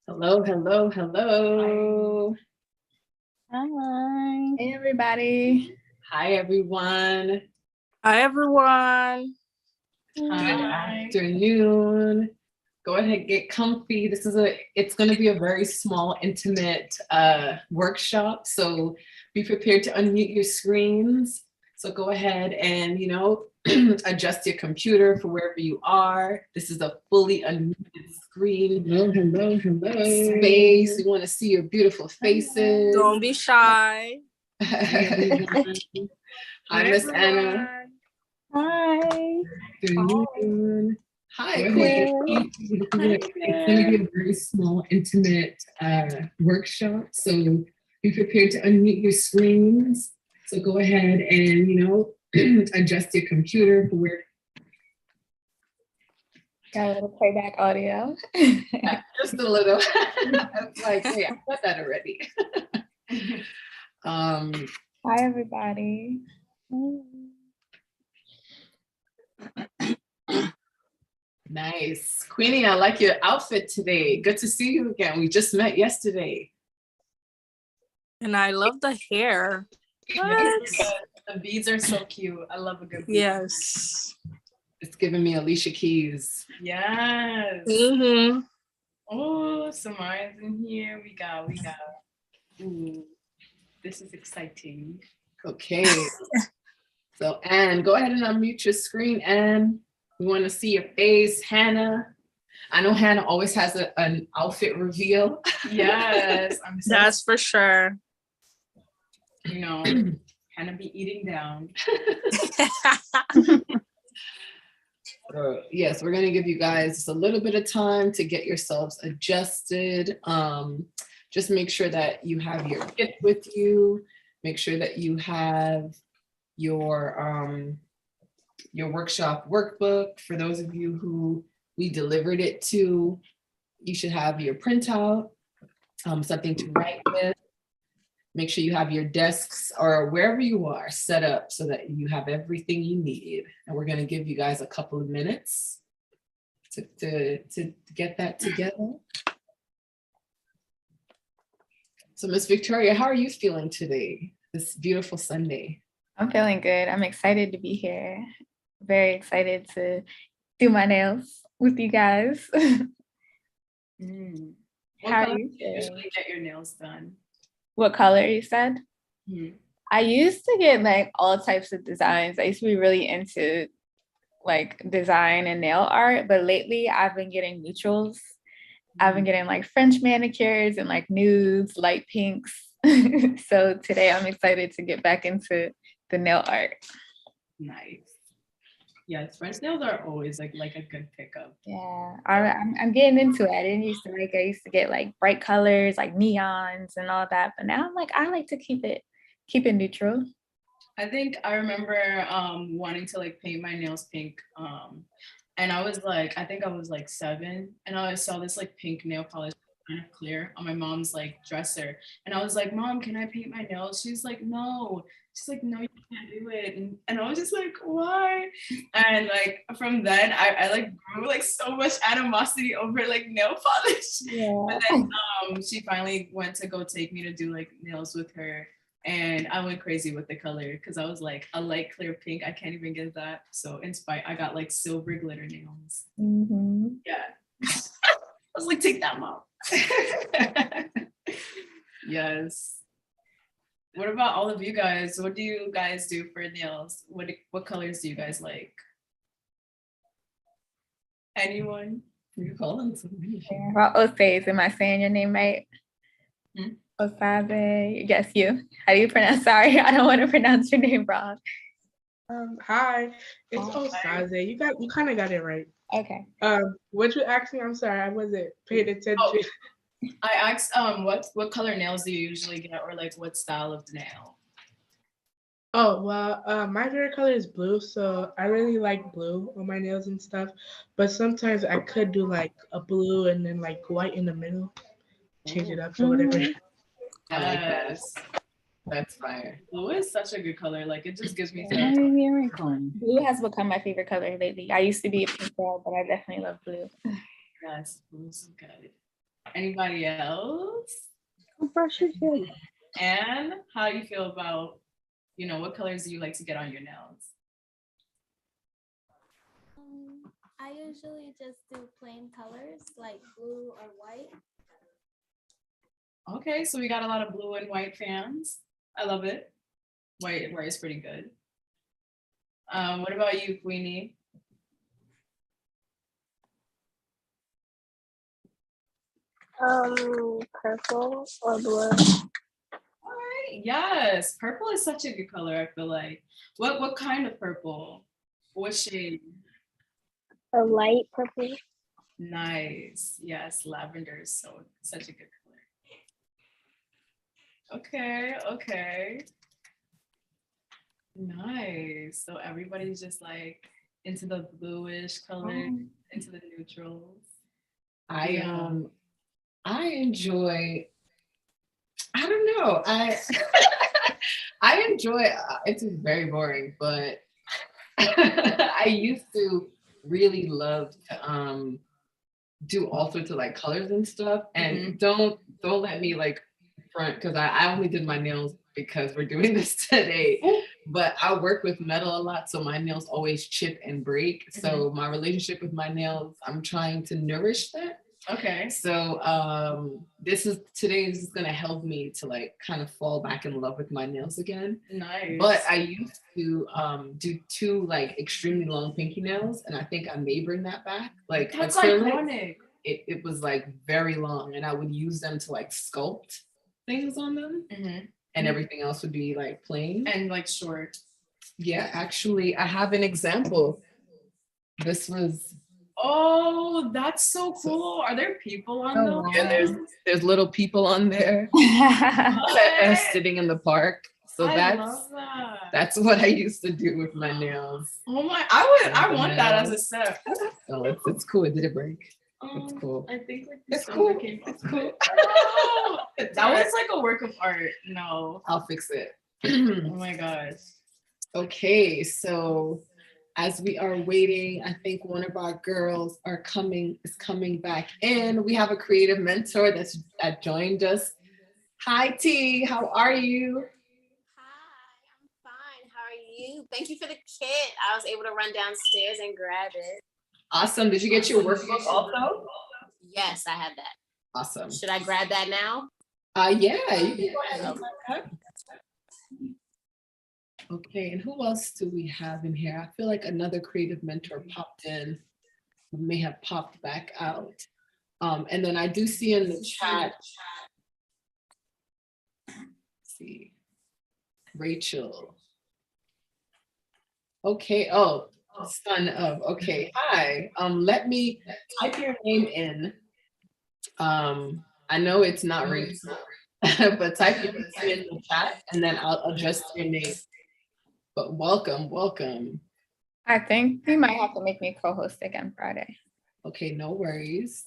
Hello, hello, hello. Hi. Hey, everybody. Hi, everyone. Hi, everyone. Good afternoon. Go ahead, get comfy. It's going to be a very small, intimate workshop. So be prepared to unmute your screens. So go ahead and, adjust your computer for wherever you are. This is a fully unmuted screen. Hello. Space. We want to see your beautiful faces. Don't be shy. Hi, Miss Anna. Hi. Good afternoon. Hi, Queen. It's going to be a very small, intimate workshop. So be prepared to unmute your screens. So go ahead and, adjust your computer for where. Got a little playback audio. Yeah, just a little. Like, hey, I said that already. Hi, everybody. Nice. Queenie, I like your outfit today. Good to see you again. We just met yesterday. And I love the hair. The beads are so cute. I love a good bead. Yes. It's giving me Alicia Keys. Yes. Mm-hmm. Oh, Samara's in here. We got. Ooh, this is exciting. Okay. So, Anne, go ahead and unmute your screen, Anne. We want to see your face. Hannah. I know Hannah always has an outfit reveal. Yes. That's for sure. Hannah be eating down. Yes, we're going to give you guys just a little bit of time to get yourselves adjusted. Just make sure that you have your kit with you. Make sure that you have your workshop workbook. For those of you who we delivered it to, you should have your printout, something to write with. Make sure you have your desks or wherever you are set up so that you have everything you need. And we're going to give you guys a couple of minutes to get that together. So Miss Victoria, how are you feeling today, this beautiful Sunday? I'm feeling good. I'm excited to be here. Very excited to do my nails with you guys. What How color are you do you feeling? usually get your nails done? What color you said? Mm-hmm. I used to get like all types of designs. I used to be really into like design and nail art, but lately I've been getting neutrals. I've been getting like French manicures and like nudes, light pinks. So today I'm excited to get back into the nail art. Nice. Yes, French nails are always like a good pickup. Yeah, I'm getting into it. I didn't used to like, I used to get like bright colors, like neons and all that. But now I'm like, I like to keep it neutral. I think I remember wanting to like paint my nails pink. And I was like, I think I was like 7, and I saw this like pink nail polish kind of clear on my mom's like dresser. And I was like, Mom, can I paint my nails? She's like, no. She's like, no, you can't do it. And I was just like, why? And like from then I like grew like so much animosity over like nail polish. Yeah. But then she finally went to go take me to do like nails with her. And I went crazy with the color because I was like, a light clear pink, I can't even get that. So inspired, I got like silver glitter nails. Mm-hmm. Yeah. I was like, take that, Mom. Yes. What about all of you guys? What do you guys do for nails? What colors do you guys like? Anyone? You're calling somebody. Yeah. Well, Osage, am I saying your name right? Hmm? Osage. Yes, you. How do you pronounce? Sorry, I don't want to pronounce your name wrong. Hi, it's Osaze. You kind of got it right. Okay. What you asked me? I'm sorry, I wasn't paying attention. Oh, I asked what color nails do you usually get, or like what style of nail? Oh, well, my favorite color is blue, so I really like blue on my nails and stuff. But sometimes I could do like a blue and then like white in the middle, change it up or whatever. I like that. Yes. That's fire. Blue is such a good color. Like it just gives me Blue has become my favorite color lately. I used to be a pink girl, but I definitely love blue. Yes, blue's good. Anybody else? Brush your teeth. And how do you feel about, what colors do you like to get on your nails? I usually just do plain colors like blue or white. Okay, so we got a lot of blue and white fans. I love it. White is pretty good. What about you, Queenie? Purple or blue. All right, yes, purple is such a good color, I feel like. What kind of purple? What shade? A light purple. Nice. Yes, lavender is such a good color. Okay. Nice. So everybody's just like into the bluish color, into the neutrals. I enjoy, I don't know. I enjoy, it's very boring, but I used to really love to do all sorts of like colors and stuff. And don't let me like front, because I only did my nails because we're doing this today. But I work with metal a lot, so my nails always chip and break. So my relationship with my nails, I'm trying to nourish that. Okay. So today is gonna help me to like kind of fall back in love with my nails again. Nice. But I used to do 2 like extremely long pinky nails, and I think I may bring that back. Like That's acrylic, iconic. it was like very long, and I would use them to like sculpt things on them, and everything else would be like plain and like short. Yeah, actually, I have an example. This was. Oh, that's so cool. Are there people on those? Yeah, there's little people on there sitting in the park. So love that's what I used to do with my nails. Oh my, I want that as a set. Oh, it's cool. It didn't break. It's cool. I think like It's cool. It's cool. Oh, that was like a work of art. No. I'll fix it. Oh my gosh. Okay, so as we are waiting, I think one of our girls is coming back in. We have a creative mentor that joined us. Hi T, how are you? Hi, I'm fine. How are you? Thank you for the kit. I was able to run downstairs and grab it. Awesome. Did you get your workbook also? Yes, I have that. Awesome. Should I grab that now? Yeah, you can go ahead. Okay, and who else do we have in here? I feel like another creative mentor popped in, may have popped back out. And then I do see in the chat, let's see, Rachel. Okay, son of, okay, hi. Let me type your name in. I know it's not Rachel, but type your name in the chat and then I'll adjust your name. But welcome. I think you might have to make me co-host again Friday. Okay, no worries.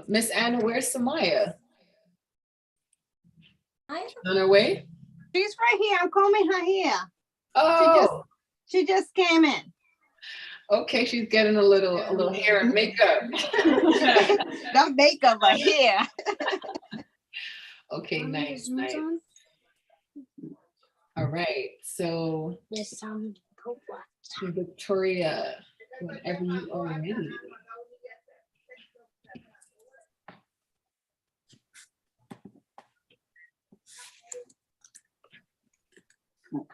Miss Anna, where's Samaya? On her way? She's right here. I'm combing her hair. Oh, She just came in. okay, she's getting a little hair and makeup. Not makeup, but hair. Okay, nice. All right, so Victoria, whenever you are ready.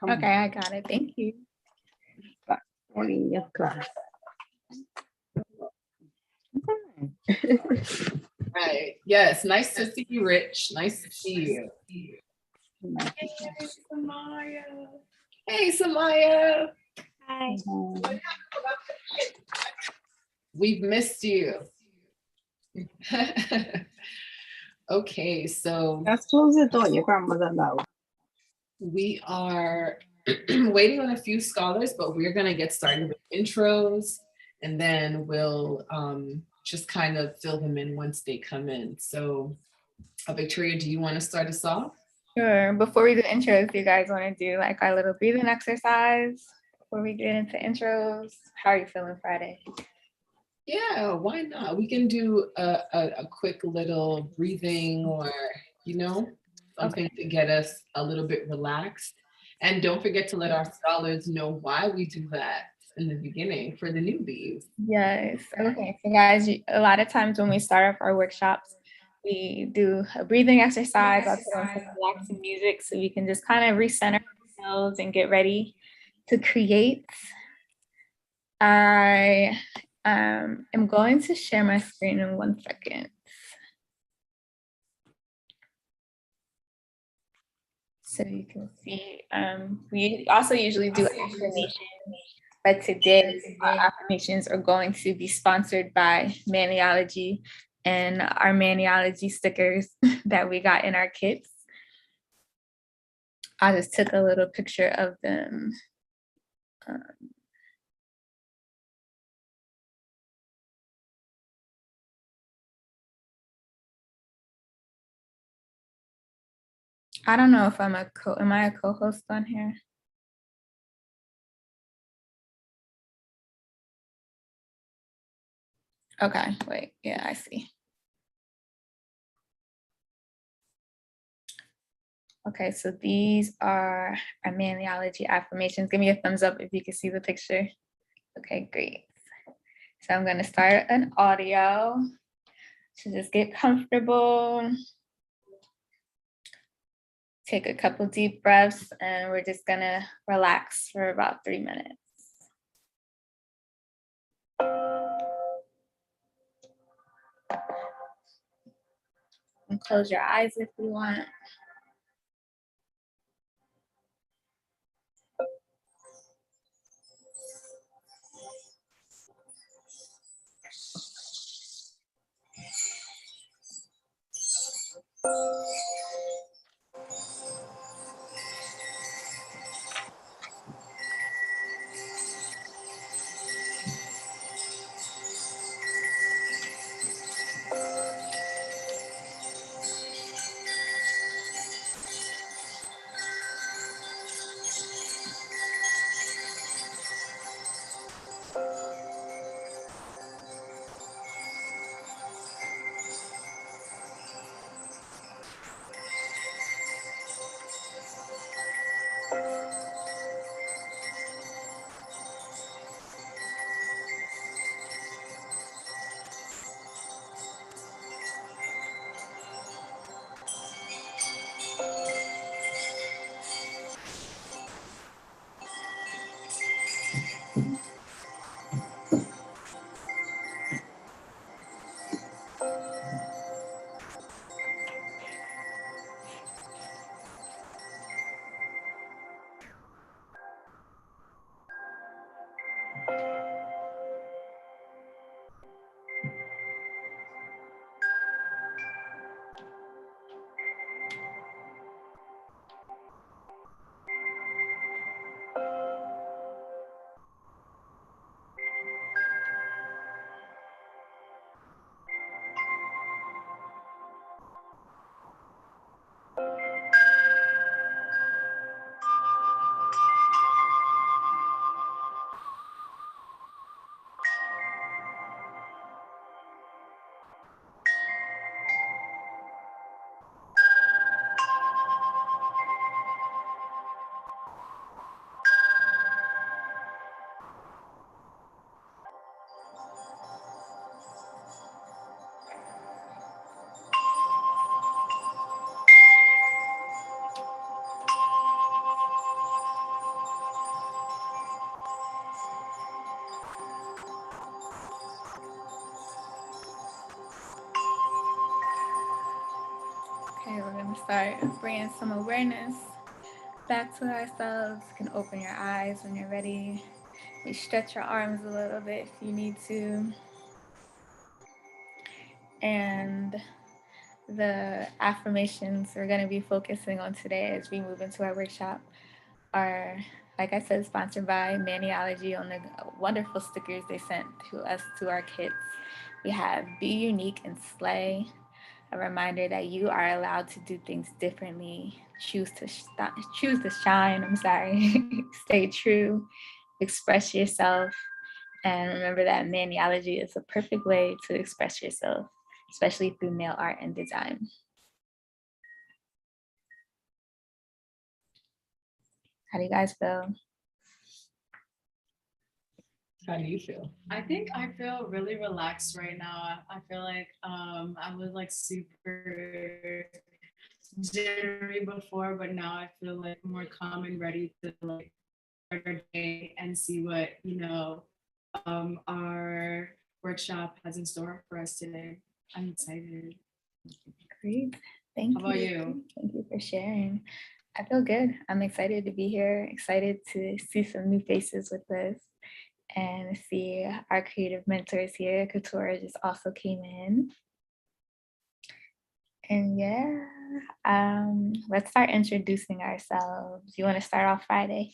Okay, I got it. Thank you. Morning, your class. Right, yes, nice to see you, Rich. Nice to see you. Hey, Samaya. Hey, Samaya. Hi. We've missed you. Okay, so we are waiting on a few scholars, but we're gonna get started with intros and then we'll just kind of fill them in once they come in. So Victoria, do you want to start us off? Sure. Before we do intros, do you guys want to do like our little breathing exercise before we get into intros? How are you feeling Friday? Yeah, why not? We can do a quick little breathing or, you know, something to get us a little bit relaxed. And don't forget to let our scholars know why we do that in the beginning for the newbies. Yes. Okay. So guys, a lot of times when we start off our workshops, we do a breathing exercise. I'll put on some relaxing music so we can just kind of recenter ourselves and get ready to create. I am going to share my screen in 1 second. So you can see, we also usually do affirmations, but today our affirmations are going to be sponsored by Maniology and our Maniology stickers that we got in our kits. I just took a little picture of them. I don't know if am I a co-host on here? Okay, wait, yeah, I see. Okay, so these are our Maniology affirmations. Give me a thumbs up if you can see the picture. Okay, great. So I'm gonna start an audio to just get comfortable. Take a couple deep breaths and we're just gonna relax for about 3 minutes. And close your eyes if you want. Okay, we're gonna start bringing some awareness back to ourselves. You can open your eyes when you're ready. You stretch your arms a little bit if you need to. And the affirmations we're going to be focusing on today as we move into our workshop are, like I said, sponsored by Maniology on the wonderful stickers they sent to us to our kits. We have Be Unique and Slay, a reminder that you are allowed to do things differently, choose to shine, stay true, express yourself, And remember that maniology is a perfect way to express yourself, especially through nail art and design. How do you guys feel? How do you feel? I think I feel really relaxed right now. I feel like I was like super jittery before, but now I feel like more calm and ready to like start our day and see what our workshop has in store for us today. I'm excited. Great. Thank How about you? Thank you for sharing. I feel good. I'm excited to be here, excited to see some new faces with us and see our creative mentors here. Couture just also came in. And yeah, let's start introducing ourselves. You want to start off, Friday?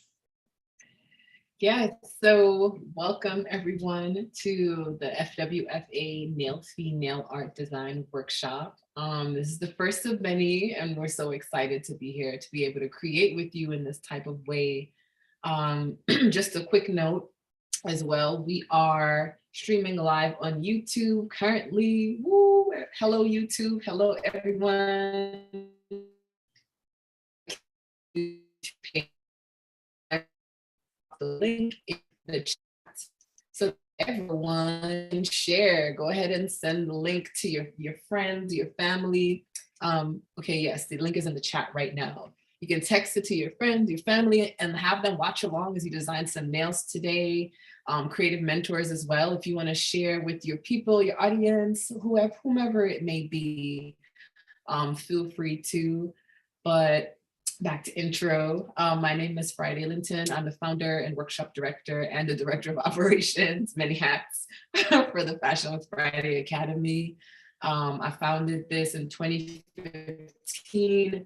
Yeah, so welcome everyone to the FWFA Nail Fee Nail Art Design Workshop. This is the first of many, and we're so excited to be here to be able to create with you in this type of way. Just a quick note as well, we are streaming live on YouTube currently. Woo! Hello YouTube, hello everyone. The link in the chat so everyone share. Go ahead and send the link to your friends, your family. Okay, yes, the link is in the chat right now. You can text it to your friends, your family, and have them watch along as you design some nails today. Creative mentors as well. If you want to share with your people, your audience, whomever it may be, feel free to. But back to intro. My name is Friday Linton. I'm the founder and workshop director and the director of operations, many hats, for the Fashion with Friday Academy. I founded this in 2015.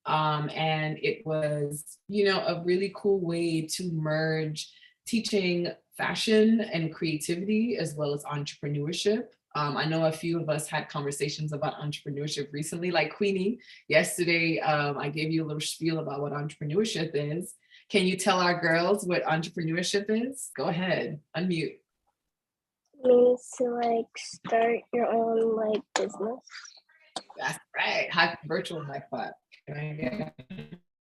And it was, a really cool way to merge teaching fashion and creativity as well as entrepreneurship. I know a few of us had conversations about entrepreneurship recently, like Queenie. Yesterday, I gave you a little spiel about what entrepreneurship is. Can you tell our girls what entrepreneurship is? Go ahead, unmute. It means to like start your own like business. That's right. Virtual high five. Can I get a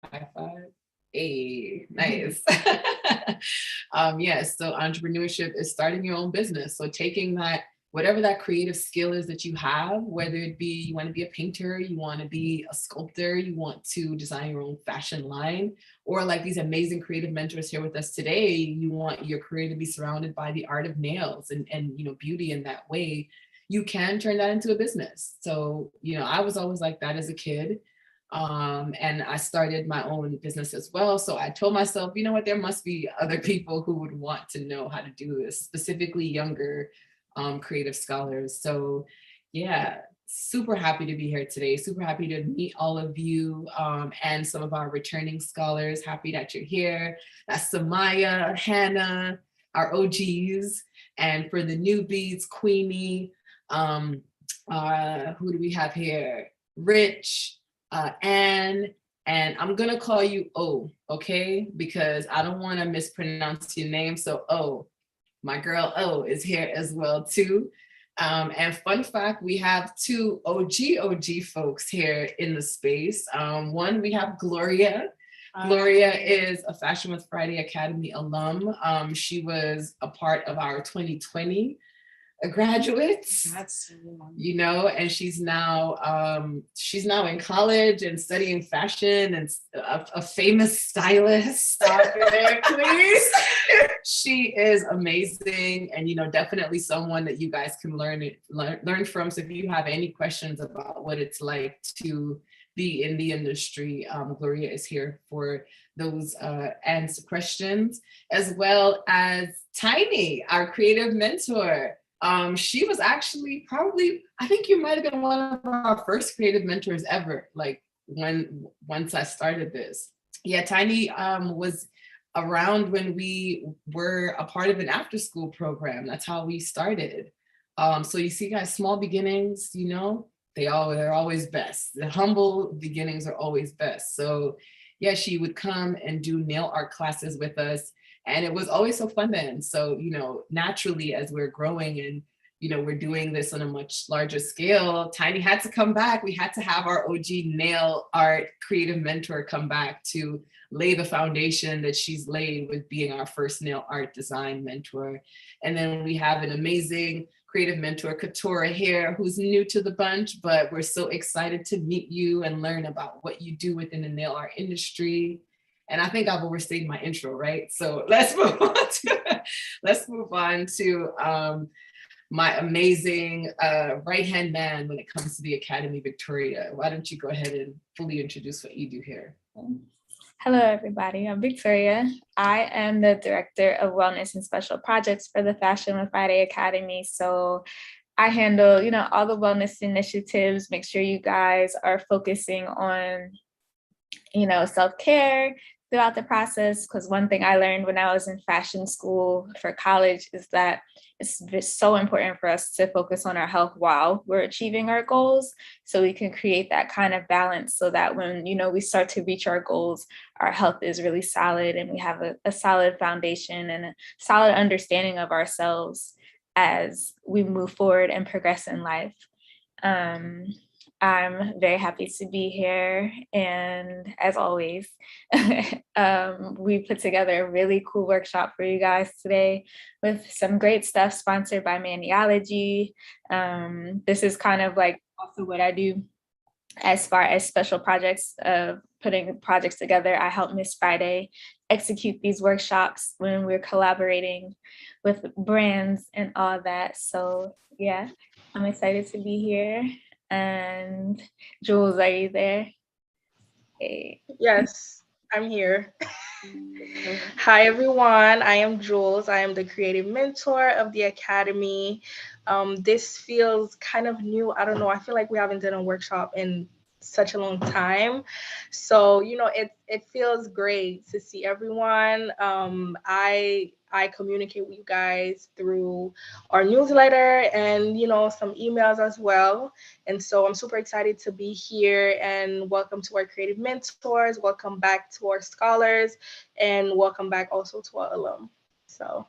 high five? Hey, nice. Yes, so entrepreneurship is starting your own business. So taking that, whatever that creative skill is that you have, whether it be you want to be a painter, you want to be a sculptor, you want to design your own fashion line, or like these amazing creative mentors here with us today, you want your career to be surrounded by the art of nails and beauty in that way, you can turn that into a business. So, I was always like that as a kid. And I started my own business as well. So I told myself, you know what, there must be other people who would want to know how to do this, specifically younger creative scholars. So yeah, super happy to be here today. Super happy to meet all of you and some of our returning scholars. Happy that you're here. That's Samaya, Hannah, our OGs. And for the newbies, Queenie, who do we have here? Rich, Anne, and I'm gonna call you O, okay? Because I don't wanna mispronounce your name. So O, my girl O is here as well too. And fun fact, we have two OG folks here in the space. One, we have Gloria. Gloria is a Fashion with Friday Academy alum. She was a part of our 2020 graduates, That's and she's now in college and studying fashion and a famous stylist. Stop it, please. She is amazing and definitely someone that you guys can learn from. So if you have any questions about what it's like to be in the industry, Gloria is here for those answer questions, as well as Tiny, our creative mentor. She was actually I think you might have been one of our first creative mentors ever, like once I started this. Yeah, Tiny was around when we were a part of an after school program. That's how we started. So you see guys, small beginnings, they're always best. The humble beginnings are always best. So yeah, she would come and do nail art classes with us. And it was always so fun then. So, naturally, as we're growing and, we're doing this on a much larger scale, Tiny had to come back. We had to have our OG nail art creative mentor come back to lay the foundation that she's laid with being our first nail art design mentor. And then we have an amazing creative mentor, Katora here, who's new to the bunch, but we're so excited to meet you and learn about what you do within the nail art industry. And I think I've overstayed my intro, right? So let's move on to my amazing right-hand man when it comes to the Academy, Victoria. Why don't you go ahead and fully introduce what you do here? Hello, everybody. I'm Victoria. I am the Director of Wellness and Special Projects for the Fashion with Friday Academy. So I handle, all the wellness initiatives, make sure you guys are focusing on, self-care throughout the process. Because one thing I learned when I was in fashion school for college is that it's so important for us to focus on our health while we're achieving our goals, so we can create that kind of balance so that when, we start to reach our goals, our health is really solid and we have a solid foundation and a solid understanding of ourselves as we move forward and progress in life. I'm very happy to be here. And as always, we put together a really cool workshop for you guys today with some great stuff sponsored by Maniology. This is kind of like also what I do as far as special projects, putting projects together. I help Miss Friday execute these workshops when we're collaborating with brands and all that. So yeah, I'm excited to be here. And Jules, are you there? Hey. Yes, I'm here. Hi, everyone. I am Jules. I am the creative mentor of the Academy. This feels kind of new. I don't know. I feel like we haven't done a workshop in such a long time. So, it feels great to see everyone. I communicate with you guys through our newsletter and, some emails as well. And so I'm super excited to be here, and welcome to our creative mentors. Welcome back to our scholars, and welcome back also to our alum. So.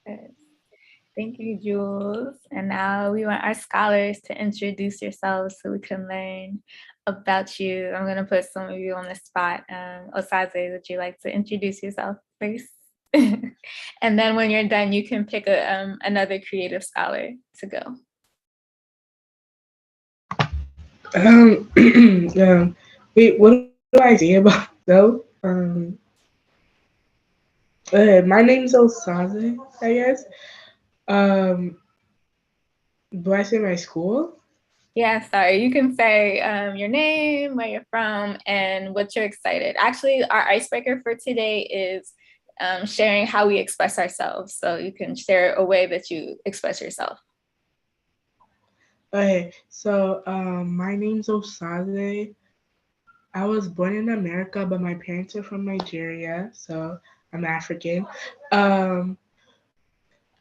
Thank you, Jules. And now we want our scholars to introduce yourselves so we can learn about you. I'm going to put some of you on the spot. Osaze, would you like to introduce yourself first? And then when you're done, you can pick another creative scholar to go. Wait, what do I say about though? My name's Osaze, I guess. Do I say my school? Yeah, sorry. You can say your name, where you're from, and what you're excited. Actually, our icebreaker for today is sharing how we express ourselves. So you can share a way that you express yourself. Okay, so my name's Osaze. I was born in America, but my parents are from Nigeria, so I'm African.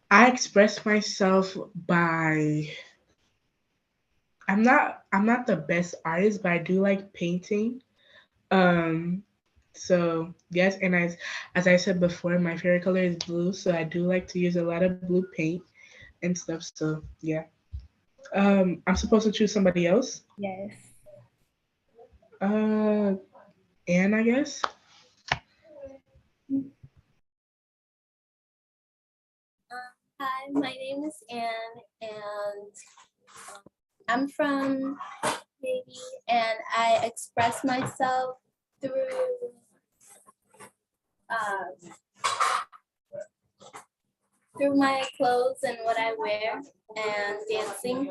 I express myself by I'm not the best artist, but I do like painting. So yes, and as I said before, my favorite color is blue, so I do like to use a lot of blue paint and stuff. So yeah. I'm supposed to choose somebody else? Yes. Anne, I guess. Hi, my name is Anne, and I'm from Haiti, and I express myself through my clothes and what I wear and dancing.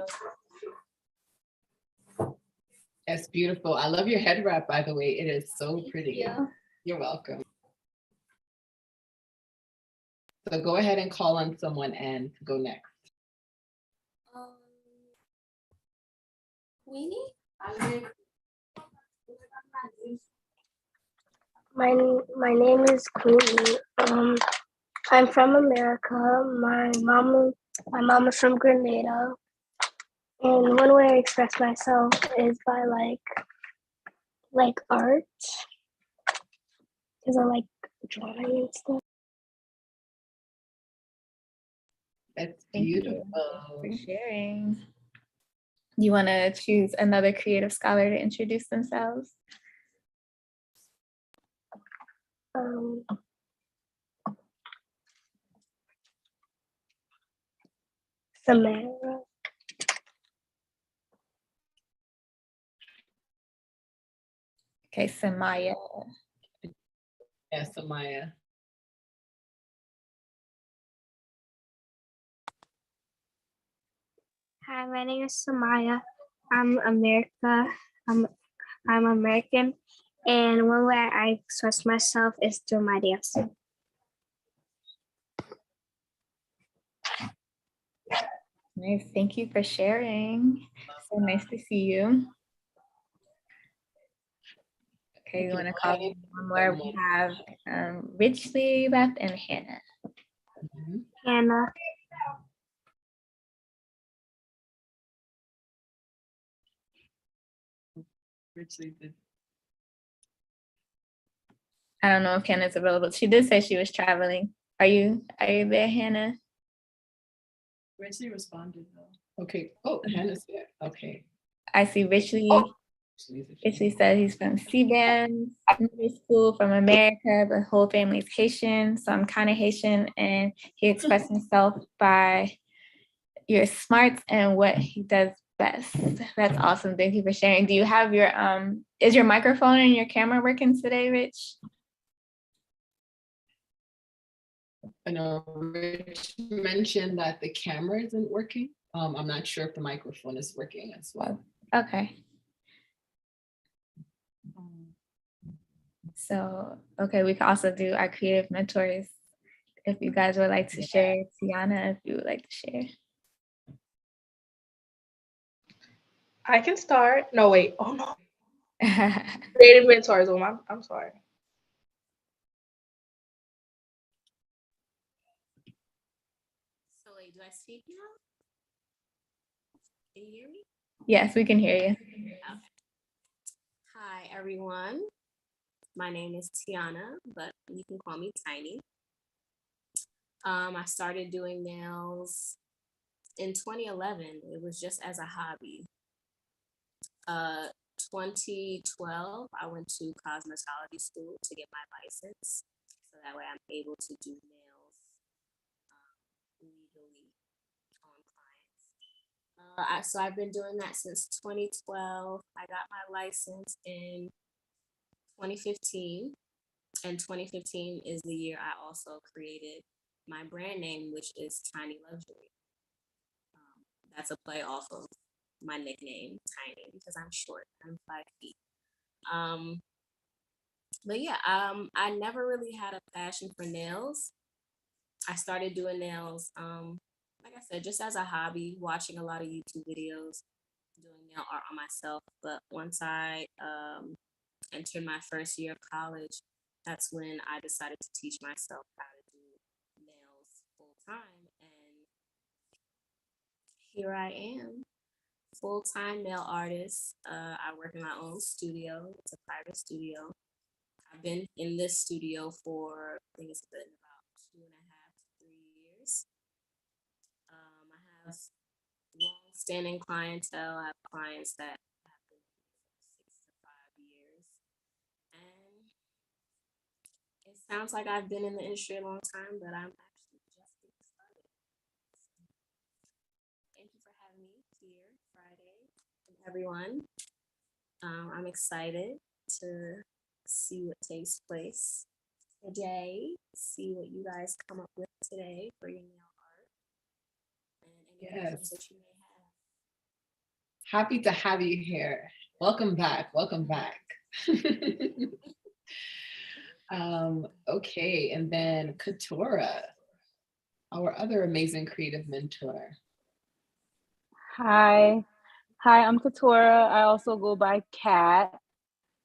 That's beautiful. I love your head wrap, by the way. It is so pretty. Thank you. You're welcome. So go ahead and call on someone and go next. Weenie? My name is Queenie. I'm from America. My mom is from Grenada. And one way I express myself is by like art because I like drawing and stuff. That's Thank you beautiful. for sharing. You want to choose another creative scholar to introduce themselves? Samara. Okay, Samaya. Yes, Amaya. Hi, my name is Samaya. I'm I'm American, and one way I express myself is through my dancing. Nice. Thank you for sharing. So nice to see you. Okay, you want to call me one more? We have Richly left and Hannah. Hannah. I don't know if Hannah's available. She did say she was traveling. Are you there, Hannah? Richly responded though. Okay. Oh, Hannah's here. Okay. I see Richly. Oh. Richly said he's from CBAM middle school from America, but whole family's Haitian. So I'm kind of Haitian, and he expressed himself by your smarts and what he does best. That's awesome. Thank you for sharing. Do you have your is your microphone and your camera working today, Rich? I know Rich mentioned that the camera isn't working. I'm not sure if the microphone is working as well. Okay. So, okay, we can also do our creative mentors. If you guys would like to share, Tiana, if you would like to share. I can start. No, wait. Oh no. Creative mentors. Oh, I'm sorry. So wait, do I speak now? Can you hear me? Yes, we can hear you. Okay. Hi, everyone. My name is Tiana, but you can call me Tiny. I started doing nails in 2011. It was just as a hobby. 2012, I went to cosmetology school to get my license, so that way I'm able to do nails legally on clients. So I've been doing that since 2012. I got my license in 2015, and 2015 is the year I also created my brand name, which is Tiny Luxury. That's a play off of my nickname, Tiny, because I'm short. I'm 5 feet. But yeah, I never really had a passion for nails. I started doing nails, like I said, just as a hobby, watching a lot of YouTube videos, doing nail art on myself. But once I entered my first year of college, that's when I decided to teach myself how to do nails full time. And here I am, full-time nail artist. I work in my own studio. It's a private studio. I've been in this studio for, I think it's been about 2.5 to 3 years. I have long-standing clientele. I have clients that have been here for 6 to 5 years. And it sounds like I've been in the industry a long time, but I'm actually just getting started. Thank you for having me here Friday, and everyone. I'm excited to see what takes place today, see what you guys come up with today for your nail art, and any questions that you may have. Happy to have you here. Welcome back. Welcome back. Okay, and then Katora, our other amazing creative mentor. Hi, I'm Katora. I also go by Kat.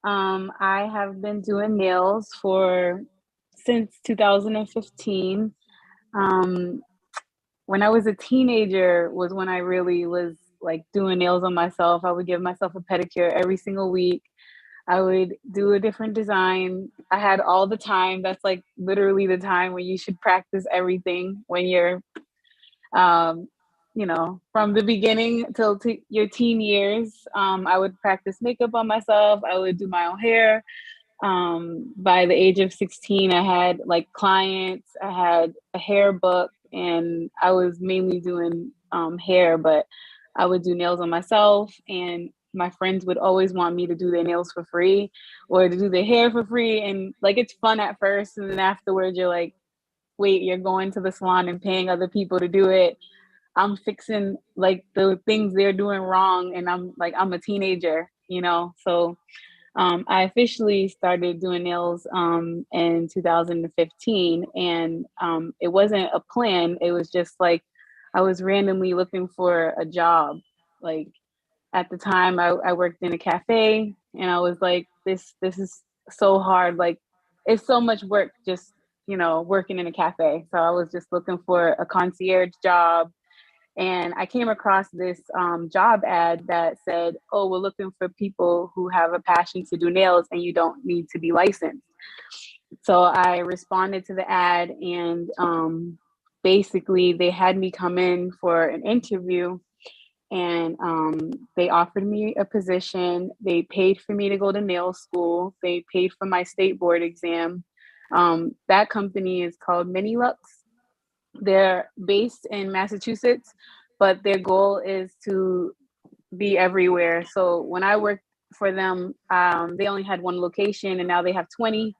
I have been doing nails since 2015. When I was a teenager was when I really was like doing nails on myself. I would give myself a pedicure every single week. I would do a different design. I had all the time. That's like literally the time when you should practice everything when you're, um, from the beginning till your teen years. I would practice makeup on myself. I would do my own hair. By the age of 16, I had like clients. I had a hair book, and I was mainly doing hair, but I would do nails on myself, and my friends would always want me to do their nails for free or to do their hair for free. And like, it's fun at first, and then afterwards you're like, wait, you're going to the salon and paying other people to do it. I'm fixing like the things they're doing wrong, and I'm a teenager, So I officially started doing nails in 2015, and it wasn't a plan. It was just like I was randomly looking for a job. Like at the time, I worked in a cafe, and I was like, this is so hard. Like it's so much work just working in a cafe. So I was just looking for a concierge job, and I came across this job ad that said, oh, we're looking for people who have a passion to do nails and you don't need to be licensed. So I responded to the ad, and basically they had me come in for an interview, and they offered me a position. They paid for me to go to nail school. They paid for my state board exam. That company is called Mini Lux. They're based in Massachusetts, but their goal is to be everywhere. So when I worked for them, they only had one location, and now they have 20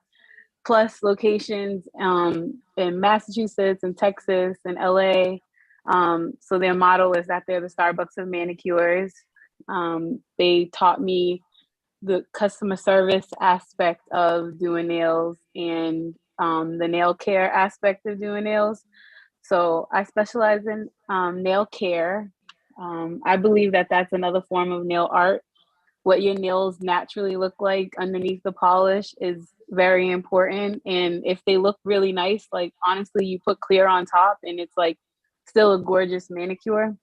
plus locations in Massachusetts and Texas and LA. So their motto is that they're the Starbucks of manicures. They taught me the customer service aspect of doing nails, and the nail care aspect of doing nails. So I specialize in nail care. I believe that that's another form of nail art. What your nails naturally look like underneath the polish is very important. And if they look really nice, like honestly, you put clear on top and it's like still a gorgeous manicure.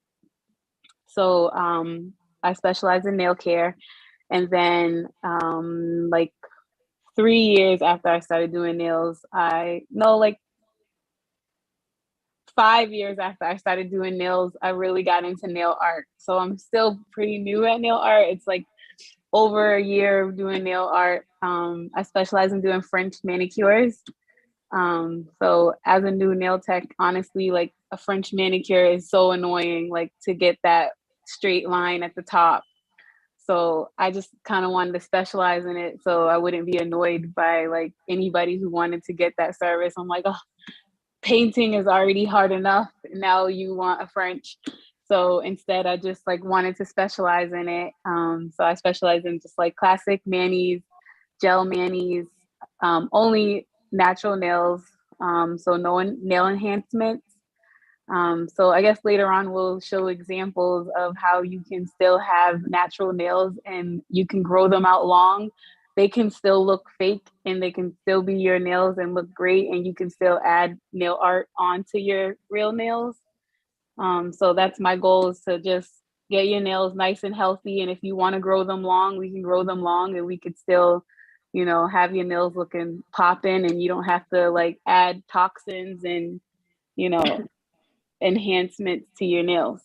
So I specialize in nail care. And then like 3 years after I started doing nails, like 5 years after I started doing nails, I really got into nail art. So I'm still pretty new at nail art. It's like over a year of doing nail art. I specialize in doing French manicures. So as a new nail tech, honestly, like a French manicure is so annoying, like to get that straight line at the top. So I just kind of wanted to specialize in it so I wouldn't be annoyed by like anybody who wanted to get that service. I'm like, oh, painting is already hard enough. Now you want a French. So instead, I just like wanted to specialize in it. So I specialize in just like classic manis, gel manis, only natural nails. So no nail enhancements. So I guess later on we'll show examples of how you can still have natural nails and you can grow them out long. They can still look fake and they can still be your nails and look great, and you can still add nail art onto your real nails. So that's my goal, is to just get your nails nice and healthy. And if you want to grow them long, we can grow them long, and we could still, have your nails looking popping, and you don't have to like add toxins and, you know, enhancements to your nails.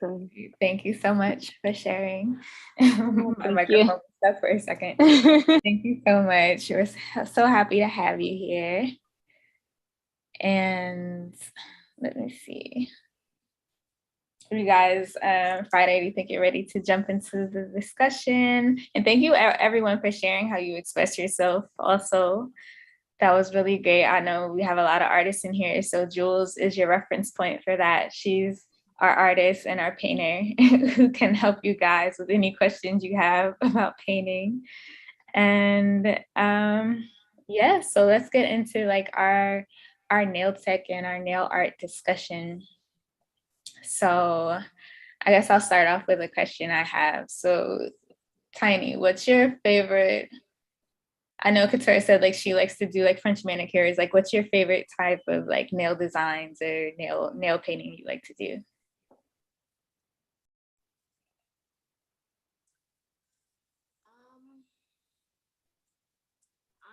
So, Thank you so much for sharing. My microphone was stuck for a second. Thank you so much. We're so happy to have you here. And let me see. You guys, Friday, do you think you're ready to jump into the discussion? And thank you everyone for sharing how you express yourself also. That was really great. I know we have a lot of artists in here, so Jules is your reference point for that. She's our artist and our painter who can help you guys with any questions you have about painting. And yeah, so let's get into like our nail tech and our nail art discussion. So I guess I'll start off with a question I have. So Tiny, what's your favorite I know Couture said like she likes to do like French manicures. Like, what's your favorite type of like nail designs or nail painting you like to do?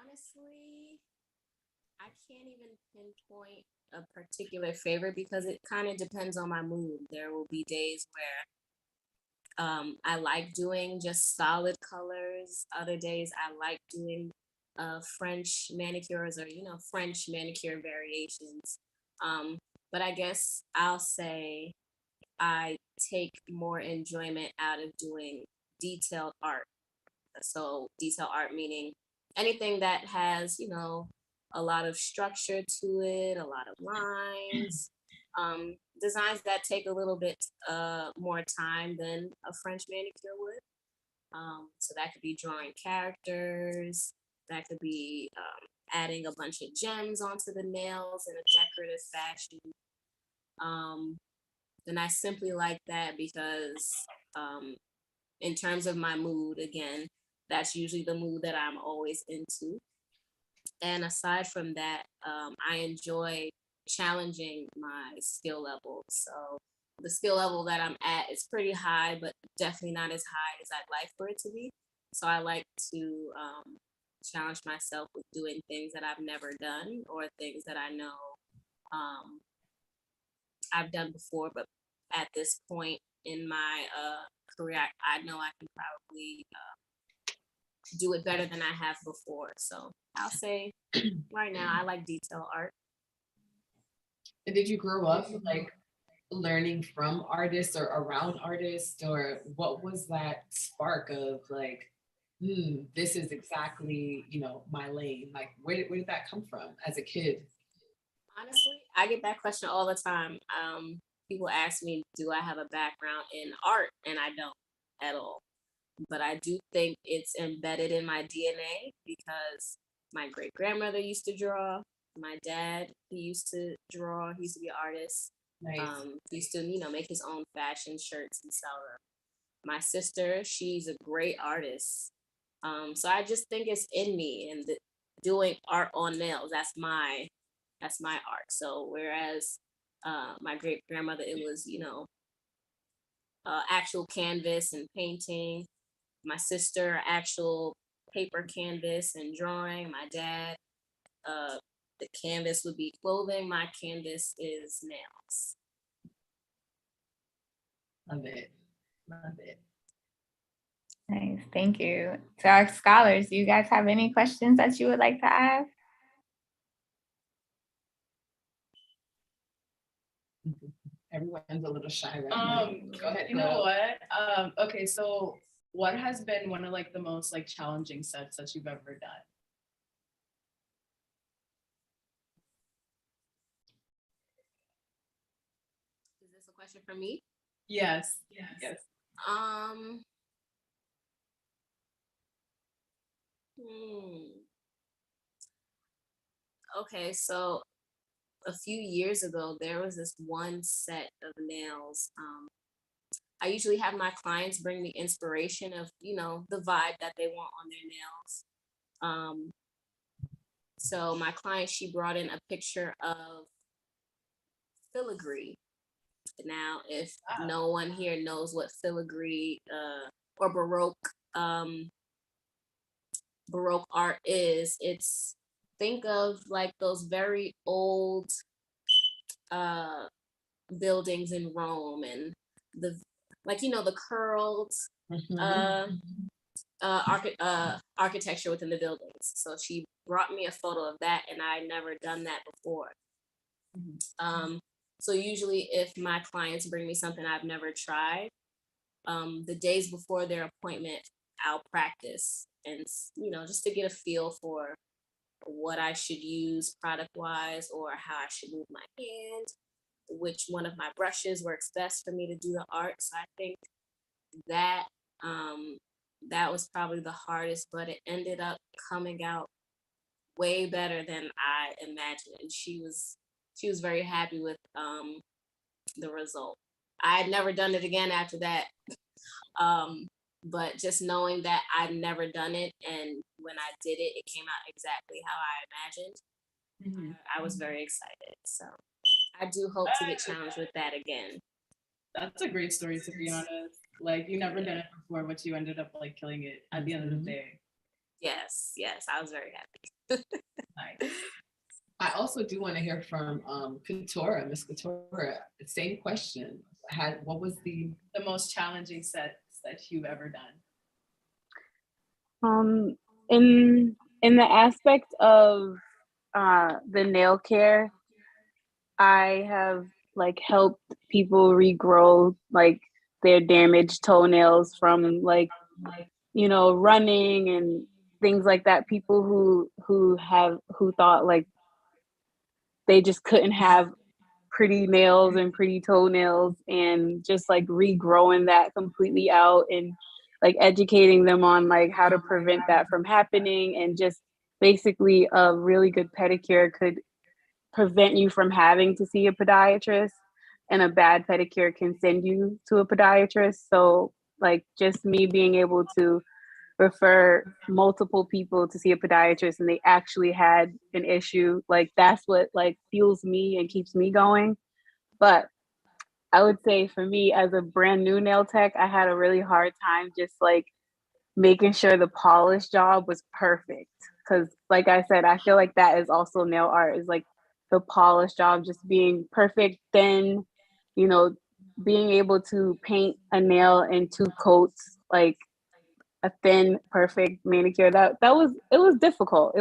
Honestly, I can't even pinpoint a particular favorite because it kind of depends on my mood. There will be days where I like doing just solid colors. Other days I like doing French manicures or, French manicure variations. Um, but I guess I'll say I take more enjoyment out of doing detailed art. So detail art meaning anything that has, a lot of structure to it, a lot of lines, designs that take a little bit more time than a French manicure would. So that could be drawing characters, that could be adding a bunch of gems onto the nails in a decorative fashion. Um, and I simply like that because um, in terms of my mood, again, that's usually the mood that I'm always into. And aside from that, I enjoy challenging my skill level. So the skill level that I'm at is pretty high, but definitely not as high as I'd like for it to be. So I like to challenge myself with doing things that I've never done or things that I know um, I've done before, but at this point in my career, I know I can probably do it better than I have before. So I'll say right now I like detail art. And did you grow up like learning from artists or around artists, or what was that spark of like, this is exactly, my lane? Like, where did that come from as a kid? Honestly, I get that question all the time. People ask me, do I have a background in art? And I don't at all. But I do think it's embedded in my DNA because my great grandmother used to draw. My dad, he used to draw. He used to be an artist. Nice. He used to, make his own fashion shirts and sell them. My sister, she's a great artist. So I just think it's in me, and doing art on nails. That's my art. So whereas my great grandmother, it was actual canvas and painting. My sister, actual paper canvas and drawing. My dad, uh, the canvas would be clothing. My canvas is nails. Love it. Love it. Nice, thank you. To our scholars, do you guys have any questions that you would like to ask? Everyone's a little shy right now. Go ahead. You know what? Okay, so what has been one of like the most like challenging sets that you've ever done? Is this a question for me? Yes. Yes. Um. Okay, so a few years ago, there was this one set of nails. I usually have my clients bring me inspiration of, the vibe that they want on their nails. So my client, she brought in a picture of filigree. Now, if no one here knows what filigree or Baroque art is, think of like those very old buildings in Rome and the curled architecture within the buildings. So she brought me a photo of that, and I never done that before. So usually, if my clients bring me something I've never tried, the days before their appointment, I'll practice and just to get a feel for what I should use product wise or how I should move my hand, which one of my brushes works best for me to do the art. So I think that that was probably the hardest, but it ended up coming out way better than I imagined. She was very happy with the result. I had never done it again after that. But just knowing that I'd never done it, and when I did it, it came out exactly how I imagined. I was very excited. So I do hope to get challenged with that again. That's a great story, to be honest. Like, you never done it before, but you ended up like killing it at the end of the day. Yes, I was very happy. Nice. I also do want to hear from Katora, Miss Katora. Same question. What was the most challenging sets that you've ever done? In the aspect of the nail care, I have like helped people regrow like their damaged toenails from like, you know, running and things like that. People who thought like they just couldn't have pretty nails and pretty toenails, and just like regrowing that completely out and like educating them on like how to prevent that from happening. And just basically a really good pedicure could prevent you from having to see a podiatrist, and a bad pedicure can send you to a podiatrist. So like just me being able to refer multiple people to see a podiatrist and they actually had an issue, like that's what like fuels me and keeps me going. But I would say for me as a brand new nail tech, I had a really hard time just like making sure the polish job was perfect. Cause like I said, I feel like that is also nail art, is like the polish job just being perfect. Then, you know, being able to paint a nail in 2 coats, like a thin, perfect manicure, it was difficult.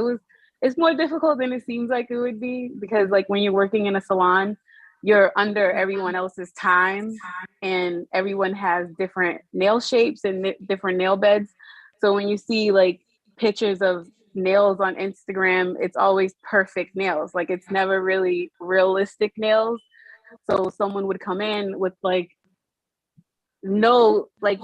It's more difficult than it seems like it would be, because like when you're working in a salon, you're under everyone else's time, and everyone has different nail shapes and different nail beds. So when you see like pictures of nails on Instagram, it's always perfect nails. Like it's never really realistic nails. So someone would come in with like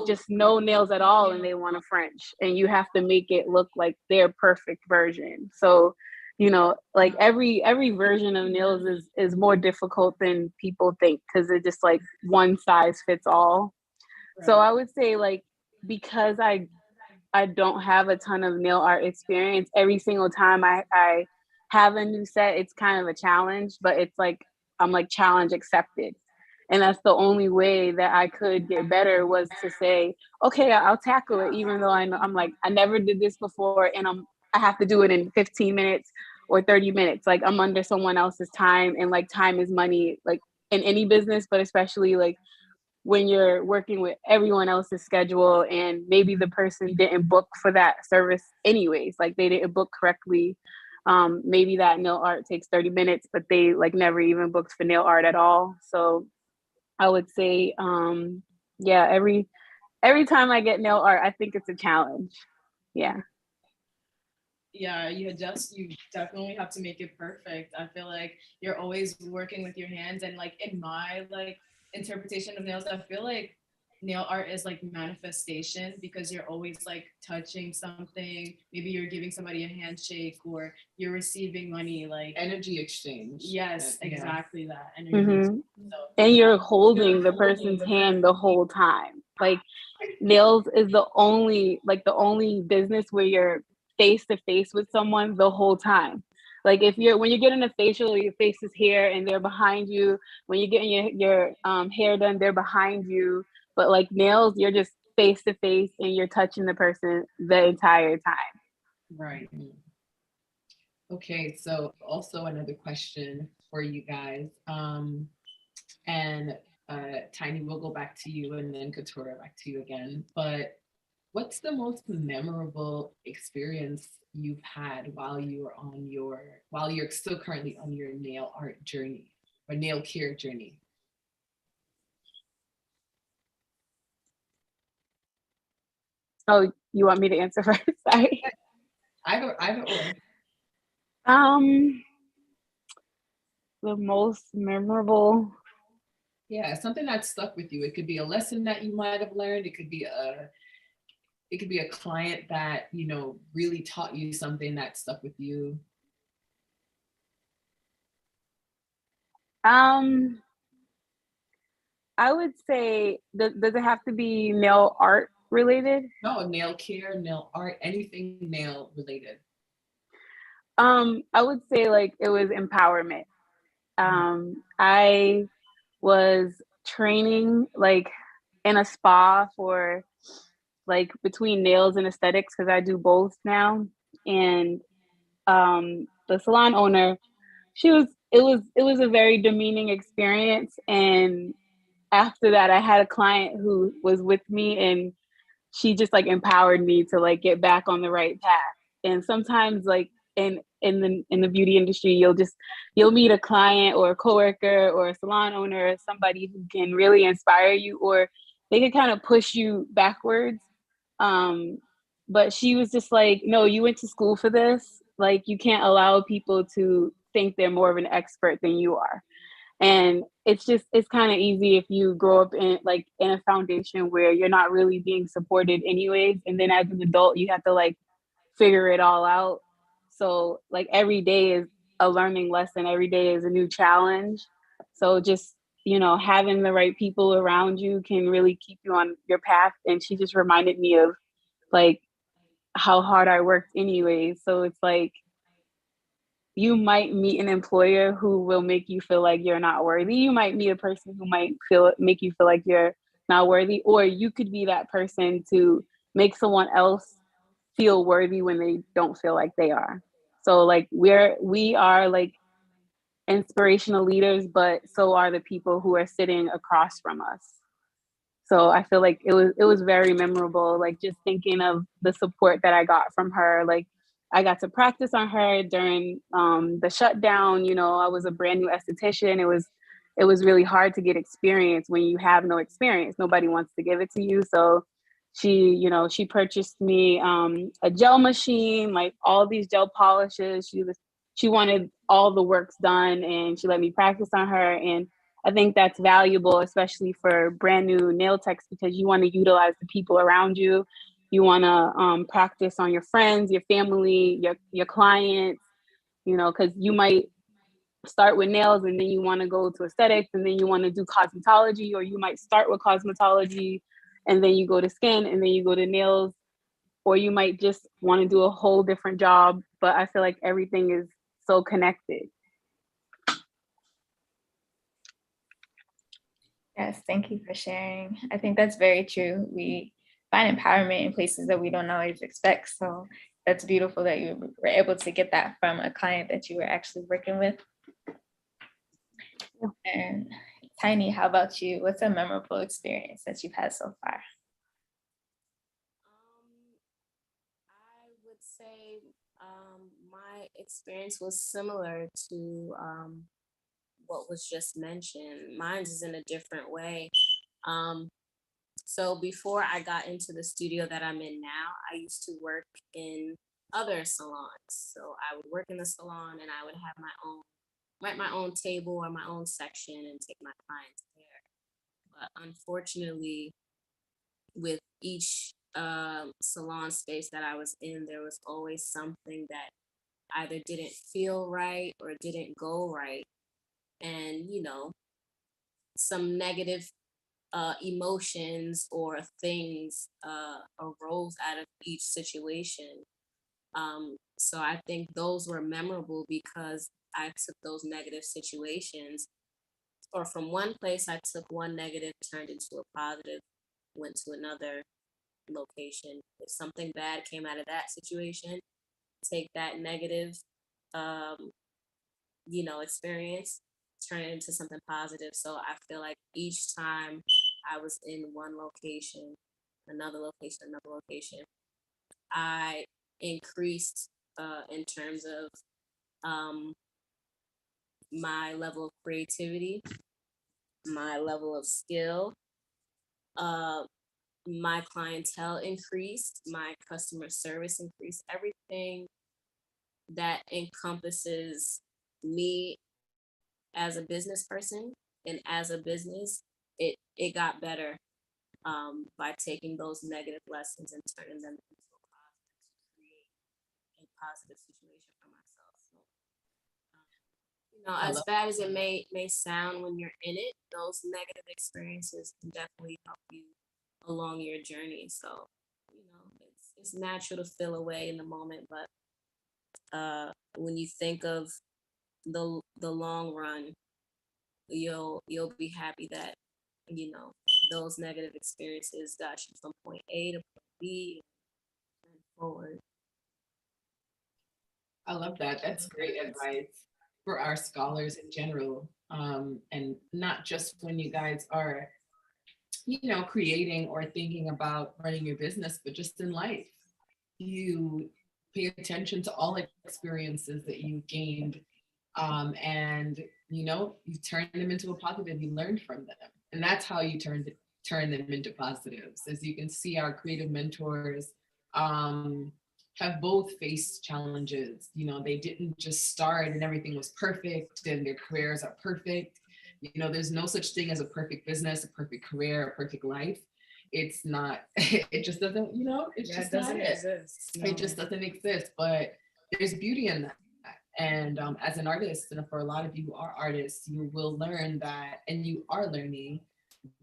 just no nails at all, and they want a French, and you have to make it look like their perfect version. So, you know, like every version of nails is more difficult than people think, because it's just like one size fits all. Right. So I would say like, because I don't have a ton of nail art experience, every single time I have a new set, it's kind of a challenge, but it's like I'm like challenge accepted. And that's the only way that I could get better, was to say, okay, I'll tackle it, even though I'm like, I never did this before, and I have to do it in 15 minutes or 30 minutes. Like I'm under someone else's time, and like time is money, like in any business, but especially like when you're working with everyone else's schedule, and maybe the person didn't book for that service anyways, like they didn't book correctly. Maybe that nail art takes 30 minutes, but they like never even booked for nail art at all. So I would say, yeah, every time I get nail art, I think it's a challenge. Yeah. Yeah, you definitely have to make it perfect. I feel like you're always working with your hands, and like in my like interpretation of nails, I feel like nail art is like manifestation, because you're always like touching something. Maybe you're giving somebody a handshake, or you're receiving money, like energy exchange. Yes, exactly, yeah. That energy. Mm-hmm. So, and you're holding the person's hand the whole time. Like nails is the only business where you're face to face with someone the whole time. Like when you're getting a facial, your face is here and they're behind you. When you're getting your hair done, they're behind you. But like nails, you're just face to face and you're touching the person the entire time. Right. Okay, so also another question for you guys. And Tiny, we'll go back to you, and then Katura back to you again. But what's the most memorable experience you've had while you're still currently on your nail art journey or nail care journey? Oh, you want me to answer first? Sorry. Either or. The most memorable. Yeah, something that stuck with you. It could be a lesson that you might have learned. It could be a client that, you know, really taught you something that stuck with you. I would say, does it have to be nail art related? No, nail care, nail art, anything nail related. I would say like it was empowerment. I was training like in a spa for like between nails and aesthetics because I do both now. And the salon owner, it was a very demeaning experience. And after that, I had a client who was with me and she just like empowered me to like get back on the right path. And sometimes like in the beauty industry, you'll meet a client or a coworker or a salon owner or somebody who can really inspire you, or they can kind of push you backwards. um but she was just like, no, you went to school for this. Like, you can't allow people to think they're more of an expert than you are. And it's kind of easy if you grow up in like in a foundation where you're not really being supported anyways, and then as an adult you have to like figure it all out. So like every day is a learning lesson, every day is a new challenge. So just, having the right people around you can really keep you on your path. And she just reminded me of like how hard I worked anyways. So it's like you might meet an employer who will make you feel like you're not worthy. You might meet a person who might make you feel like you're not worthy, or you could be that person to make someone else feel worthy when they don't feel like they are. So like we are like inspirational leaders, but so are the people who are sitting across from us. So I feel like it was very memorable, like just thinking of the support that I got from her. Like I got to practice on her during the shutdown. I was a brand new esthetician. It was really hard to get experience when you have no experience. Nobody wants to give it to you. So she purchased me a gel machine, like all these gel polishes. She wanted all the works done, and she let me practice on her. And I think that's valuable, especially for brand new nail techs, because you want to utilize the people around you. You want to practice on your friends, your family, your clients, because you might start with nails and then you want to go to aesthetics and then you want to do cosmetology, or you might start with cosmetology and then you go to skin and then you go to nails, or you might just want to do a whole different job. But I feel like everything is so connected. Yes, thank you for sharing. I think that's very true. We find empowerment in places that we don't always expect. So that's beautiful that you were able to get that from a client that you were actually working with. And Tiny, how about you? What's a memorable experience that you've had so far? I would say my experience was similar to what was just mentioned. Mine is in a different way. Um, so before I got into the studio that I'm in now, I used to work in other salons. So I would work in the salon and I would have my own table or my own section and take my clients there. But unfortunately, with each salon space that I was in, there was always something that either didn't feel right or didn't go right. And, some negative emotions or things arose out of each situation. So I think those were memorable because I took those negative situations, or from one place, I took one negative, turned into a positive, went to another location. If something bad came out of that situation, take that negative, um, experience, turn it into something positive. So I feel like each time I was in one location, another location, I increased in terms of um, my level of creativity, my level of skill. Uh, my clientele increased, my customer service increased, everything that encompasses me as a business person and as a business, it got better by taking those negative lessons and turning them into a positive to create a positive situation for myself. So, I as love bad as it may sound when you're in it, those negative experiences can definitely help you along your journey. So, it's natural to feel away in the moment, but when you think of the long run, you'll be happy that those negative experiences got you from point A to point B and forward. I love that. That's great advice for our scholars in general. And not just when you guys are, creating or thinking about running your business, but just in life. You pay attention to all experiences that you gained, and you turn them into a positive. You learn from them, and that's how you turn them into positives. As you can see, our creative mentors have both faced challenges. They didn't just start and everything was perfect and their careers are perfect. There's no such thing as a perfect business, a perfect career, a perfect life. It's not, it just doesn't, it's Yeah, just it doesn't not it. exist. It just doesn't exist, but there's beauty in that. And as an artist, and for a lot of you who are artists, you will learn that, and you are learning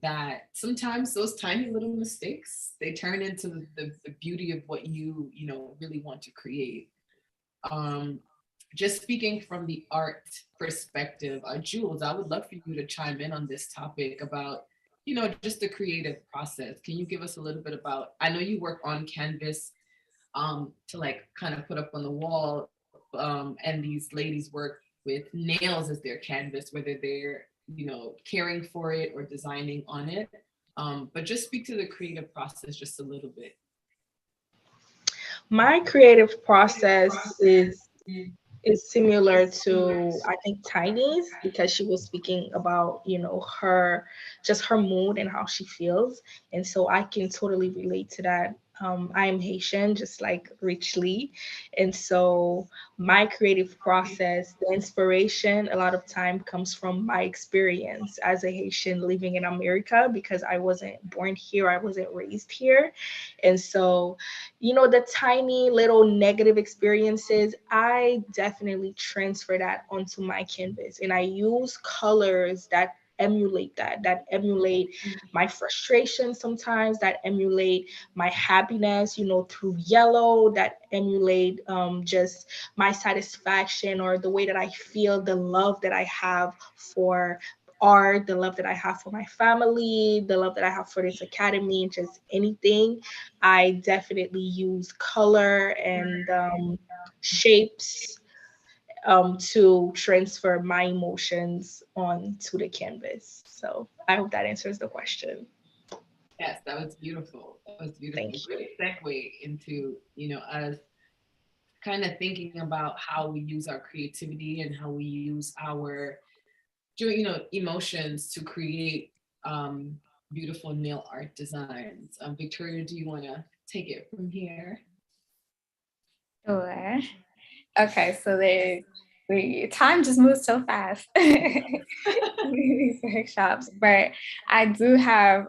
that sometimes those tiny little mistakes, they turn into the beauty of what you really want to create. Um, just speaking from the art perspective, Jules, I would love for you to chime in on this topic about, just the creative process. Can you give us a little bit about, I know you work on canvas to like kind of put up on the wall, and these ladies work with nails as their canvas, whether they're, caring for it or designing on it. But just speak to the creative process just a little bit. My creative process is similar to, I think, Tiny's, because she was speaking about, her, just her mood and how she feels. And so I can totally relate to that. I am Haitian, just like Rich Lee. And so my creative process, the inspiration a lot of time comes from my experience as a Haitian living in America, because I wasn't born here, I wasn't raised here. And so, the tiny little negative experiences, I definitely transfer that onto my canvas. And I use colors that emulate that emulate my frustration sometimes, that emulate my happiness, through yellow, that emulate just my satisfaction, or the way that I feel, the love that I have for art, the love that I have for my family, the love that I have for this academy, just anything. I definitely use color and shapes to transfer my emotions onto the canvas. So I hope that answers the question. Yes, that was beautiful. That was beautiful. Thank you. Great segue into, us kind of thinking about how we use our creativity and how we use our, emotions to create beautiful nail art designs. Victoria, do you want to take it from here? Sure. Okay, so time just moves so fast. These workshops, but I do have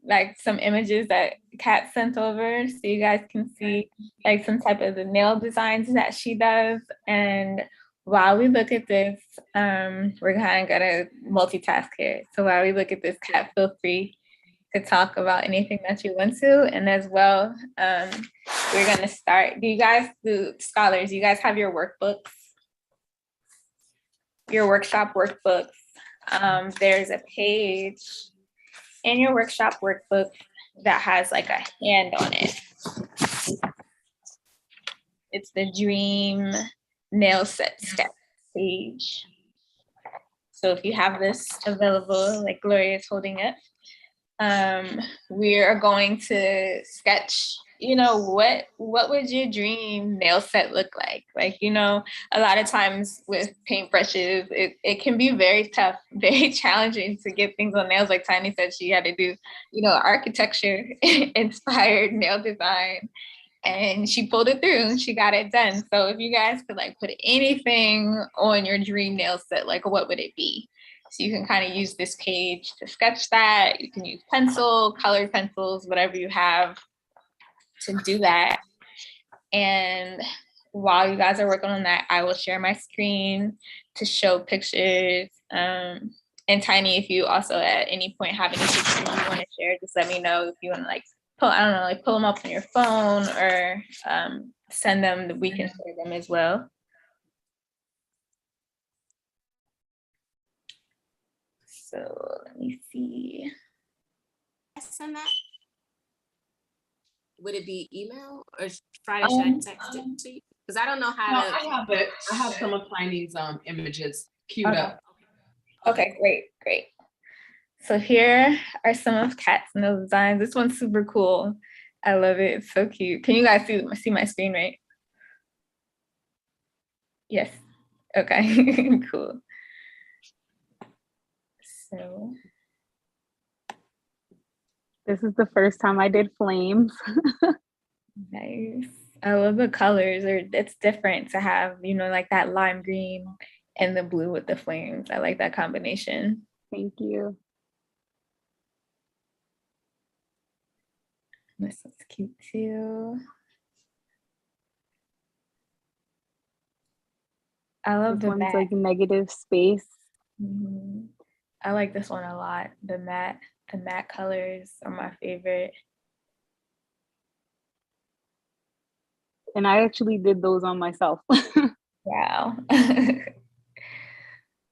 like some images that Kat sent over, so you guys can see like some type of the nail designs that she does. And while we look at this, we're kind of gonna multitask here. So while we look at this, Kat, feel free to talk about anything that you want to, and as well, we're gonna start. Scholars, you guys have your workbooks, your workshop workbooks. There's a page in your workshop workbook that has like a hand on it. It's the dream nail set sketch page. So if you have this available, like Gloria is holding it, we are going to sketch, what would your dream nail set look like? Like, a lot of times with paintbrushes, it can be very tough, very challenging to get things on nails. Like Tiny said, she had to do, architecture inspired nail design, and she pulled it through and she got it done. So if you guys could like put anything on your dream nail set, like what would it be? So you can kind of use this page to sketch that. You can use pencil, colored pencils, whatever you have to do that. And while you guys are working on that, I will share my screen to show pictures And Tiny, if you also at any point have any pictures you want to share, just let me know. If you want to like pull, I don't know, like pull them up on your phone or send them, we can share them as well. So let me see. Send that? Would it be email or Friday? Should I text it to you? Because I don't know how to. I have it. I have some of Tiny's images queued up. Okay, great. So here are some of Kat's nail designs. This one's super cool. I love it. It's so cute. Can you guys see my screen, right? Yes. Okay, cool. So this is the first time I did flames. nice. I love the colors. It's different to have, like that lime green and the blue with the flames. I like that combination. Thank you. This is cute too. I love this the one's like negative space. Mm-hmm. I like this one a lot. The matte colors are my favorite. And I actually did those on myself. Wow.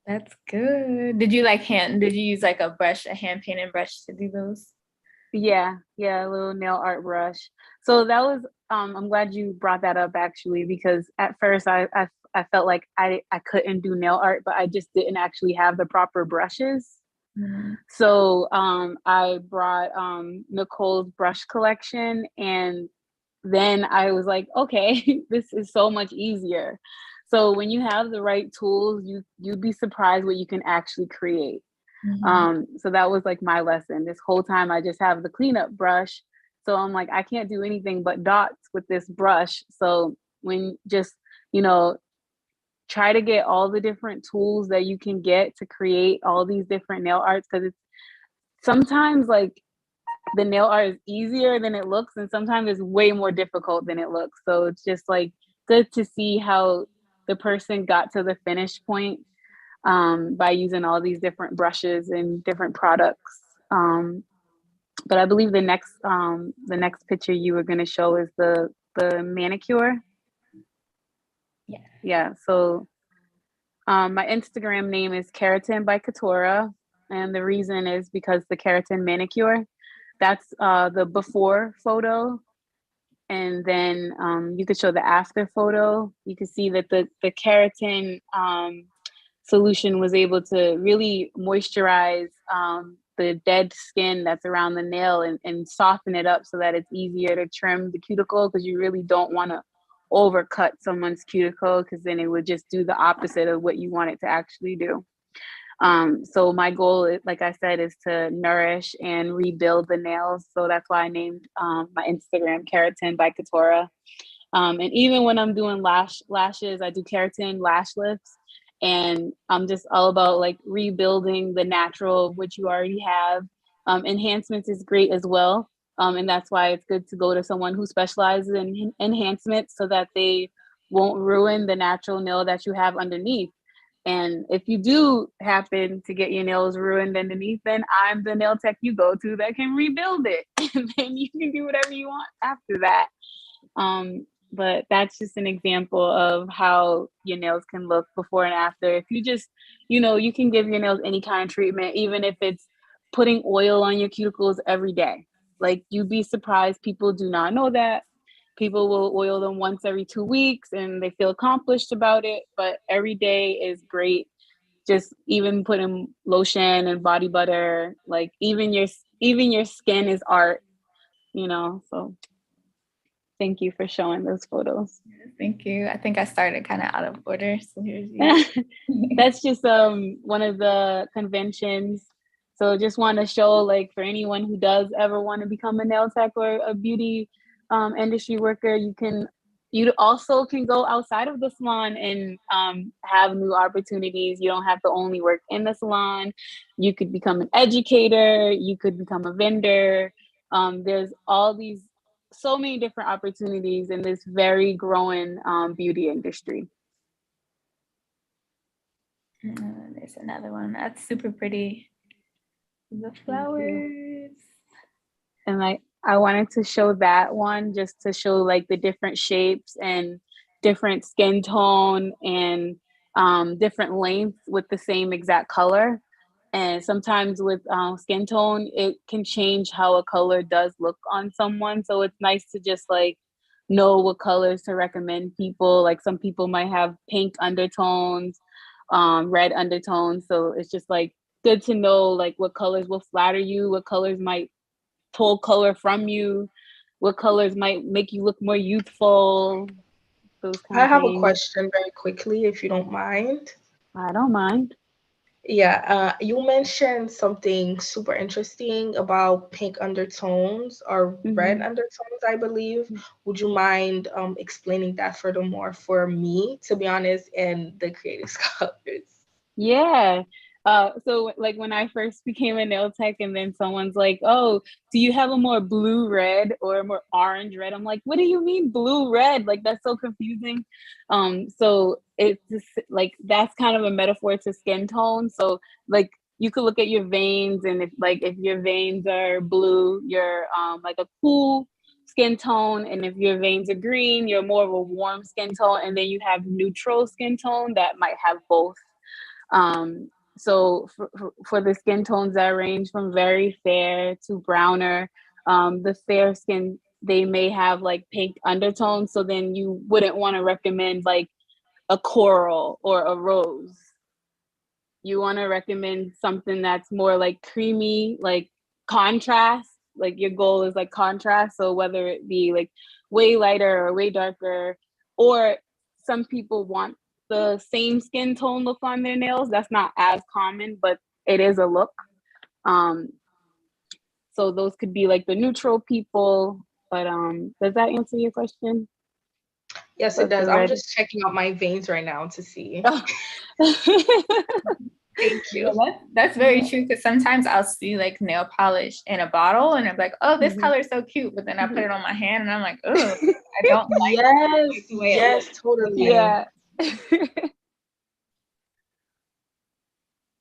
That's good. Did you use like a hand painted brush to do those? Yeah, a little nail art brush. So that was, I'm glad you brought that up actually, because at first I felt like I couldn't do nail art, but I just didn't actually have the proper brushes. Mm-hmm. So I brought Nicole's brush collection, and then I was like, okay, this is so much easier. So when you have the right tools, you'd be surprised what you can actually create. Mm-hmm. So that was like my lesson. This whole time I just have the cleanup brush. So I'm like, I can't do anything but dots with this brush. So when just, try to get all the different tools that you can get to create all these different nail arts, because it's sometimes like the nail art is easier than it looks, and sometimes it's way more difficult than it looks. So it's just like good to see how the person got to the finish point by using all these different brushes and different products. But I believe the next picture you were going to show is the manicure. Yeah. So my Instagram name is Keratin by Katora, and the reason is because the keratin manicure, that's the before photo, and then you could show the after photo. You can see that the keratin solution was able to really moisturize the dead skin that's around the nail and soften it up so that it's easier to trim the cuticle, because you really don't want to overcut someone's cuticle, because then it would just do the opposite of what you want it to actually do. So my goal, like I said, is to nourish and rebuild the nails. So that's why I named my Instagram Keratin by Katora. And even when I'm doing lashes, I do keratin lash lifts. And I'm just all about like rebuilding the natural of what you already have. Enhancements is great as well. And that's why it's good to go to someone who specializes in enhancements, so that they won't ruin the natural nail that you have underneath. And if you do happen to get your nails ruined underneath, then I'm the nail tech you go to that can rebuild it. And then you can do whatever you want after that. But that's just an example of how your nails can look before and after. If you just, you can give your nails any kind of treatment, even if it's putting oil on your cuticles every day. Like, you'd be surprised. People do not know that. People will oil them once every 2 weeks and they feel accomplished about it, but every day is great. Just even putting lotion and body butter, like even your skin is art, so thank you for showing those photos. Thank you. I think I started kind of out of order, so here's you. That's just one of the conventions. So just want to show, like, for anyone who does ever want to become a nail tech or a beauty industry worker, you also can go outside of the salon and have new opportunities. You don't have to only work in the salon. You could become an educator. You could become a vendor. There's so many different opportunities in this very growing beauty industry. There There's another one. That's super pretty. The flowers. And like I wanted to show that one just to show like the different shapes and different skin tone and different lengths with the same exact color. And sometimes with skin tone, it can change how a color does look on someone. So it's nice to just like know what colors to recommend people. Like some people might have pink undertones, red undertones. So it's just like good to know like what colors will flatter you, what colors might pull color from you, what colors might make you look more youthful, those kind I of have a things. question very quickly, if you don't mind. I don't mind. Yeah, you mentioned something super interesting about pink undertones or red undertones, I believe. Would you mind explaining that furthermore for me, to be honest, and the creative scholars? Yeah. So like when I first became a nail tech and then someone's like, oh, do you have a more blue red or a more orange red? I'm like, what do you mean blue red? Like that's so confusing. So it's just like that's kind of a metaphor to skin tone. So like you could look at your veins, and if your veins are blue, you're like a cool skin tone, and if your veins are green, you're more of a warm skin tone, and then you have neutral skin tone that might have both. So for the skin tones that range from very fair to browner, the fair skin, they may have like pink undertones. So then you wouldn't want to recommend like a coral or a rose. You want to recommend something that's more like creamy, like contrast. Like your goal is like contrast. So whether it be like way lighter or way darker, or some people want the same skin tone look on their nails. That's not as common, but it is a look. So those could be like the neutral people. But does that answer your question? Yes, it does. I'm just checking out my veins right now to see. Thank you. Yeah, that's very true, because sometimes I'll see like nail polish in a bottle and I'm like, oh, this color is so cute, but then I put it on my hand and I'm like, oh, I don't like Yes, the way it yes, looks. totally. Yeah.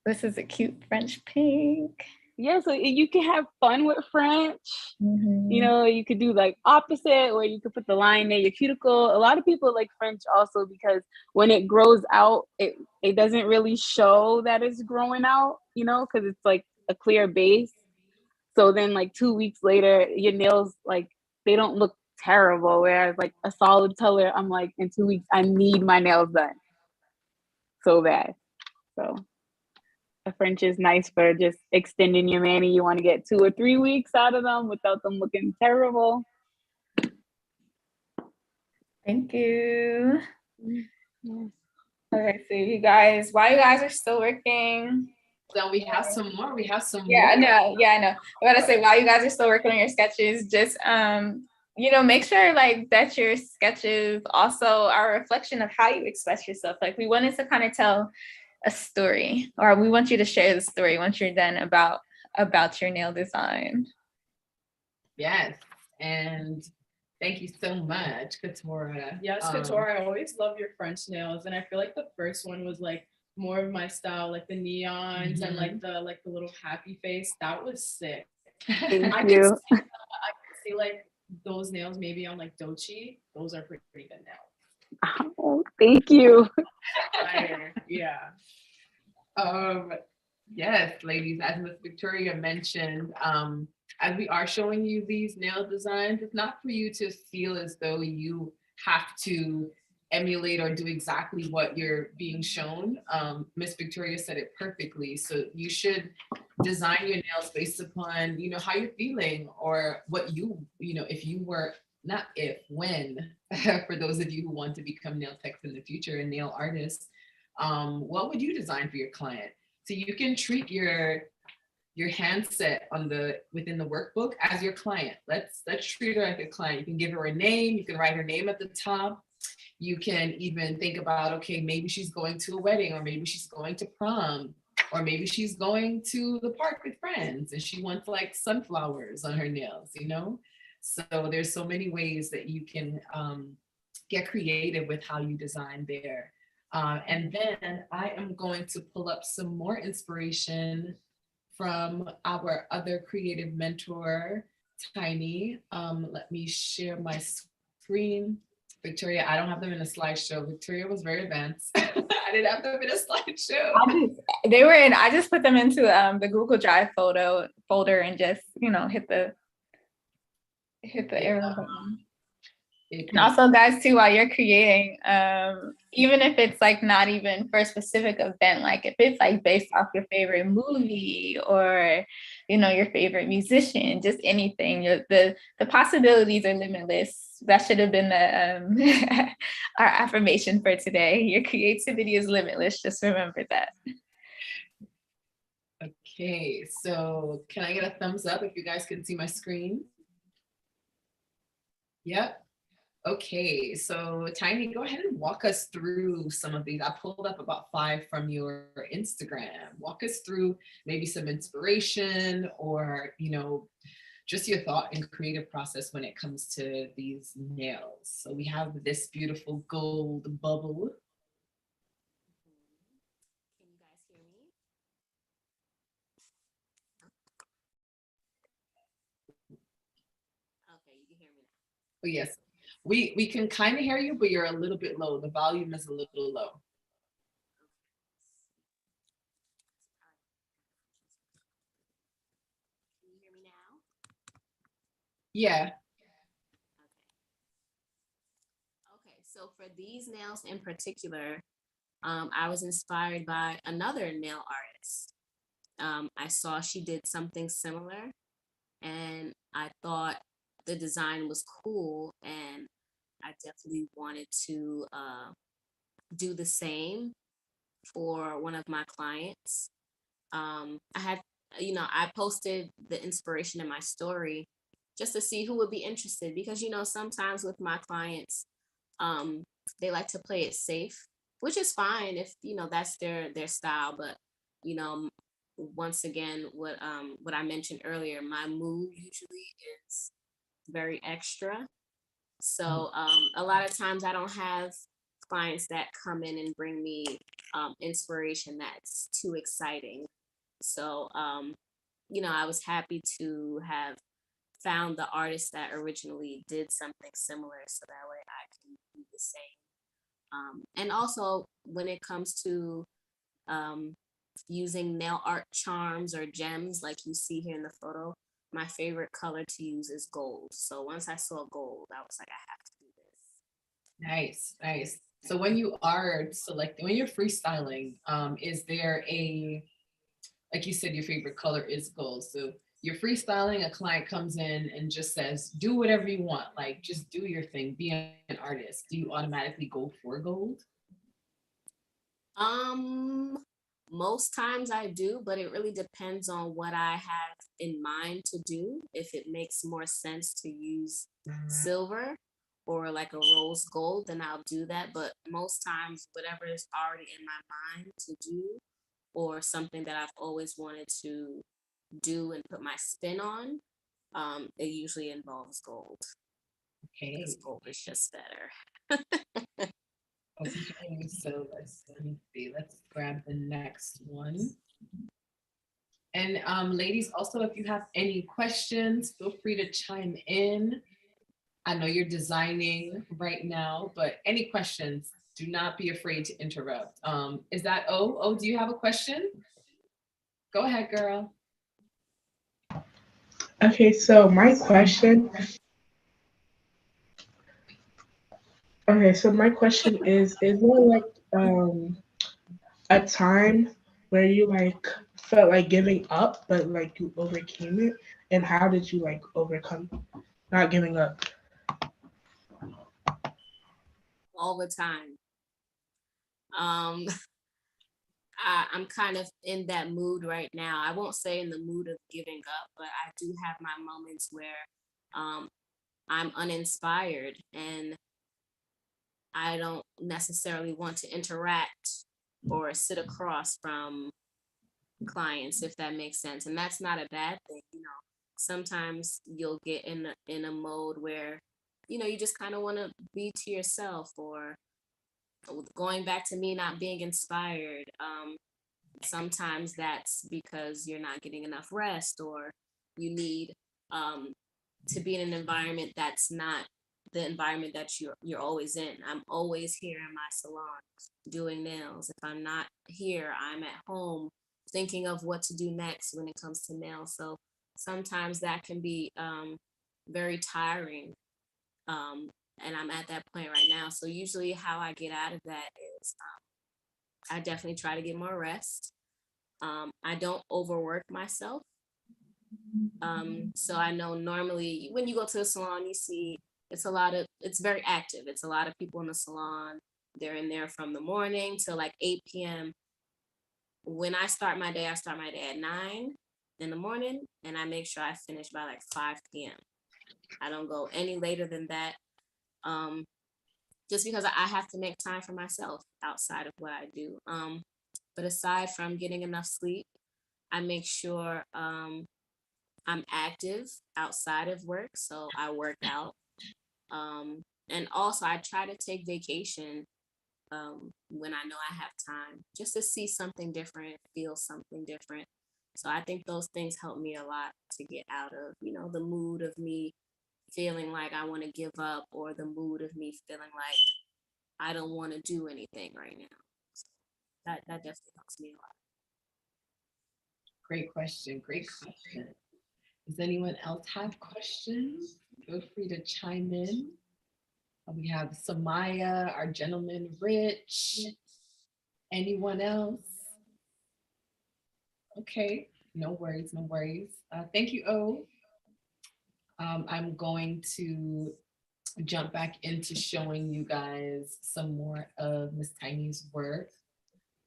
This is a cute French pink. Yeah, so you can have fun with French. Mm-hmm. You know, you could do like opposite, or you could put the line near your cuticle. A lot of people like French also because when it grows out, it doesn't really show that it's growing out, you know, because it's like a clear base. So then like 2 weeks later, your nails, like they don't look terrible. Whereas like a solid color, I'm like, in 2 weeks, I need my nails done so bad. So a French is nice for just extending your mani. You want to get 2 or 3 weeks out of them without them looking terrible. Thank you. Yes. Okay, so you guys, while you guys are still working, So we have some more. We have some yeah, I more. know. Yeah, I know. I gotta say, while you guys are still working on your sketches, just make sure like that your sketches also are a reflection of how you express yourself. Like we wanted to kind of tell a story, or we want you to share the story once you're done about your nail design. Yes, and thank you so much, Katora. Yes, Katora, I always love your French nails, and I feel like the first one was like more of my style, like the neons and like the little happy face. That was sick. Thank you. I could see like those nails maybe on like Dochi. Those are pretty good nails. Oh, thank you. Yeah. Yes, ladies, as Miss Victoria mentioned, as we are showing you these nail designs, it's not for you to feel as though you have to emulate or do exactly what you're being shown. Miss Victoria said it perfectly. So you should design your nails based upon, how you're feeling, or what if you were, not if, when, for those of you who want to become nail techs in the future and nail artists, what would you design for your client? So you can treat your handset within the workbook as your client. Let's treat her like a client. You can give her a name, you can write her name at the top. You can even think about, okay, maybe she's going to a wedding, or maybe she's going to prom, or maybe she's going to the park with friends and she wants like sunflowers on her nails, So there's so many ways that you can get creative with how you design there. And then I am going to pull up some more inspiration from our other creative mentor, Tiny. Let me share my screen. Victoria, I don't have them in a slideshow. Victoria was very advanced. I didn't have them in a slideshow. I just put them into the Google Drive folder and just, hit the arrow button. And also, guys, too, while you're creating, even if it's like not even for a specific event, like if it's like based off your favorite movie or, your favorite musician, just anything, the possibilities are limitless. That should have been the our affirmation for today. Your creativity is limitless. Just remember that. Okay, so can I get a thumbs up if you guys can see my screen? Yep. Okay, so Tiny, go ahead and walk us through some of these. I pulled up about 5 from your Instagram. Walk us through maybe some inspiration or, just your thought and creative process when it comes to these nails. So we have this beautiful gold bubble. Can you guys hear me? Okay, you can hear me now. Oh, yes. We can kind of hear you, but you're a little bit low. The volume is a little low. Can you hear me now? Yeah. Okay, so for these nails in particular, I was inspired by another nail artist. I saw she did something similar and I thought the design was cool and I definitely wanted to do the same for one of my clients. I had, I posted the inspiration in my story just to see who would be interested because, sometimes with my clients, they like to play it safe, which is fine if, that's their style. But, once again, what I mentioned earlier, my mood usually is very extra. So a lot of times I don't have clients that come in and bring me inspiration that's too exciting. So, I was happy to have found the artist that originally did something similar so that way I can do the same. And also, when it comes to using nail art charms or gems like you see here in the photo, my favorite color to use is gold. So once I saw gold, I was like, I have to do this. Nice, nice. So when you are selecting, when you're freestyling, is there like you said, your favorite color is gold. So you're freestyling, a client comes in and just says, do whatever you want, like just do your thing, be an artist. Do you automatically go for gold? Most times I do, but it really depends on what I have in mind to do. If it makes more sense to use silver or like a rose gold, then I'll do that. But most times, whatever is already in my mind to do, or something that I've always wanted to do and put my spin on, it usually involves gold. Okay. Because gold is just better. Okay, so let me see. Let's grab the next one. And ladies, also, if you have any questions, feel free to chime in. I know you're designing right now, but any questions, do not be afraid to interrupt. Is that O? O, do you have a question? Go ahead, girl. Okay, so my question. Okay, so my question is there like a time where you like felt like giving up, but like you overcame it, and how did you like overcome not giving up? All the time. I'm kind of in that mood right now. I won't say in the mood of giving up, but I do have my moments where I'm uninspired and I don't necessarily want to interact or sit across from clients, if that makes sense. And that's not a bad thing. Sometimes you'll get in a mode where, you just kind of want to be to yourself or going back to me not being inspired, sometimes that's because you're not getting enough rest, or you need to be in an environment that's not the environment that you're always in. I'm always here in my salon doing nails. If I'm not here, I'm at home thinking of what to do next when it comes to nails. So sometimes that can be very tiring. And I'm at that point right now. So usually how I get out of that is I definitely try to get more rest. I don't overwork myself. So I know normally when you go to a salon, you see it's very active. It's a lot of people in the salon. They're in there from the morning till like 8 p.m. When I start my day at 9 in the morning, and I make sure I finish by like 5 p.m. I don't go any later than that. Just because I have to make time for myself outside of what I do. But aside from getting enough sleep, I make sure I'm active outside of work. So I work out. And also I try to take vacation when I know I have time, just to see something different, feel something different. So I think those things help me a lot to get out of, the mood of me feeling like I want to give up, or the mood of me feeling like I don't want to do anything right now. So that definitely helps me a lot. Great question. Great question. Does anyone else have questions? Feel free to chime in. We have Samaya, our gentleman, Rich. Anyone else? Okay, no worries, no worries. Thank you, O. I'm going to jump back into showing you guys some more of Miss Tiny's work.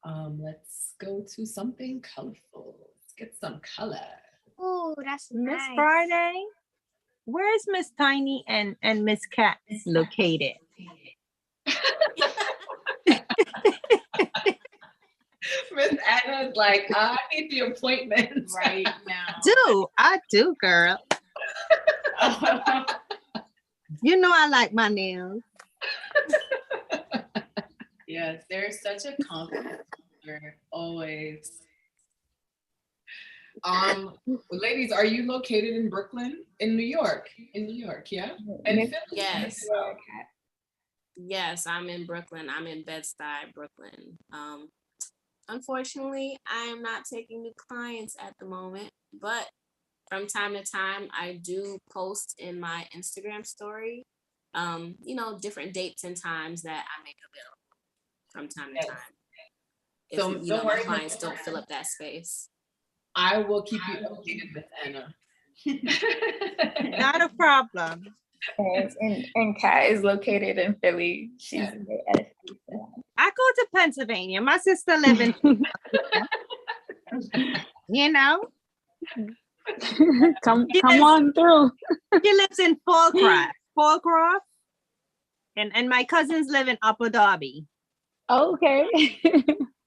Let's go to something colorful. Let's get some color. Oh, that's Miss nice. Friday, where is Miss Tiny and Miss Cat located? Miss Anna's like, I need the appointment right now. I do, girl. You know I like my nails. Yes, there's such a confidence always. Ladies, are you located in Brooklyn, in New York? In New York, yeah? And Philly? Yes. Yes, I'm in Brooklyn. I'm in Bed-Stuy, Brooklyn. Unfortunately, I am not taking new clients at the moment, but from time to time, I do post in my Instagram story, different dates and times that I make available from time to time. If, So don't worry, my clients don't fill up that space. I will keep you updated, Miss Anna. Not a problem. And Kat is located in Philly. She's at I go to Pennsylvania. My sister lives in you know. come on through. She lives in Fallcroft. And my cousins live in Upper Darby. Okay.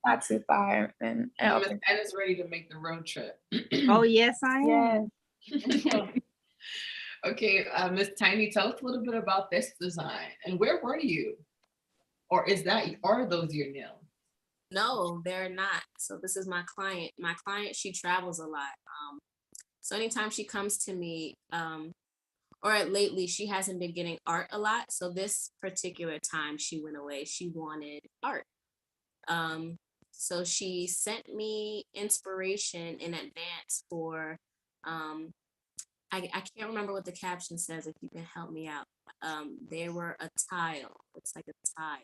Not too far. And Miss Anna's ready to make the road trip. Oh, yes, I am. Yes. Okay, Miss Tiny, tell us a little bit about this design. And where were you? Or are those your nails? No, they're not. So this is my client. My client, she travels a lot. So anytime she comes to me, or lately, she hasn't been getting art a lot. So this particular time she went away, she wanted art. So she sent me inspiration in advance for, I can't remember what the caption says, if you can help me out. They were a tile. It's like a tile.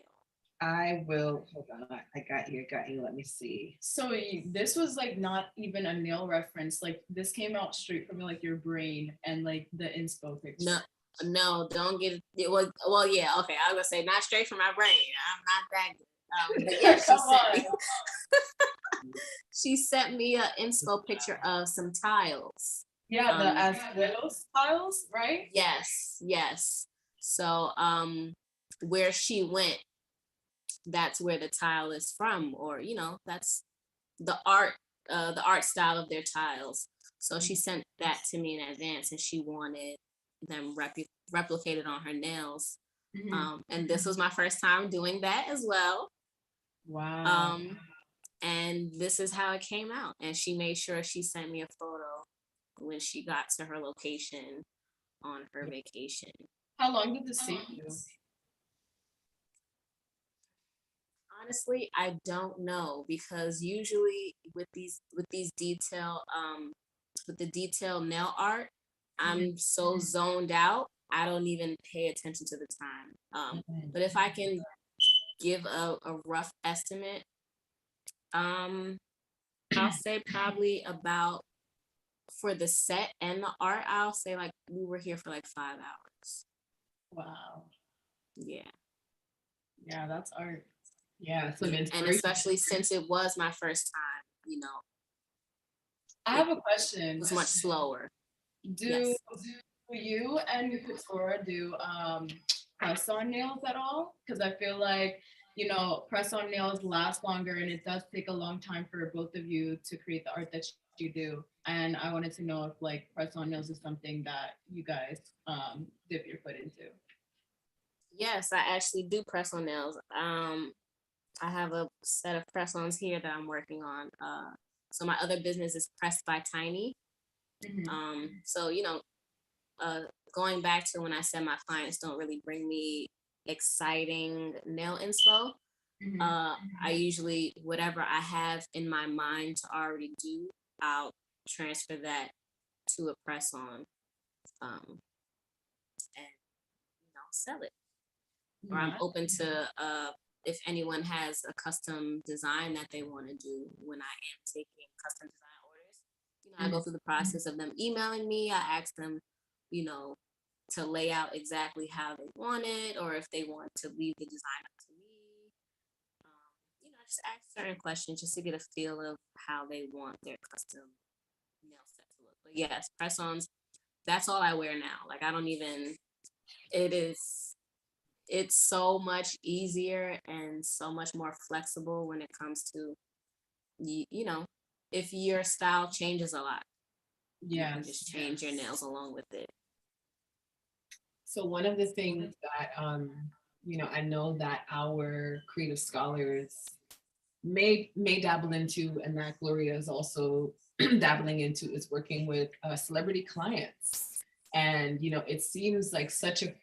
I will, hold on, I got you, let me see. So this was like not even a nail reference, like this came out straight from like your brain and like the inspo picture. No, don't get it. Well, yeah, okay, I was gonna say not straight from my brain. I'm not that good. But yeah, she sent me an inspo picture of some tiles. Yeah, the Azuelos tiles, right? Yes. So where she went, that's where the tile is from, or that's the art style of their tiles. So she sent that to me in advance, and she wanted them replicated on her nails. And this was my first time doing that as well. Wow. And this is how it came out. And she made sure she sent me a photo when she got to her location on her vacation. How long did this take you? Honestly, I don't know, because usually with the detail nail art, I'm so zoned out, I don't even pay attention to the time. But if I can give a rough estimate, I'll say probably about, for the set and the art, I'll say like we were here for like 5 hours. Wow. Yeah. Yeah, that's art. Yeah. So And especially since it was my first time, I have a question. it was much slower. Do Yes. you and Katora do press on nails at all? Because I feel like, press on nails last longer and it does take a long time for both of you to create the art that you do. And I wanted to know if like press on nails is something that you guys dip your foot into. Yes, I actually do press on nails. I have a set of press-ons here that I'm working on. So my other business is Pressed by Tiny. So going back to when I said my clients don't really bring me exciting nail inspo, I usually, whatever I have in my mind to already do, I'll transfer that to a press-on, and sell it. Or I'm open to if anyone has a custom design that they want to do. When I am taking custom design orders, I go through the process of them emailing me. I ask them, to lay out exactly how they want it, or if they want to leave the design up to me. I just ask certain questions just to get a feel of how they want their custom nail set to look. But yes, press-ons, that's all I wear now. Like I don't even, it's so much easier and so much more flexible when it comes to, if your style changes a lot, you can just change your nails along with it. So one of the things that I know that our creative scholars may dabble into, and that Gloria is also dabbling into, is working with celebrity clients. And it seems like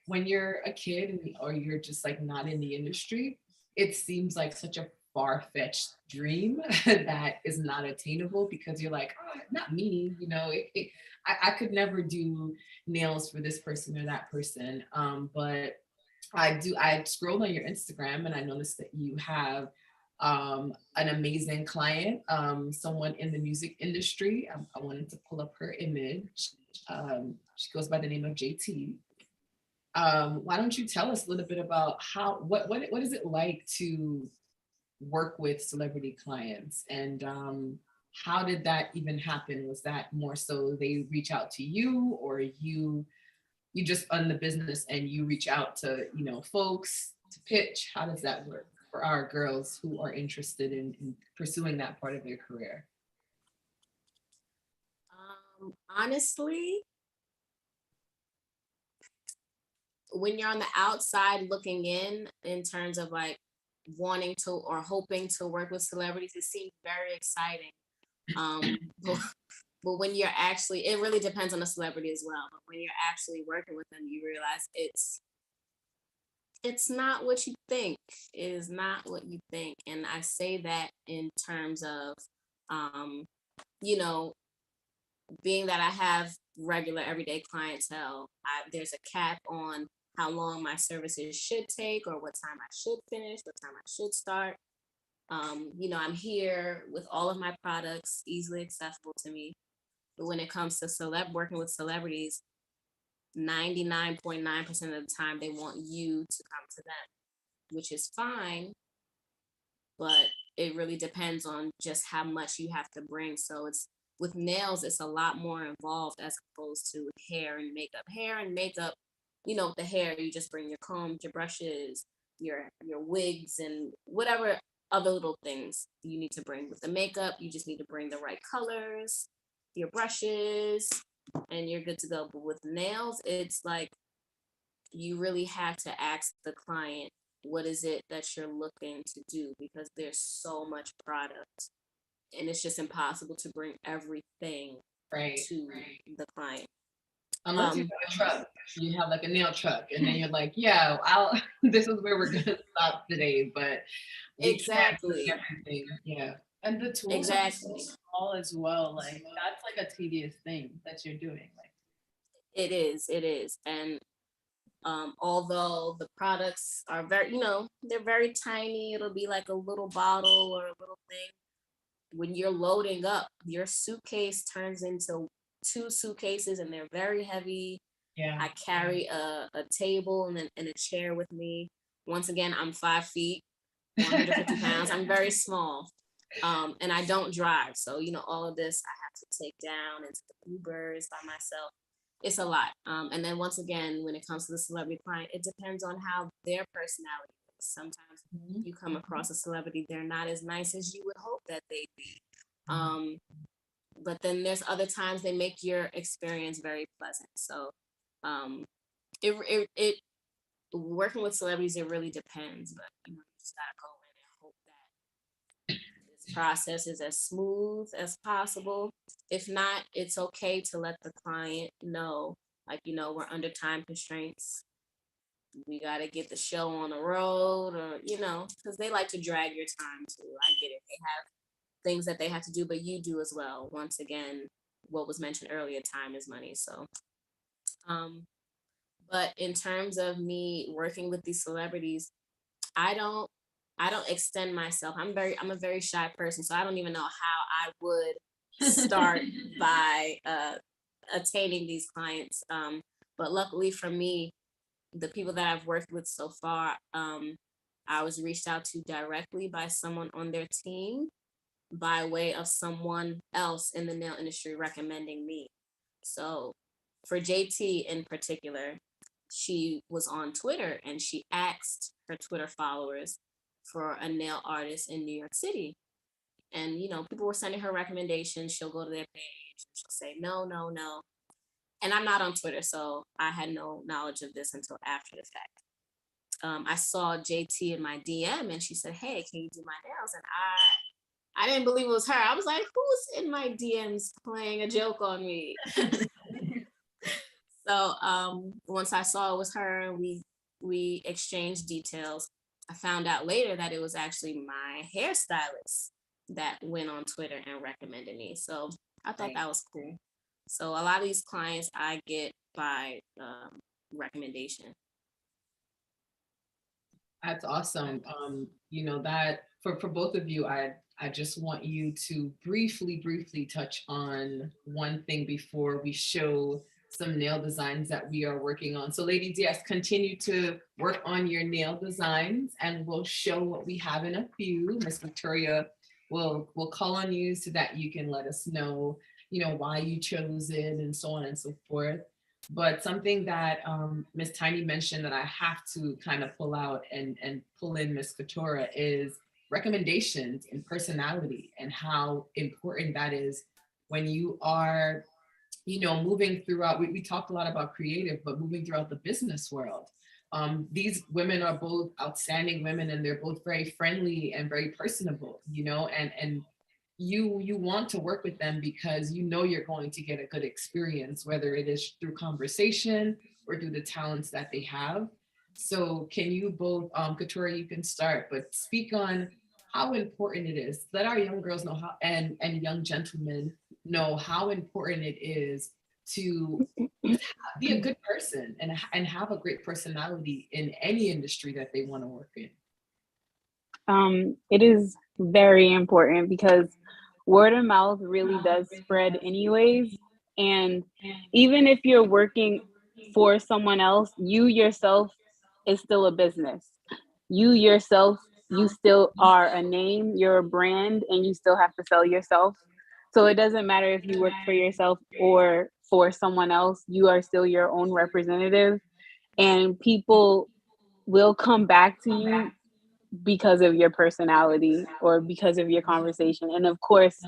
when you're a kid or you're just like not in the industry, it seems like such a far-fetched dream that is not attainable, because you're like, oh, not me, I could never do nails for this person or that person. But I scrolled on your Instagram and I noticed that you have an amazing client, someone in the music industry. I wanted to pull up her image. She goes by the name of JT. Why don't you tell us a little bit about what is it like to work with celebrity clients, and how did that even happen? Was that more so they reach out to you, or you just run the business and you reach out to folks to pitch? How does that work for our girls who are interested in pursuing that part of their career? Honestly, when you're on the outside looking in terms of like wanting to or hoping to work with celebrities, it seems very exciting. But when you're actually, it really depends on the celebrity as well. But when you're actually working with them, you realize it's not what you think. It is not what you think. And I say that in terms of, being that I have regular everyday clientele, there's a cap on how long my services should take, or what time I should finish, what time I should start. I'm here with all of my products easily accessible to me. But when it comes to working with celebrities, 99.9% of the time they want you to come to them, which is fine, but it really depends on just how much you have to bring. So with nails, it's a lot more involved as opposed to hair and makeup. Hair and makeup, with the hair, you just bring your combs, your brushes, your wigs, and whatever other little things you need to bring. With the makeup, you just need to bring the right colors, your brushes, and you're good to go. But with nails, it's like you really have to ask the client, what is it that you're looking to do? Because there's so much product and it's just impossible to bring everything Right. to the client. Unless you have a truck, you have like a nail truck, and then you're like, yeah, I'll this is where we're gonna stop today, but we can't do Exactly. everything. Yeah. And the tools Exactly. are so small as well. Like that's like a tedious thing that you're doing. Like It is. And although the products are very, they're very tiny, it'll be like a little bottle or a little thing. When you're loading up, your suitcase turns into 2 suitcases and they're very heavy. Yeah. I carry a table and a chair with me. Once again, I'm 5 feet, 150 pounds. I'm very small. And I don't drive. So, all of this I have to take down into the Ubers by myself. It's a lot. And then once again, when it comes to the celebrity client, it depends on how their personality is. Sometimes you come across a celebrity, they're not as nice as you would hope that they'd be. But then there's other times they make your experience very pleasant. So it working with celebrities, it really depends. But you just gotta go in and hope that this process is as smooth as possible. If not, it's okay to let the client know, like, we're under time constraints. We got to get the show on the road, or, because they like to drag your time too. I get it. They have things that they have to do, but you do as well. Once again, what was mentioned earlier, time is money. So, but in terms of me working with these celebrities, I don't extend myself. I'm a very shy person, so I don't even know how I would start by attaining these clients. But luckily for me, the people that I've worked with so far, I was reached out to directly by someone on their team by way of someone else in the nail industry recommending me. So for JT in particular, she was on Twitter and she asked her Twitter followers for a nail artist in New York City. And, people were sending her recommendations. She'll go to their page and she'll say, no, no, no. And I'm not on Twitter, so I had no knowledge of this until after the fact. I saw JT in my DM and she said, hey, can you do my nails? And I didn't believe it was her. I was like, who's in my DMs playing a joke on me? So once I saw it was her, we exchanged details. I found out later that it was actually my hairstylist that went on Twitter and recommended me. So I thought that was cool. So a lot of these clients I get by recommendation. That's awesome. That for both of you, I just want you to briefly touch on one thing before we show some nail designs that we are working on. So ladies, yes, continue to work on your nail designs and we'll show what we have in a few. Miss Victoria will call on you so that you can let us know, why you chose it and so on and so forth. But something that Miss Tiny mentioned that I have to kind of pull out and pull in Miss Katora is recommendations and personality and how important that is when you are, moving throughout. We talked a lot about creative, but moving throughout the business world. These women are both outstanding women and they're both very friendly and very personable, and you want to work with them because you're going to get a good experience, whether it is through conversation or through the talents that they have. So can you both, Katura, you can start, but speak on how important it is. Let our young girls know how, and young gentlemen know how important it is to be a good person and have a great personality in any industry that they want to work in. It is very important because word of mouth really does spread anyways. And even if you're working for someone else, you yourself is still a business. You yourself, you still are a name, you're a brand, and you still have to sell yourself. So it doesn't matter if you work for yourself or for someone else, you are still your own representative. And people will come back to you because of your personality or because of your conversation, and of course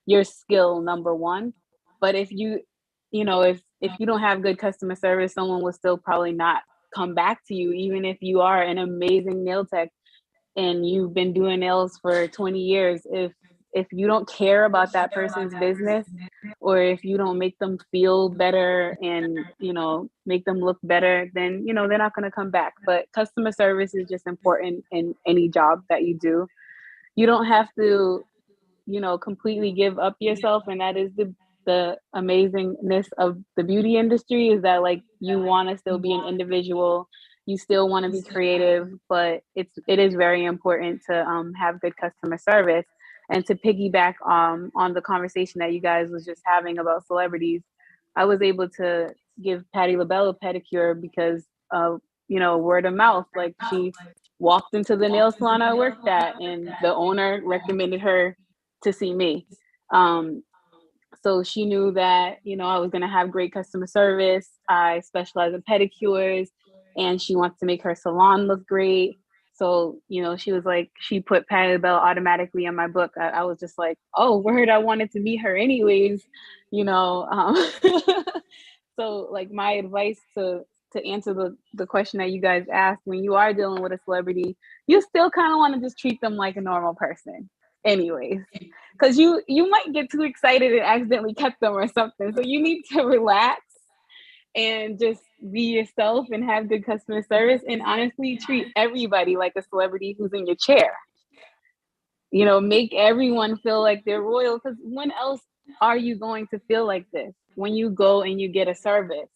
your skill, number one. But if you don't have good customer service, someone will still probably not come back to you, even if you are an amazing nail tech and you've been doing nails for 20 years. If you don't care about that person's business, or if you don't make them feel better and, you know, make them look better, then, you know, they're not going to come back. But customer service is just important in any job that you do. You don't have to, you know, completely give up yourself. And that is the amazingness of the beauty industry, is that like you want to still be an individual, you still want to be creative, but it is very important to have good customer service. And to piggyback on the conversation that you guys was just having about celebrities, I was able to give Patti LaBelle a pedicure because of, you know, word of mouth. Like, she walked into the nail salon I worked at and the owner recommended her to see me. So she knew that, you know, I was going to have great customer service. I specialize in pedicures, and she wants to make her salon look great. So, you know, she was like, she put Patti LaBelle automatically in my book. I was just like, oh, word, I wanted to meet her anyways, you know. So like my advice to answer the question that you guys asked, when you are dealing with a celebrity, you still kind of want to just treat them like a normal person anyways, because you might get too excited and accidentally cut them or something. So you need to relax and just be yourself and have good customer service, and honestly treat everybody like a celebrity who's in your chair. You know, make everyone feel like they're royal, because when else are you going to feel like this? When you go and you get a service.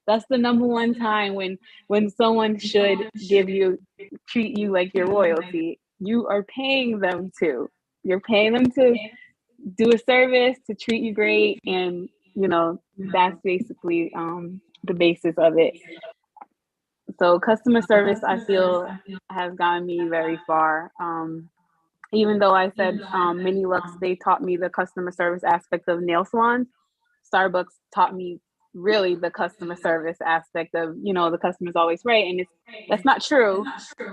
That's the number one time when someone should treat you like your royalty. You are paying them to. You're paying them to do a service, to treat you great, and you know, that's basically the basis of it. So customer service, I feel, has gotten me very far. Even though I said Mini Lux, they taught me the customer service aspect of nail salons, Starbucks taught me really the customer service aspect of, you know, the customer's always right. And that's not true,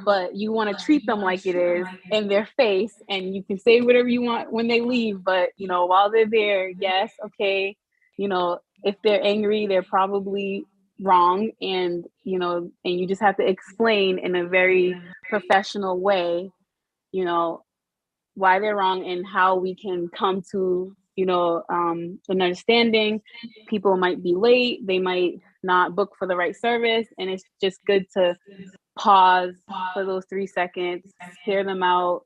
but you want to treat them like it is in their face, and you can say whatever you want when they leave. But, you know, while they're there, yes, okay, you know, if they're angry, they're probably wrong. And, you know, and you just have to explain in a very professional way, you know, why they're wrong and how we can come to, you know, an understanding. People might be late, they might not book for the right service, and it's just good to pause for those 3 seconds, hear them out,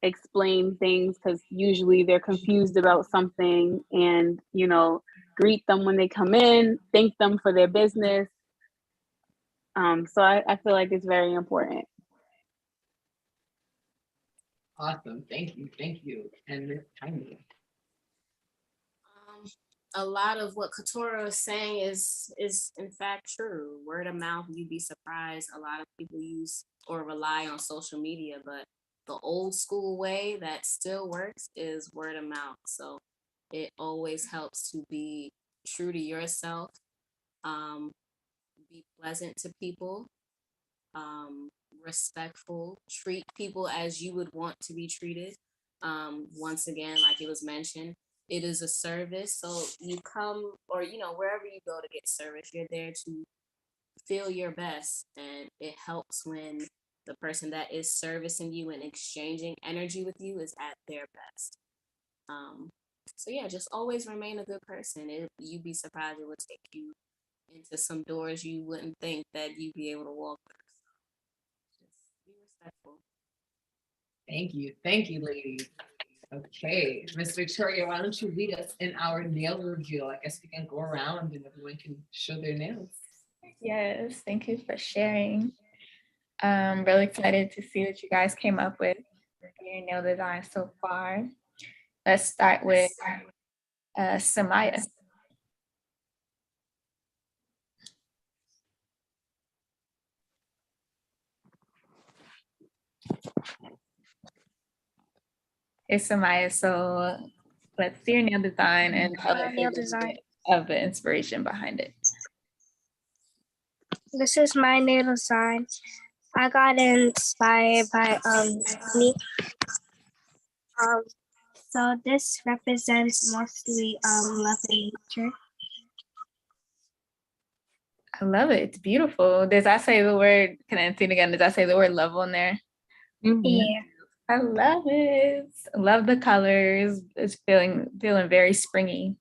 explain things, because usually they're confused about something, and, you know, greet them when they come in, thank them for their business. So I feel like it's very important. Awesome. Thank you. Thank you. And Miss Tiny. A lot of what Katora is saying is in fact true. Word of mouth, you'd be surprised. A lot of people use or rely on social media, but the old school way that still works is word of mouth. So it always helps to be true to yourself, be pleasant to people, respectful, treat people as you would want to be treated. Once again, like it was mentioned, it is a service. So you come, or, you know, wherever you go to get service, you're there to feel your best. And it helps when the person that is servicing you and exchanging energy with you is at their best. So yeah, just always remain a good person. You'd be surprised, it would take you into some doors you wouldn't think that you'd be able to walk through. Just be respectful. Thank you. Thank you, ladies. Okay, Miss Victoria, why don't you lead us in our nail reveal? I guess we can go around and everyone can show their nails. Yes, thank you for sharing. I'm really excited to see what you guys came up with for your nail design so far. Let's start with Samaya. Hey, Samaya, so let's see your nail design and tell us a Nail little design. bit of the inspiration behind it. This is my nail design. I got inspired by me. So this represents mostly love and nature. I love it. It's beautiful. Does that say the word, can I see it again? Does that say the word love on there? Yeah. I love it. I love the colors. It's feeling very springy.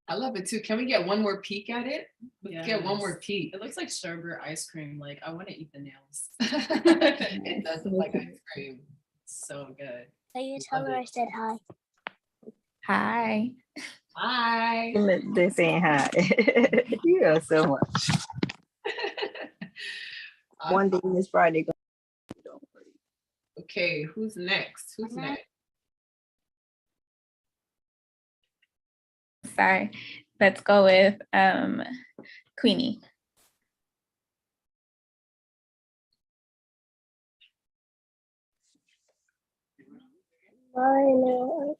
I love it too. Can we get one more peek at it? Let's get one more Yes. peek. It looks like sherbet ice cream. Like I want to eat the nails. It does look like ice cream. So good. So you tell her I said hi. Hi. Hi. They're saying hi. You are so much. One day Miss Friday. Don't worry. Okay, who's next? Who's next? Sorry. Let's go with Queenie. My nails.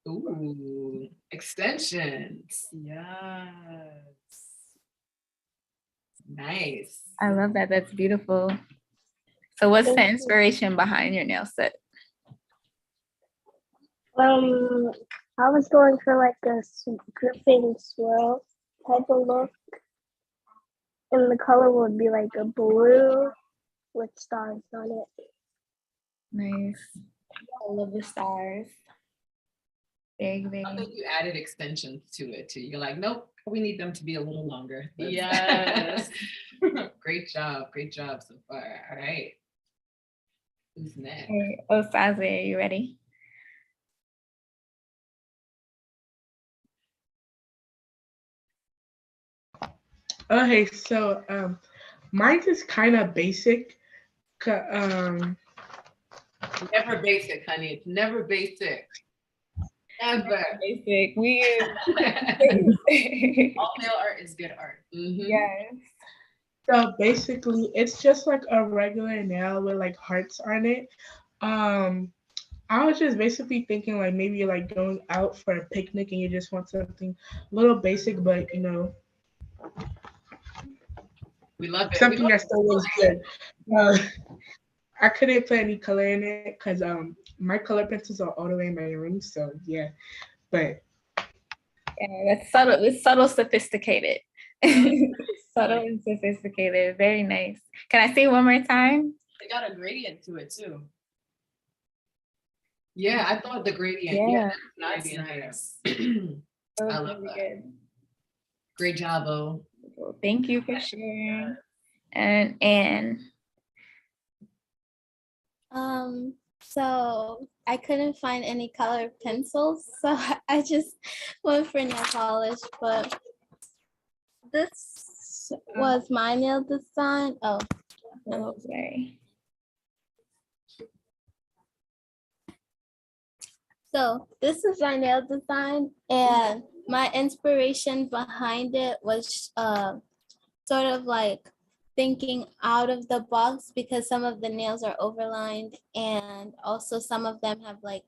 Ooh, extensions. Yes. Nice. I love that. That's beautiful. So what's the inspiration behind your nail set? I was going for like a dripping swirl type of look, and the color would be like a blue with stars on it. Nice. I love the stars. Big, big. I think you added extensions to it too. You're like, nope, we need them to be a little longer. Yes. Great job so far. All right. Who's next? Hey, Osaze, are you ready? Okay, so mine is kind of basic. Never basic, honey. It's never basic. Ever. Basic. We All nail art is good art. Yes. So basically, it's just like a regular nail with like hearts on it. I was just basically thinking like maybe you're like going out for a picnic and you just want something a little basic, but you know, We love it. something that still looks good. I couldn't put any color in it because my color pencils are all the way in my room. So yeah, but yeah, that's subtle. It's subtle, sophisticated. Subtle and sophisticated. Very nice. Can I see it one more time? They got a gradient to it too. Yeah, I thought the gradient. Yeah. That's gradient nice. That was I love really that. good. Great job, O. Well, thank you for sharing. And Anne. So I couldn't find any colored pencils, so I just went for nail polish, but this was my nail design. Oh, no. Okay. So this is my nail design, and my inspiration behind it was sort of like thinking out of the box, because some of the nails are overlined and also some of them have like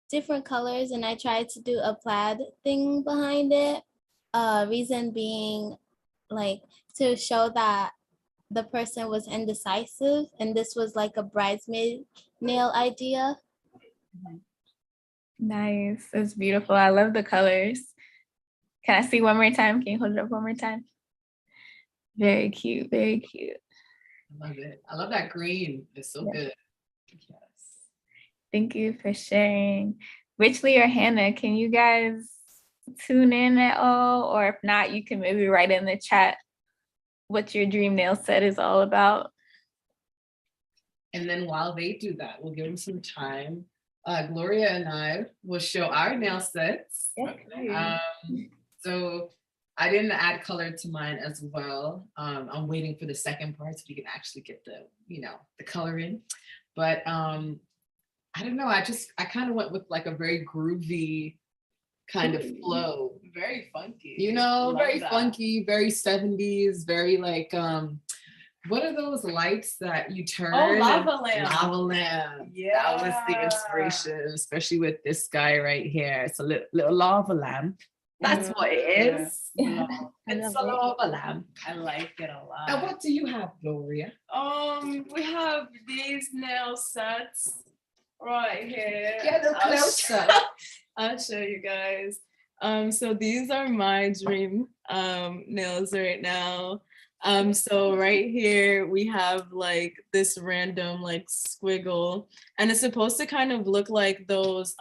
different colors, and I tried to do a plaid thing behind it. Reason being like to show that the person was indecisive, and this was like a bridesmaid nail idea. Nice. It's beautiful. I love the colors. Can I see one more time? Can you hold it up one more time? Very cute. Very cute. I love it. I love that green. It's so good. Yes. Thank you for sharing. Richly or Hannah, can you guys tune in at all? Or if not, you can maybe write in the chat what your dream nail set is all about. And then while they do that, we'll give them some time. Gloria and I will show our nail sets. So I didn't add color to mine as well. I'm waiting for the second part so we can actually get the, the color in. But I don't know. I kind of went with like a very groovy kind of flow. Very funky. Very funky, very 70s, very like, what are those lights that you turn? Oh, lava lamp. Lava lamp. Yeah. That was the inspiration, especially with this guy right here. It's a little lava lamp. That's what it is. It's a lava lamp. I like it a lot. And what do you have, Gloria? We have these nail sets right here. Get a closer. I'll show you guys. So these are my dream nails right now. So right here we have like this random like squiggle, and it's supposed to kind of look like those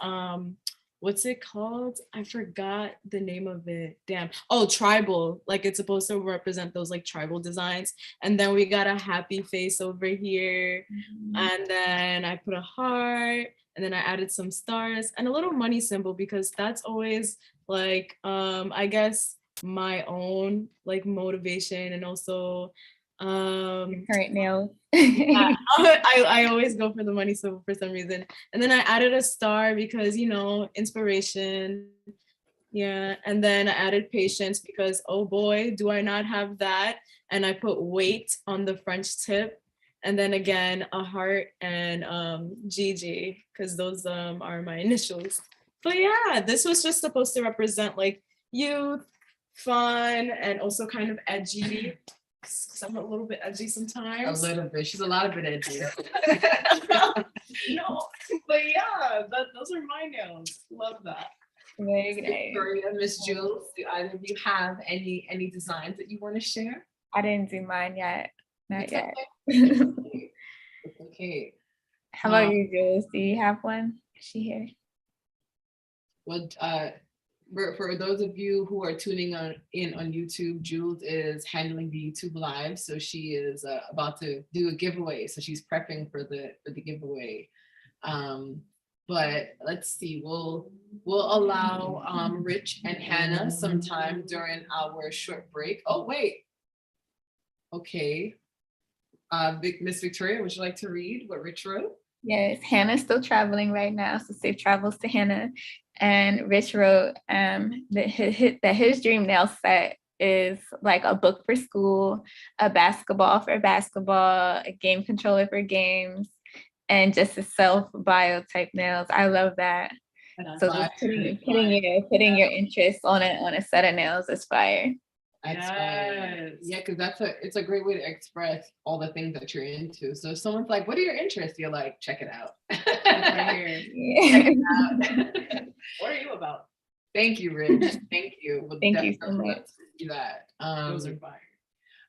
what's it called? I forgot the name of it. Damn. Oh, tribal. Like it's supposed to represent those like tribal designs. And then we got a happy face over here. And then I put a heart, and then I added some stars and a little money symbol, because that's always like I guess my own like motivation, and also Current nails. yeah, I always go for the money symbol for some reason. And then I added a star because, you know, inspiration. Yeah. And then I added patience because, oh boy, do I not have that. And I put weight on the French tip. And then again, a heart and GG, because those are my initials. But yeah, this was just supposed to represent like youth, fun, and also kind of edgy. 'Cause I'm a little bit edgy sometimes. A little bit. She's a lot of bit edgy. No, but yeah, those are my nails. Love that. Very nice. Victoria, Miss Jules, do either of you have any designs that you want to share? I didn't do mine yet. Not It's yet. okay. It's okay. How about you, Jules? Do you have one? Is she here? Well, for those of you who are tuning in on YouTube, Jules is handling the YouTube live, so she is about to do a giveaway. So she's prepping for the giveaway. But let's see, we'll allow Rich and Hannah some time during our short break. Oh wait, okay. Miss Victoria, would you like to read what Rich wrote? Yes, Hannah's still traveling right now, so safe travels to Hannah. And Rich wrote that his dream nail set is like a book for school, a basketball for basketball, a game controller for games, and just a self bio type nails. I love that. So just putting your interest on a set of nails is fire. That's fine. Yeah, because it's a great way to express all the things that you're into. So if someone's like, what are your interests? You're like, check it out. Right here. Yeah. Check it out. What are you about? Thank you, Rich. Thank you. We'll Thank you so much. Do that. Those are fire.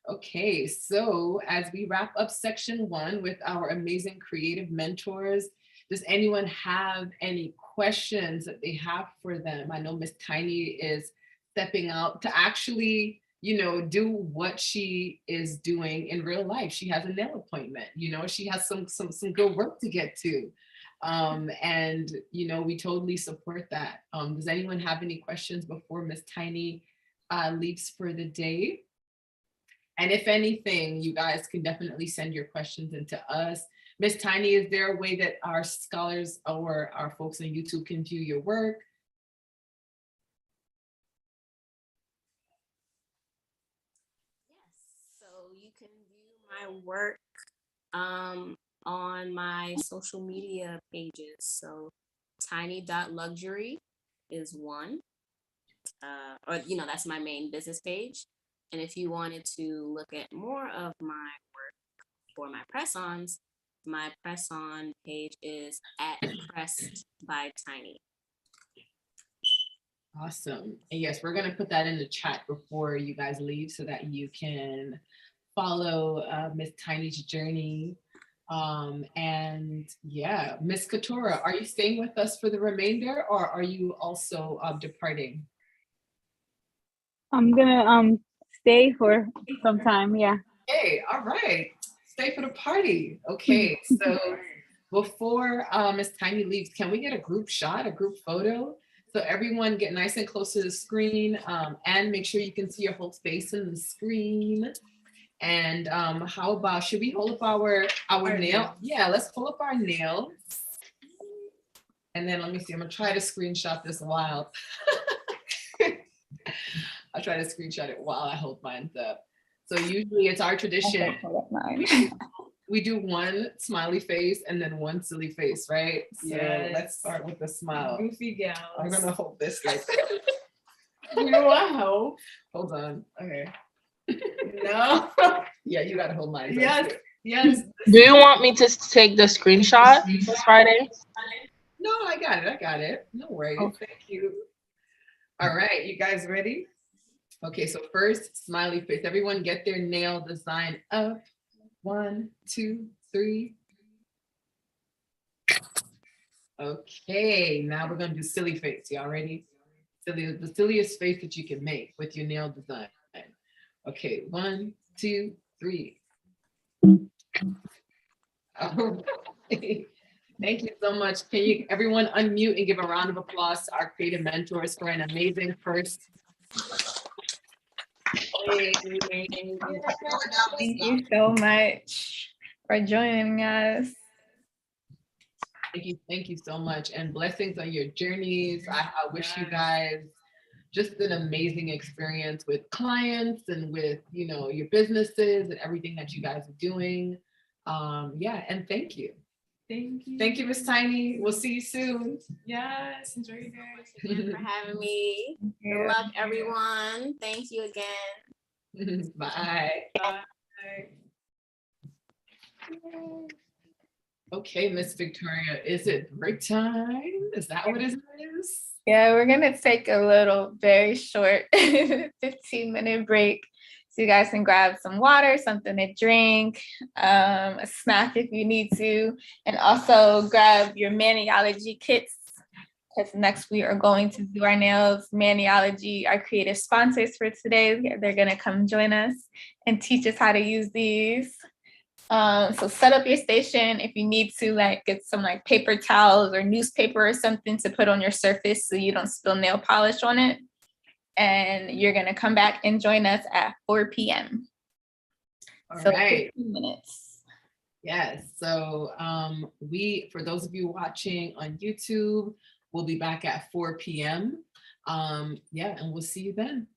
Okay, so as we wrap up section 1 with our amazing creative mentors, does anyone have any questions that they have for them? I know Miss Tiny is stepping out to actually, you know, do what she is doing in real life. She has a nail appointment, you know, she has some good work to get to. And, you know, we totally support that. Does anyone have any questions before Miss Tiny leaves for the day? And if anything, you guys can definitely send your questions into us. Miss Tiny, is there a way that our scholars or our folks on YouTube can view your work? Yes, so you can view my work on my social media pages. So tiny.luxury is one, or you know, that's my main business page. And if you wanted to look at more of my work for my press-ons, my press-on page is @pressed by Tiny. Awesome. And yes, we're going to put that in the chat before you guys leave so that you can follow Miss Tiny's journey. And yeah, Miss Katora, are you staying with us for the remainder, or are you also departing? I'm gonna stay for some time. Yeah. Okay, all right. Stay for the party. Okay, so before Miss Tiny leaves, can we get a group shot, a group photo? So everyone get nice and close to the screen, and make sure you can see your whole face in the screen. And how about, should we hold up our nail? Yeah, let's pull up our nails. And then let me see, I'm gonna try to screenshot this while. I'll try to screenshot it while I hold mine up. So usually it's our tradition. We do one smiley face and then one silly face, right? So let's start with the smile. Goofy gals. I'm gonna hold this like wow. Hold on. Okay. No. Yeah, you gotta hold mine. Yes. Yes. Do you want me to take the screenshot this Friday? No, I got it. No worries. Oh. Thank you. All right, you guys ready? Okay, so first, smiley face. Everyone get their nail design up. 1, 2, 3. Okay, now we're gonna do silly face. Y'all ready? The silliest face that you can make with your nail design. Okay, 1, 2, 3. All right. Thank you so much. Can you everyone unmute and give a round of applause to our creative mentors for an amazing first. Thank you so much for joining us. Thank you so much, and blessings on your journeys. I wish you guys just an amazing experience with clients and with your businesses and everything that you guys are doing. Yeah, and thank you. Thank you, Miss Tiny. We'll see you soon. Yes, enjoy your day. Thank you for having me. Good luck, everyone. Thank you again. Bye. Bye. Okay, Miss Victoria, is it break time? Is that what it is? Yeah, we're gonna take a little very short 15-minute break. So you guys can grab some water, something to drink, a snack if you need to, and also grab your maniology kits, because next we are going to do our nails. Maniology, our creative sponsors for today, they're gonna come join us and teach us how to use these. So set up your station if you need to, like get some like paper towels or newspaper or something to put on your surface so you don't spill nail polish on it. And you're gonna come back and join us at 4 p.m. All So right. 15 minutes. Yes. So for those of you watching on YouTube, we'll be back at 4 p.m. Yeah, and we'll see you then.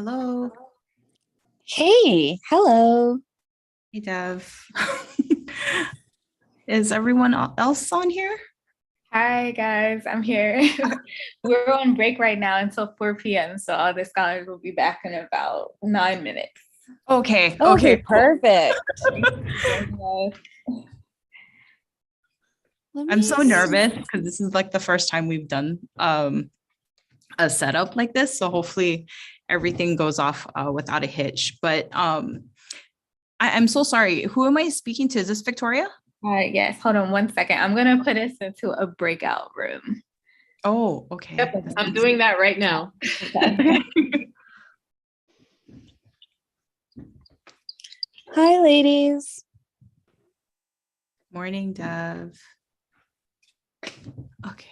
Hello. Hey, hello. Hey, Dev. Is everyone else on here? Hi guys, I'm here. We're on break right now until 4 p.m. So all the scholars will be back in about 9 minutes. Okay. Okay, Cool. perfect. I'm so nervous because this is like the first time we've done a setup like this. So hopefully everything goes off without a hitch. But I'm so sorry. Who am I speaking to? Is this Victoria? Yes, hold on one second. I'm gonna put us into a breakout room. Oh, okay. Yep, I'm doing that right now. Hi, ladies. Morning, Dev. Okay.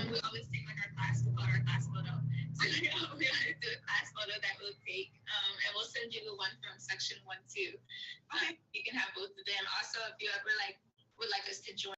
we always take like our class photo. So we always do a class photo that we'll take, and we'll send you the one from section 1 too. You can have both of them. Also, if you ever like would like us to join.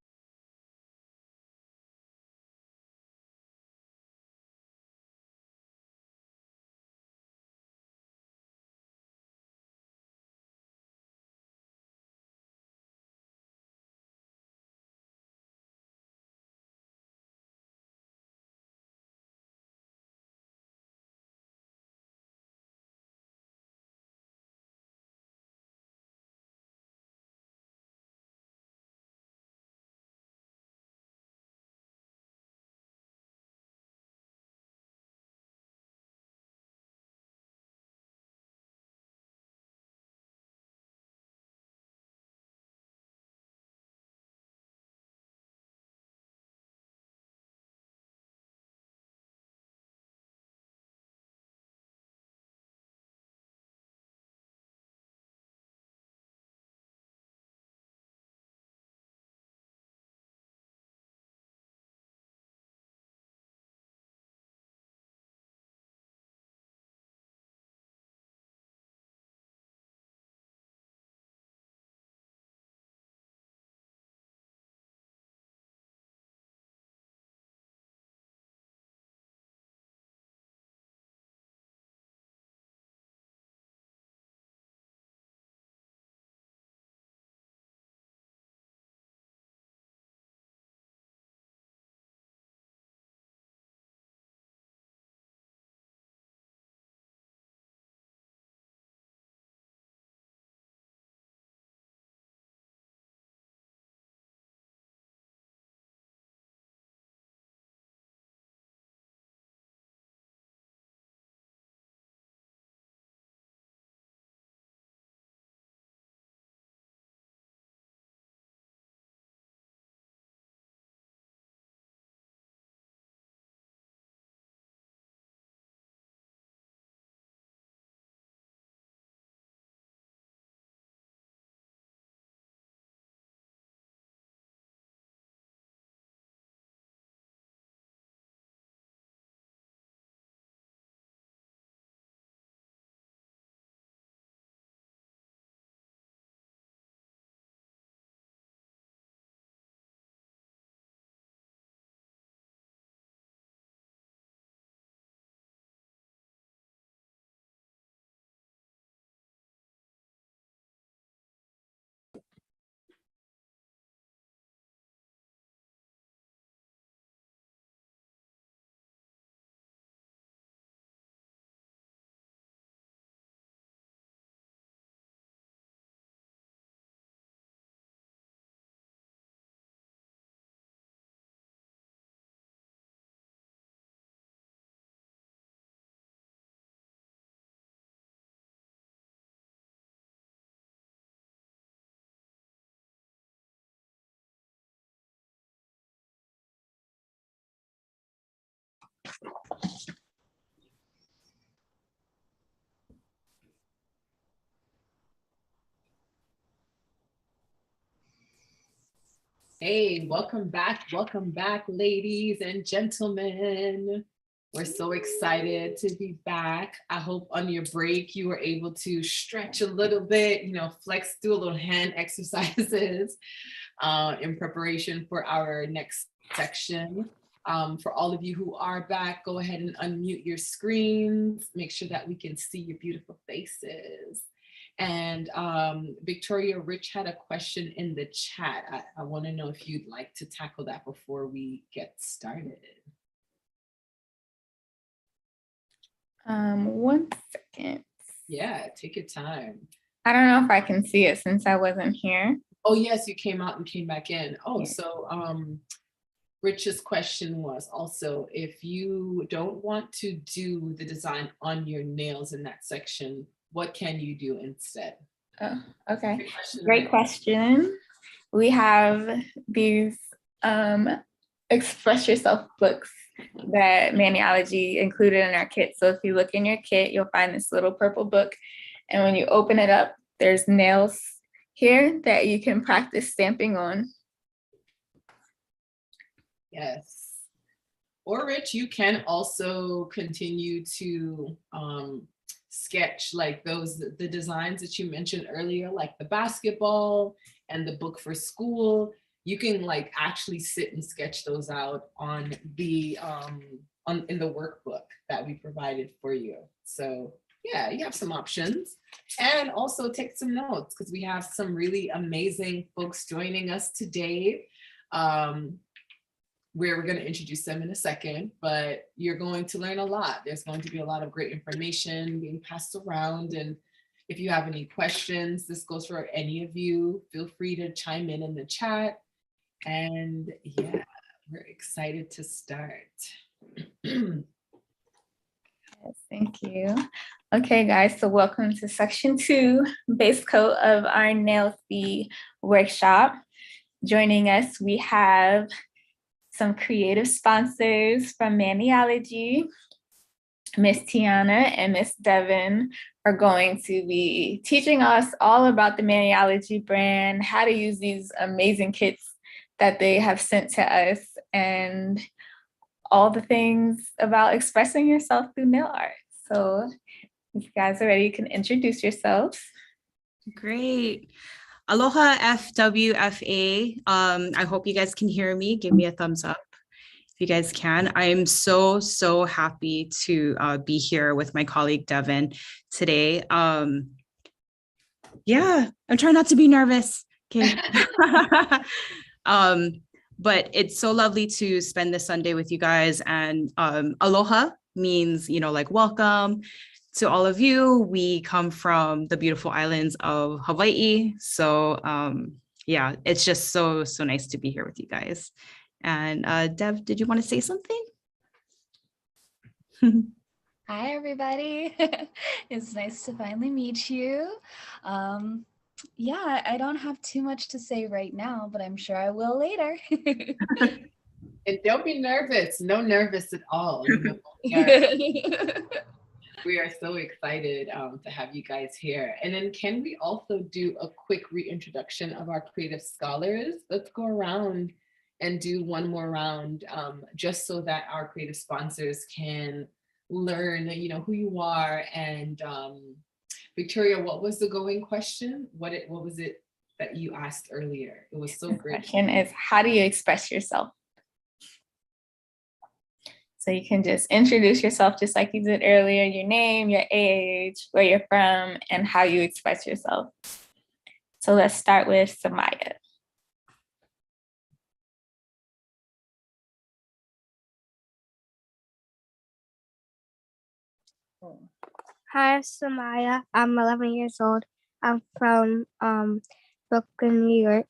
Hey, welcome back, ladies and gentlemen. We're so excited to be back. I hope on your break you were able to stretch a little bit, flex, do a little hand exercises in preparation for our next section. For all of you who are back, go ahead and unmute your screens. Make sure that we can see your beautiful faces. And Victoria Rich had a question in the chat. I want to know if you'd like to tackle that before we get started. 1 second. Yeah, take your time. I don't know if I can see it since I wasn't here. Oh, yes, you came out and came back in. Oh, Yeah. so Rich's question was also, if you don't want to do the design on your nails in that section, what can you do instead? Oh, okay. Great question. We have these express yourself books that Maniology included in our kit. So if you look in your kit, you'll find this little purple book. And when you open it up, there's nails here that you can practice stamping on. Yes. Or Rich, you can also continue to sketch like the designs that you mentioned earlier, like the basketball and the book for school. You can like actually sit and sketch those out on the in the workbook that we provided for you. So yeah, you have some options. And also take some notes because we have some really amazing folks joining us today. Where we're going to introduce them in a second, but you're going to learn a lot. There's going to be a lot of great information being passed around. And if you have any questions, this goes for any of you, feel free to chime in the chat. And yeah, we're excited to start. Yes, thank you. Okay, guys, so welcome to section 2, base coat of our nail fee workshop. Joining us, we have some creative sponsors from Maniology. Miss Tiana and Miss Devin are going to be teaching us all about the Maniology brand, how to use these amazing kits that they have sent to us, and all the things about expressing yourself through nail art. So if you guys are ready, you can introduce yourselves. Great. Aloha FWFA. I hope you guys can hear me. Give me a thumbs up if you guys can. I am so happy to be here with my colleague Devin today. Yeah, I'm trying not to be nervous. Okay. But it's so lovely to spend this Sunday with you guys. And aloha means, like welcome to all of you. We come from the beautiful islands of Hawaii. So yeah, it's just so nice to be here with you guys. And Dev, did you want to say something? Hi, everybody. It's nice to finally meet you. Yeah, I don't have too much to say right now, but I'm sure I will later. And don't be nervous. No nervous at all. We are so excited to have you guys here. And then can we also do a quick reintroduction of our creative scholars? Let's go around and do one more round just so that our creative sponsors can learn, who you are. And Victoria, what was the going question? What was it that you asked earlier? It was so great. The question is, how do you express yourself? So you can just introduce yourself just like you did earlier, your name, your age, where you're from, and how you express yourself. So let's start with Samaya. Hi, I'm Samaya. I'm 11 years old. I'm from Brooklyn, New York,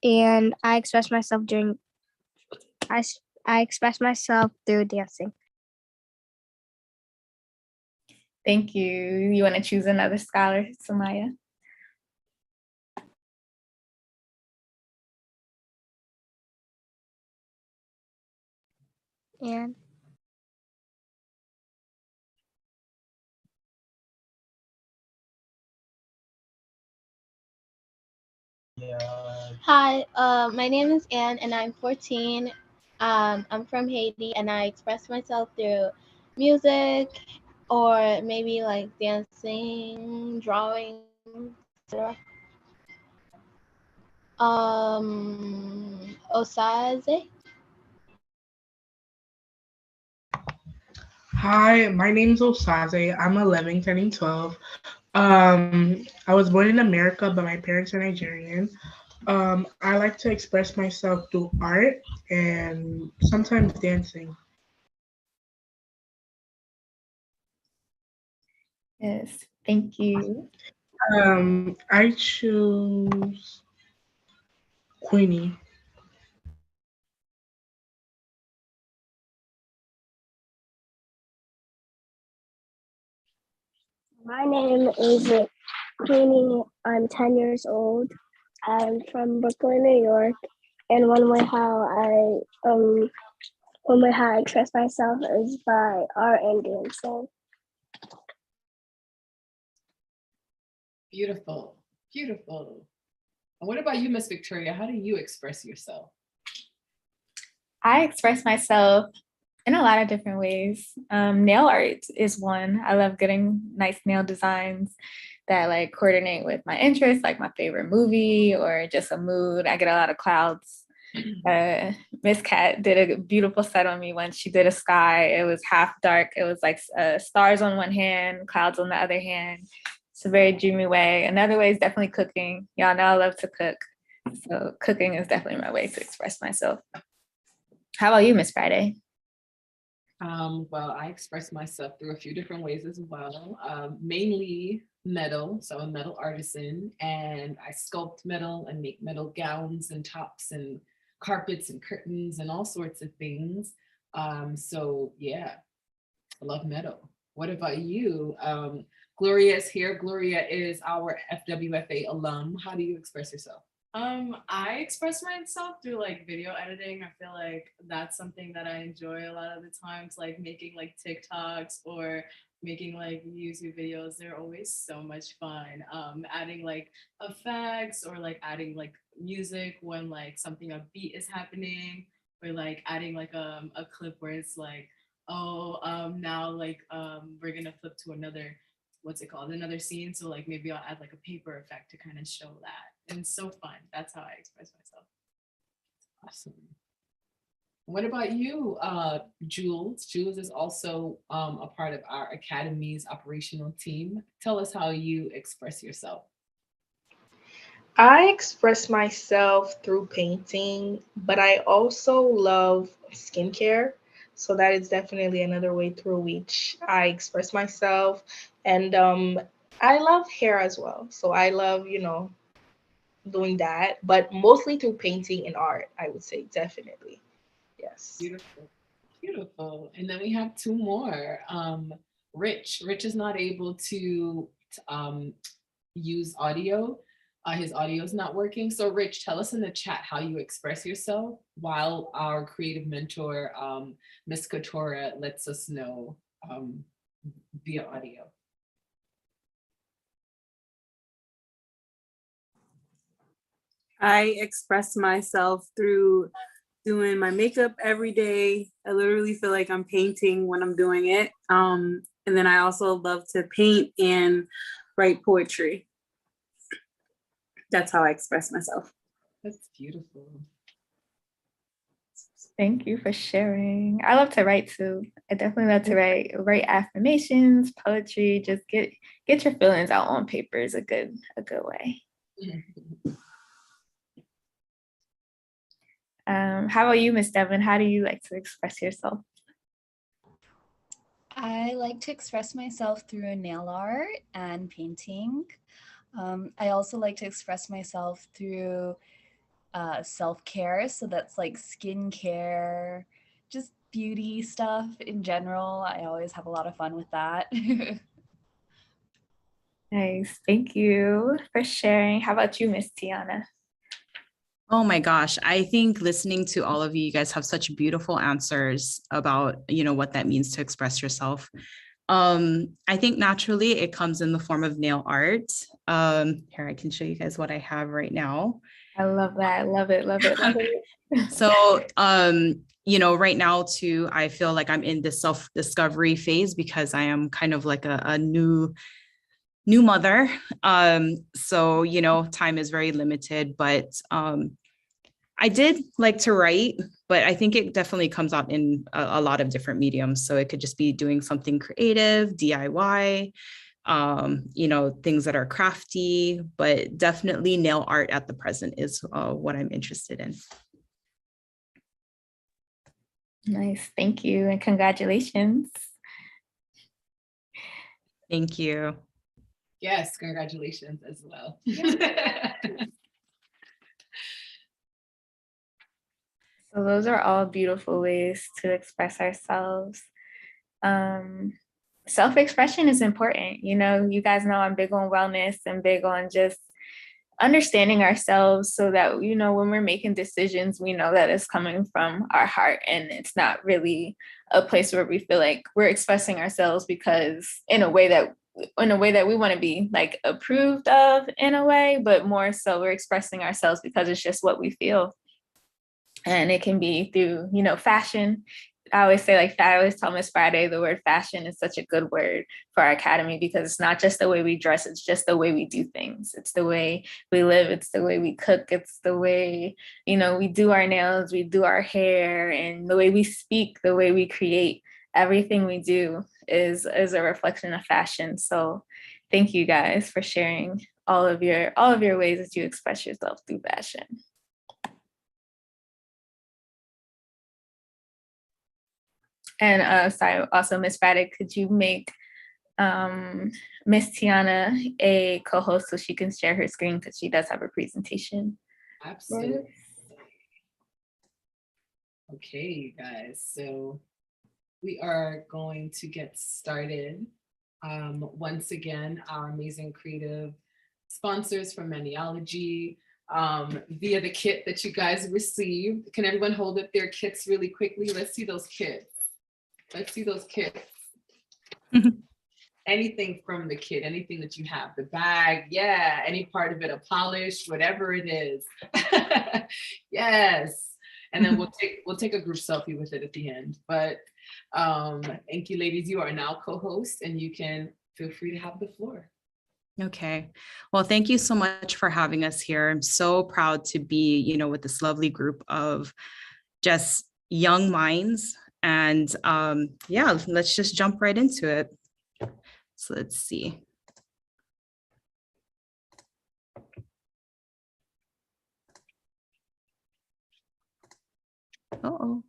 and I express myself through dancing. Thank you. You want to choose another scholar, Samaya? And Hi, my name is Anne and I'm 14. I'm from Haiti and I express myself through music or maybe like dancing, drawing, etc. Osaze. Hi, my name's Osaze. I'm 11, turning 12. I was born in America, but my parents are Nigerian. I like to express myself through art and sometimes dancing. Yes, thank you. I choose Queenie. my name is Queenie. I'm 10 years old. I'm from Brooklyn, New York. And one way how I express myself is by art and dancing. Beautiful, beautiful. And what about you, Miss Victoria? How do you express yourself? I express myself in a lot of different ways. Nail art is one. I love getting nice nail designs that like coordinate with my interests, like my favorite movie or just a mood. I get a lot of clouds. Miss Cat did a beautiful set on me when she did a sky. It was half dark. It was like stars on one hand, clouds on the other hand. It's a very dreamy way. Another way is definitely cooking. Y'all know I love to cook. So cooking is definitely my way to express myself. How about you, Miss Friday? Well, I express myself through a few different ways as well. Mainly metal. So I'm a metal artisan and I sculpt metal and make metal gowns and tops and carpets and curtains and all sorts of things. So yeah, I love metal. What about you? Gloria is here. Gloria is our FWFA alum. How do you express yourself? I express myself through like video editing. I feel like that's something that I enjoy a lot of the times, like making like TikToks or making like YouTube videos. They're always so much fun. Adding like effects or like adding like music when like something upbeat is happening, or like adding like a clip where it's like, oh, now like we're gonna flip to another, what's it called, another scene. So like maybe I'll add like a paper effect to kind of show that. And it's so fun. That's how I express myself. Awesome. What about you, Jules? Jules is also a part of our Academy's operational team. Tell us how you express yourself. I express myself through painting, but I also love skincare. So that is definitely another way through which I express myself. And I love hair as well. So I love, doing that, but mostly through painting and art, I would say definitely. Yes. Beautiful. Beautiful. And then we have two more. Rich. Rich is not able to use audio. His audio is not working. So Rich, tell us in the chat how you express yourself while our creative mentor, Miss Katora, lets us know via audio. I express myself through doing my makeup every day. I literally feel like I'm painting when I'm doing it. And then I also love to paint and write poetry. That's how I express myself. That's beautiful. Thank you for sharing. I love to write too. I definitely love to write affirmations, poetry. Just get your feelings out on paper is a good way. How about you, Miss Devin? How do you like to express yourself? I like to express myself through nail art and painting. I also like to express myself through self-care. So that's like skincare, just beauty stuff in general. I always have a lot of fun with that. Nice. Thank you for sharing. How about you, Miss Tiana? Oh my gosh, I think listening to all of you, you guys have such beautiful answers about, what that means to express yourself. I think naturally it comes in the form of nail art. Here, I can show you guys what I have right now. I love that. I love it. Love it. Love it. So, right now too, I feel like I'm in this self-discovery phase because I am kind of like a new mother. So, time is very limited, but I did like to write, but I think it definitely comes out in a lot of different mediums. So it could just be doing something creative, DIY, things that are crafty, but definitely nail art at the present is what I'm interested in. Nice. Thank you. And congratulations. Thank you. Yes, congratulations as well. So those are all beautiful ways to express ourselves. Self-expression is important. You guys know I'm big on wellness and big on just understanding ourselves so that, when we're making decisions, we know that it's coming from our heart and it's not really a place where we feel like we're expressing ourselves because in a way that we want to be like approved of in a way, but more so we're expressing ourselves because it's just what we feel. And it can be through, you know, fashion. I always say, like, I always tell Miss Friday, the word fashion is such a good word for our academy, because it's not just the way we dress, it's just the way we do things. It's the way we live, it's the way we cook, it's the way, you know, we do our nails, we do our hair, and the way we speak, the way we create. Everything we do is a reflection of fashion. So thank you guys for sharing all of your ways that you express yourself through fashion. And sorry, also Miss Friday, could you make Miss Tiana a co-host so she can share her screen, because she does have a presentation? Absolutely. Okay, you guys, so we are going to get started. Once again, our amazing creative sponsors from Maniology, via the kit that you guys received. Can everyone hold up their kits really quickly? Let's see those kits. Let's see those kits. Anything from the kit, anything that you have, the bag, yeah, any part of it, a polish, whatever it is. Yes. And then we'll take a group selfie with it at the end. But thank you, ladies. You are now co-host, and you can feel free to have the floor. Okay. Well, thank you so much for having us here. I'm so proud to be, you know, with this lovely group of just young minds. And yeah, let's just jump right into it. So let's see. Uh-oh.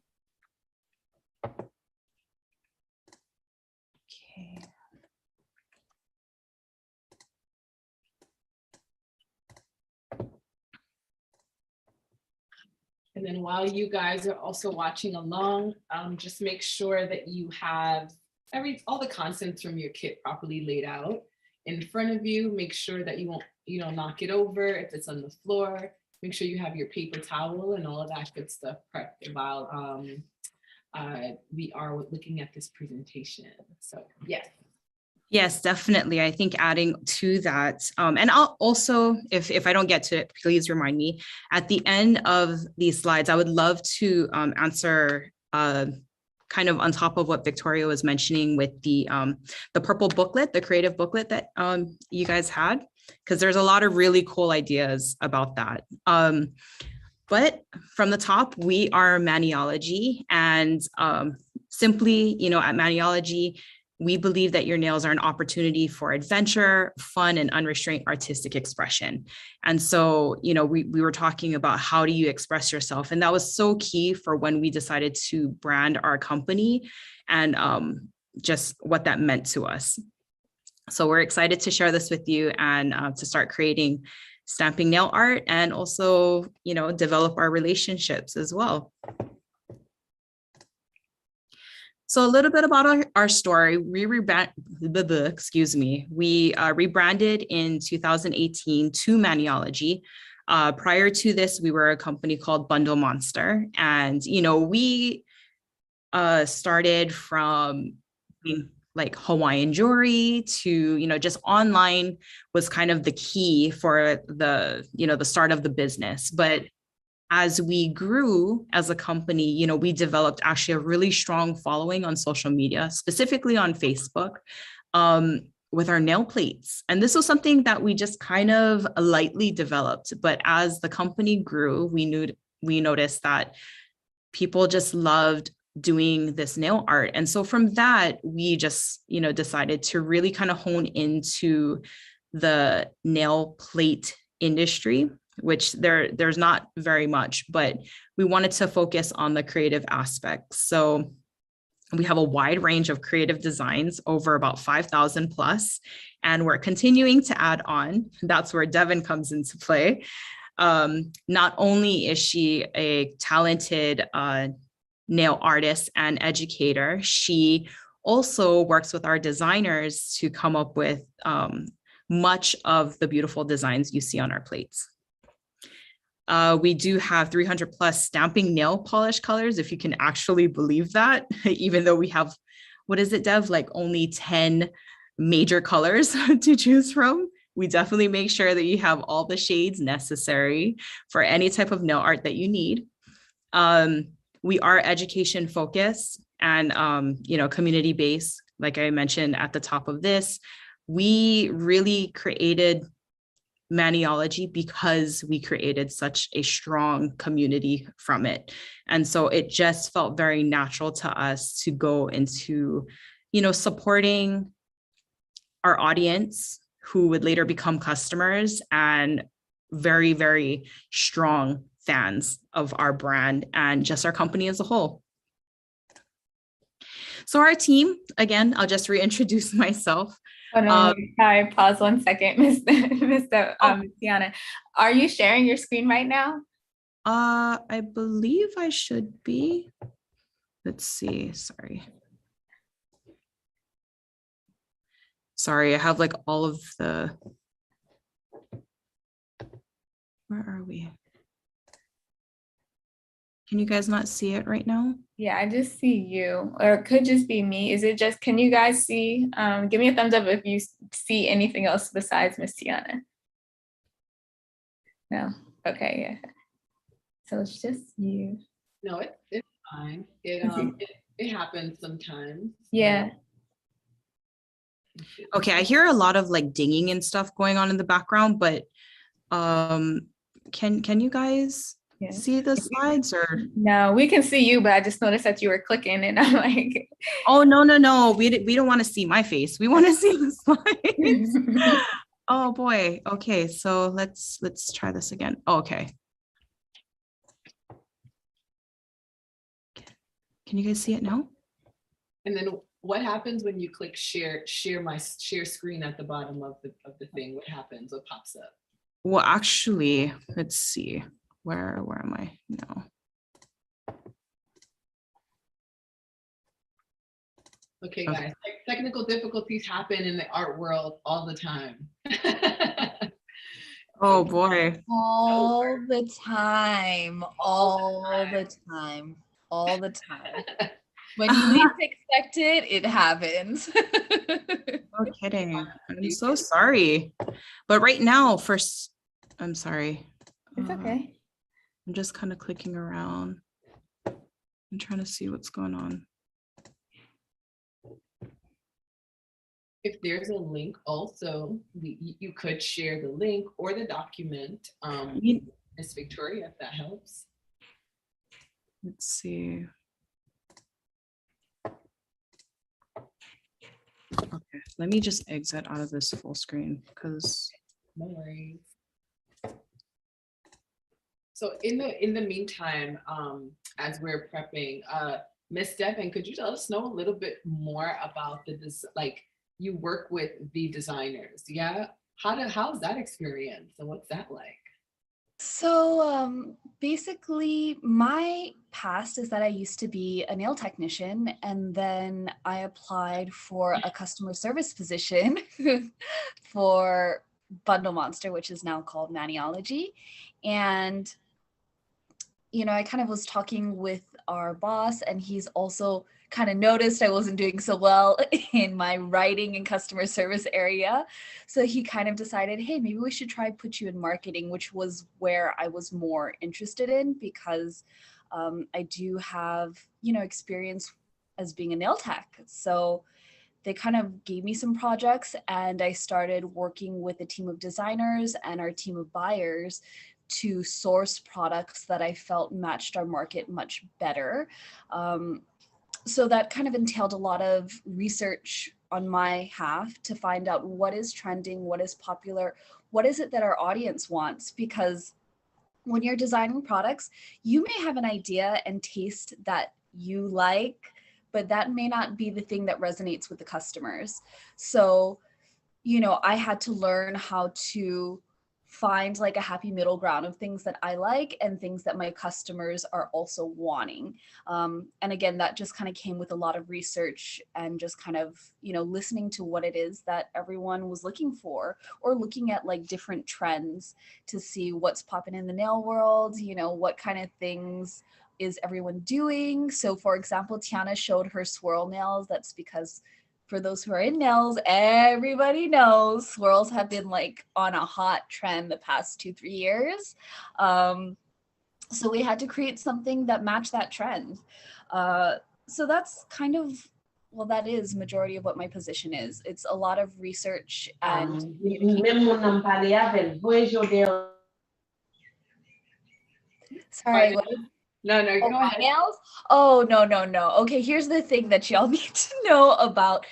Okay. And then while you guys are also watching along, just make sure that you have all the contents from your kit properly laid out in front of you. Make sure that you won't, knock it over if it's on the floor. Make sure you have your paper towel and all of that good stuff prepped while we are looking at this presentation. So yes. Yes, definitely. I think adding to that, and I'll also, if I don't get to it, please remind me. At the end of these slides, I would love to answer kind of on top of what Victoria was mentioning with the purple booklet, the creative booklet that you guys had, because there's a lot of really cool ideas about that. But from the top, we are Maniology, and simply, at Maniology, we believe that your nails are an opportunity for adventure, fun, and unrestrained artistic expression. And so, we were talking about how do you express yourself? And that was so key for when we decided to brand our company and just what that meant to us. So we're excited to share this with you and to start creating stamping nail art and also, develop our relationships as well. So a little bit about our story. We rebranded in 2018 to Maniology. Prior to this, we were a company called Bundle Monster. And, we started from like Hawaiian jewelry to, just online was kind of the key for the start of the business. But as we grew as a company, we developed actually a really strong following on social media, specifically on Facebook, with our nail plates. And this was something that we just kind of lightly developed. But as the company grew, we noticed that people just loved doing this nail art. And so from that, we just, decided to really kind of hone into the nail plate industry, which there's not very much, but we wanted to focus on the creative aspects. So we have a wide range of creative designs, over about 5,000 plus, and we're continuing to add on. That's where Devin comes into play. Not only is she a talented nail artist and educator, she also works with our designers to come up with much of the beautiful designs you see on our plates. We do have 300 plus stamping nail polish colors, if you can actually believe that, even though we have, what is it, Dev, like only 10 major colors to choose from. We definitely make sure that you have all the shades necessary for any type of nail art that you need. We are education focused and, community based. Like I mentioned at the top of this, we really created Maniology because we created such a strong community from it. And so it just felt very natural to us to go into, supporting our audience who would later become customers and very, very strong fans of our brand and just our company as a whole. So our team, again, I'll just reintroduce myself. Hold on, sorry, pause 1 second, Mr. Tiana. Are you sharing your screen right now? I believe I should be. Let's see, sorry. Sorry, I have like all of the, where are we? Can you guys not see it right now? Yeah, I just see you, or it could just be me. Is it just, can you guys see? Give me a thumbs up if you see anything else besides Miss Tiana. No, okay, yeah. So it's just you. No, it's fine. It happens sometimes. Yeah. Okay, I hear a lot of like dinging and stuff going on in the background, but can you guys see the slides or? No, we can see you, but I just noticed that you were clicking and I'm like, oh no, we don't want to see my face. We want to see the slides. Oh boy. Okay, so let's try this again. Okay. Can you guys see it now? And then what happens when you click share screen at the bottom of the thing? What happens? What pops up? Well, actually, let's see. Where am I now? Okay, guys, technical difficulties happen in the art world all the time. Oh boy. All the time, all the time, all the time. When you least expect it, it happens. No kidding. I'm so sorry. But right now, I'm sorry. It's okay. I'm just kind of clicking around. I'm trying to see what's going on. If there's a link also, you could share the link or the document. Miss Victoria, if that helps. Let's see. Okay, let me just exit out of this full screen because no worries. So in the meantime, as we're prepping, Miss Devin, could you tell us know a little bit more about this? Like, you work with the designers, yeah? How's that experience and what's that like? So basically my past is that I used to be a nail technician, and then I applied for a customer service position for Bundle Monster, which is now called Maniology. And I kind of was talking with our boss, and he's also kind of noticed I wasn't doing so well in my writing and customer service area. So he kind of decided, hey, maybe we should try put you in marketing, which was where I was more interested in, because I do have, experience as being a nail tech. So they kind of gave me some projects, and I started working with a team of designers and our team of buyers to source products that I felt matched our market much better. So that kind of entailed a lot of research on my half to find out what is trending, what is popular, what is it that our audience wants, because when you're designing products, you may have an idea and taste that you like, but that may not be the thing that resonates with the customers. So, I had to learn how to find like a happy middle ground of things that I like and things that my customers are also wanting. And again, that just kind of came with a lot of research and just kind of, listening to what it is that everyone was looking for, or looking at like different trends to see what's popping in the nail world, what kind of things is everyone doing. So for example, Tiana showed her swirl nails. That's because for those who are in nails, everybody knows swirls have been like on a hot trend the past 2-3 years. So we had to create something that matched that trend. So that's kind of, well, that is majority of what my position is. It's a lot of research and sorry, what? No, no, Oh, go my ahead. nails? Oh, no, no, no. Okay, here's the thing that y'all need to know about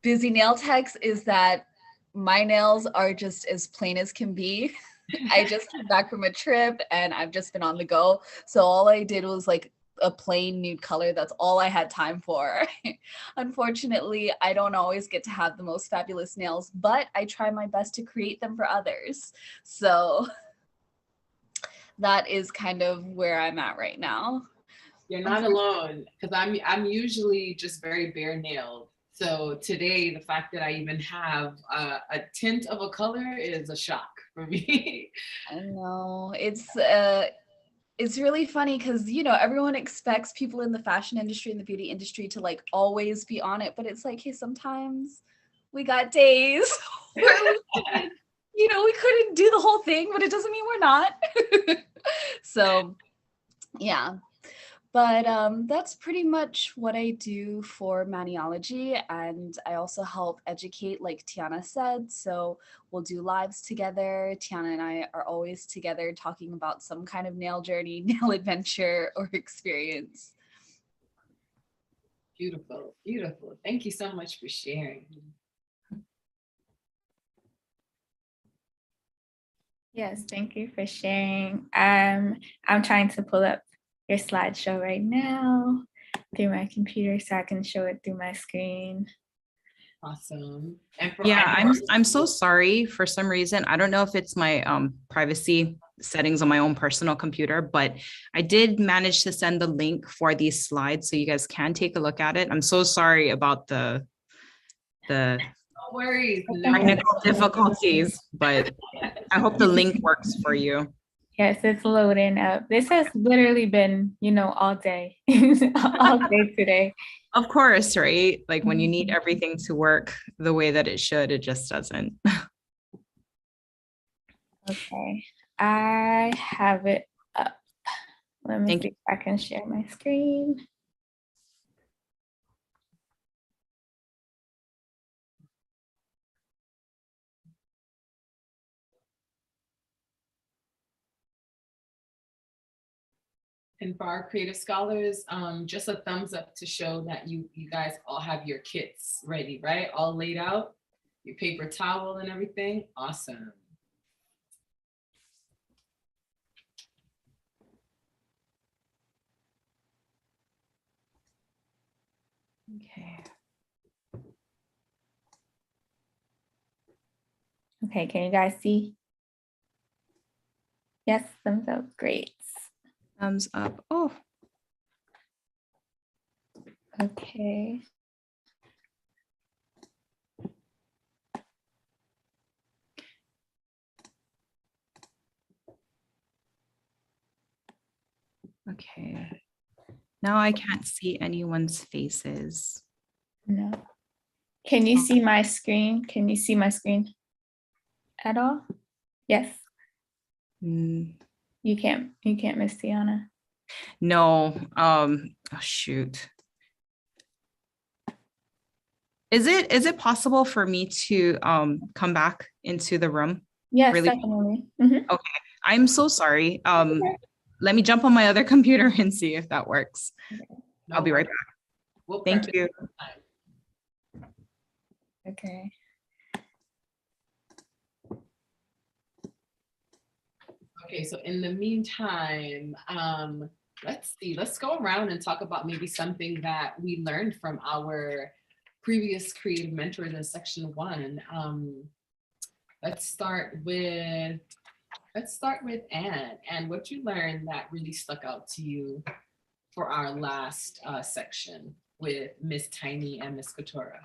busy nail techs is that my nails are just as plain as can be. I just came back from a trip and I've just been on the go. So all I did was like a plain nude color. That's all I had time for. Unfortunately, I don't always get to have the most fabulous nails, but I try my best to create them for others. So that is kind of where I'm at right now. You're not alone, because I'm usually just very bare nailed. So today, the fact that I even have a tint of a color is a shock for me. I know it's really funny because everyone expects people in the fashion industry and the beauty industry to like always be on it, but it's like, hey, sometimes we got days where we couldn't do the whole thing, but it doesn't mean we're not. So yeah. But that's pretty much what I do for maniology. And I also help educate, like Tiana said. So we'll do lives together. Tiana and I are always together talking about some kind of nail journey, nail adventure, or experience. Beautiful, beautiful. Thank you so much for sharing. Yes, thank you for sharing. I'm trying to pull up your slideshow right now through my computer so I can show it through my screen. Awesome. Yeah, I'm so sorry. For some reason, I don't know if it's my privacy settings on my own personal computer, but I did manage to send the link for these slides so you guys can take a look at it. I'm so sorry about the no worries. technical difficulties, but I hope the link works for you. Yes, it's loading up. This has literally been, all day, all day today. Of course, right? Like when you need everything to work the way that it should, it just doesn't. Okay, I have it up. Let me see if I can share my screen. And for our creative scholars, just a thumbs up to show that you guys all have your kits ready, right? All laid out, your paper towel and everything. Awesome. Okay. Okay, can you guys see? Yes, thumbs up, great. Thumbs up, oh. Okay. Okay. Now I can't see anyone's faces. No. Can you see my screen? Can you see my screen at all? Yes. You can't, Miss Tiana. No. Oh shoot. Is it possible for me to come back into the room? Yes, definitely. Okay. I'm so sorry. Let me jump on my other computer and see if that works. I'll be right back. Thank you. Okay. Okay, so in the meantime, let's go around and talk about maybe something that we learned from our previous creative mentors in section 1. Let's start with Anne. And what you learned that really stuck out to you for our last section with Miss Tiny and Miss Katora.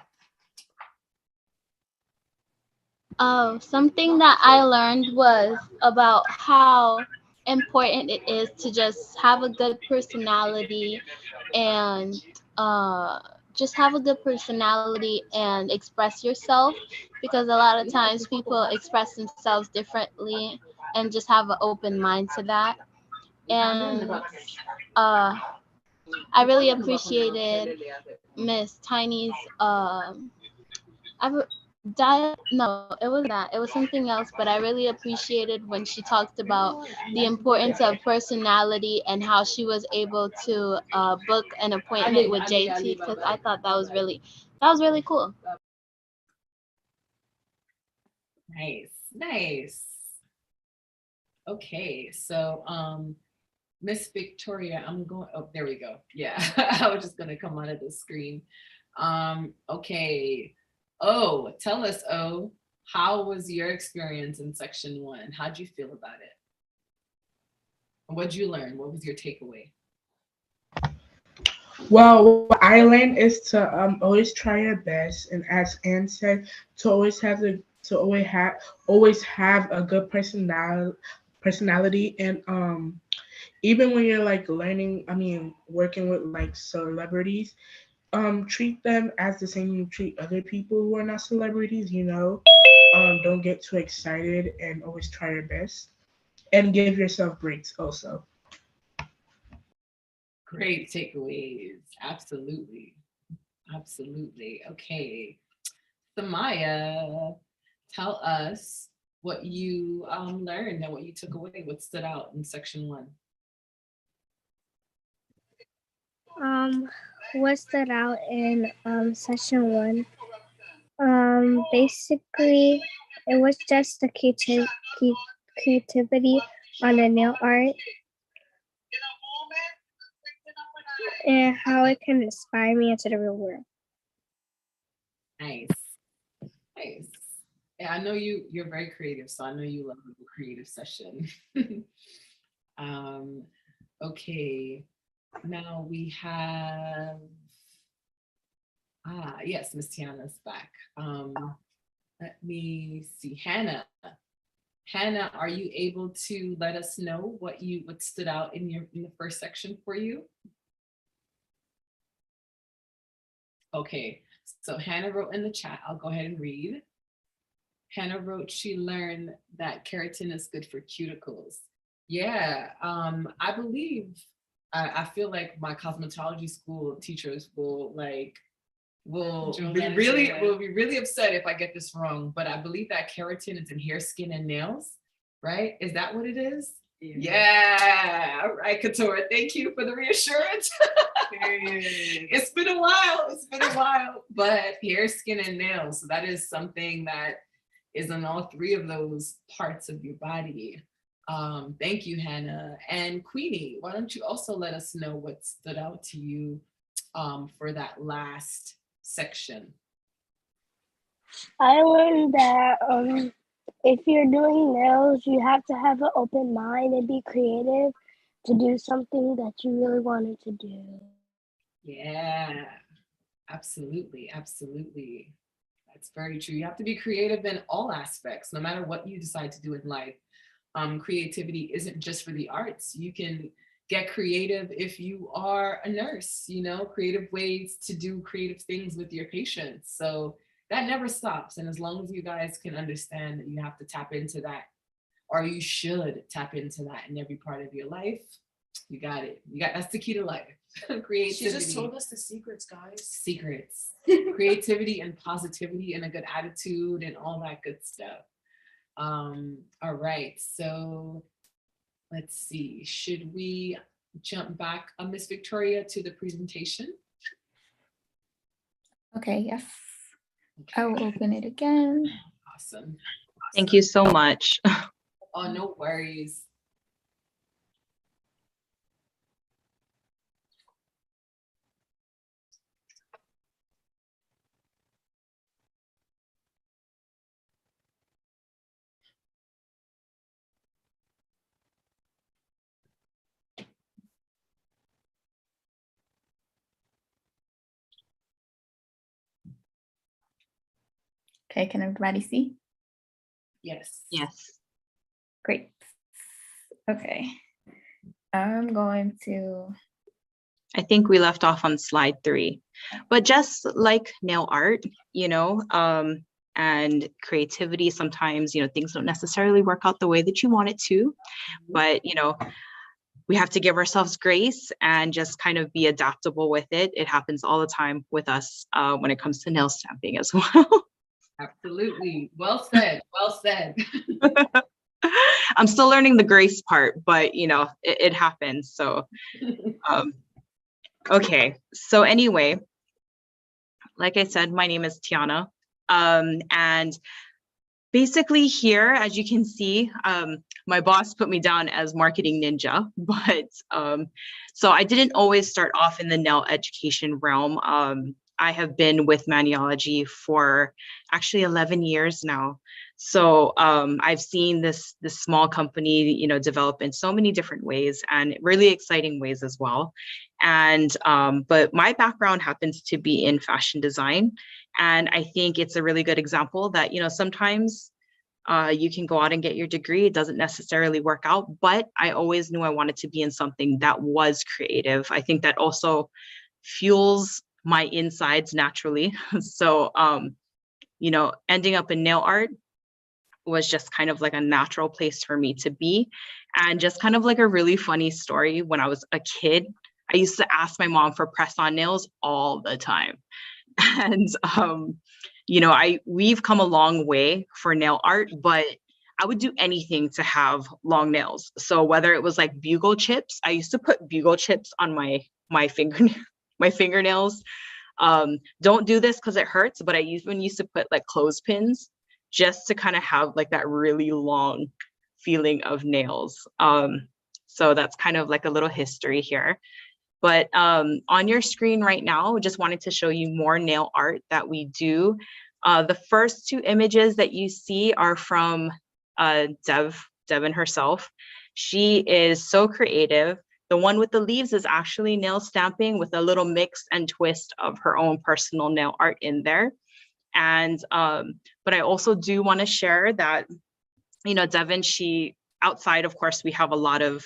Oh, something that I learned was about how important it is to just have a good personality and just have a good personality and express yourself, because a lot of times people express themselves differently and just have an open mind to that. And I really appreciated Miss Tiny's no, it wasn't that. It was something else, but I really appreciated when she talked about the importance of personality and how she was able to book an appointment with JT, because I thought that was really cool. Nice. Okay, so Miss Victoria, oh, there we go. Yeah, I was just gonna come out of the screen. Okay. Oh, tell us, how was your experience in section 1? How'd you feel about it? What'd you learn? What was your takeaway? Well, what I learned is to always try your best, and as Anne said, to always have a good personality, and even when you're like working with like celebrities, treat them as the same you treat other people who are not celebrities. Don't get too excited, and always try your best, and give yourself breaks also. Great takeaways. Absolutely. Okay. Samaya, tell us what you learned and what you took away, what stood out in section 1. What stood out in session 1? Basically, it was just the creativity on the nail art and how it can inspire me into the real world. Nice. Yeah, I know you're very creative, so I know you love a creative session. Okay, now we have yes, Miss Tiana's back. Let me see, Hannah. Hannah, are you able to let us know what stood out in the first section for you? Okay, so Hannah wrote in the chat, I'll go ahead and read. Hannah wrote she learned that keratin is good for cuticles. Yeah, I believe, I feel like my cosmetology school teachers will be really upset if I get this wrong, but I believe that keratin is in hair, skin, and nails, right? Is that what it is? Yeah. All right, Katora, thank you for the reassurance. It's been a while, but hair, skin, and nails. So that is something that is in all 3 of those parts of your body. Thank you, Hannah. And Queenie, why don't you also let us know what stood out to you for that last section? I learned that if you're doing nails, you have to have an open mind and be creative to do something that you really wanted to do. Yeah, absolutely. That's very true. You have to be creative in all aspects, no matter what you decide to do in life. Creativity isn't just for the arts. You can get creative if you are a nurse, creative ways to do creative things with your patients. So that never stops. And as long as you guys can understand that you have to tap into that, or you should tap into that in every part of your life, you got it. That's the key to life. Creativity. She just told us the secrets, guys. Secrets. Creativity and positivity and a good attitude and all that good stuff. All right, so let's see. Should we jump back, Miss Victoria, to the presentation? Okay, yes. I will open it again. Awesome. Thank you so much. Oh, no worries. Okay, can everybody see? Yes. Great. Okay. I'm going to. I think we left off on slide 3, but just like nail art, and creativity, sometimes, things don't necessarily work out the way that you want it to, but, we have to give ourselves grace and just kind of be adaptable with it. It happens all the time with us when it comes to nail stamping as well. Absolutely. Well said. Well said. I'm still learning the grace part, but you know, it happens. So, okay. So anyway, like I said, my name is Tiana. And basically here, as you can see, my boss put me down as marketing ninja, but so I didn't always start off in the nail education realm. I have been with Maniology for actually 11 years now. So I've seen this small company, you know, develop in so many different ways and really exciting ways as well. And but my background happens to be in fashion design. And I think it's a really good example that, you know, sometimes you can go out and get your degree. It doesn't necessarily work out, but I always knew I wanted to be in something that was creative. I think that also fuels my insides naturally. So, you know, ending up in nail art was just kind of like a natural place for me to be. And just kind of like a really funny story, when I was a kid, I used to ask my mom for press-on nails all the time. And you know, we've come a long way for nail art, but I would do anything to have long nails. So whether it was like bugle chips, I used to put bugle chips on my fingernails. Don't do this because it hurts, but I even used to put like clothespins just to kind of have like that really long feeling of nails. So that's kind of like a little history here. But on your screen right now, just wanted to show you more nail art that we do. The first two images that you see are from Devin herself. She is so creative. The one with the leaves is actually nail stamping with a little mix and twist of her own personal nail art in there. And but I also do want to share that, you know, Devin, she, outside, of course, we have a lot of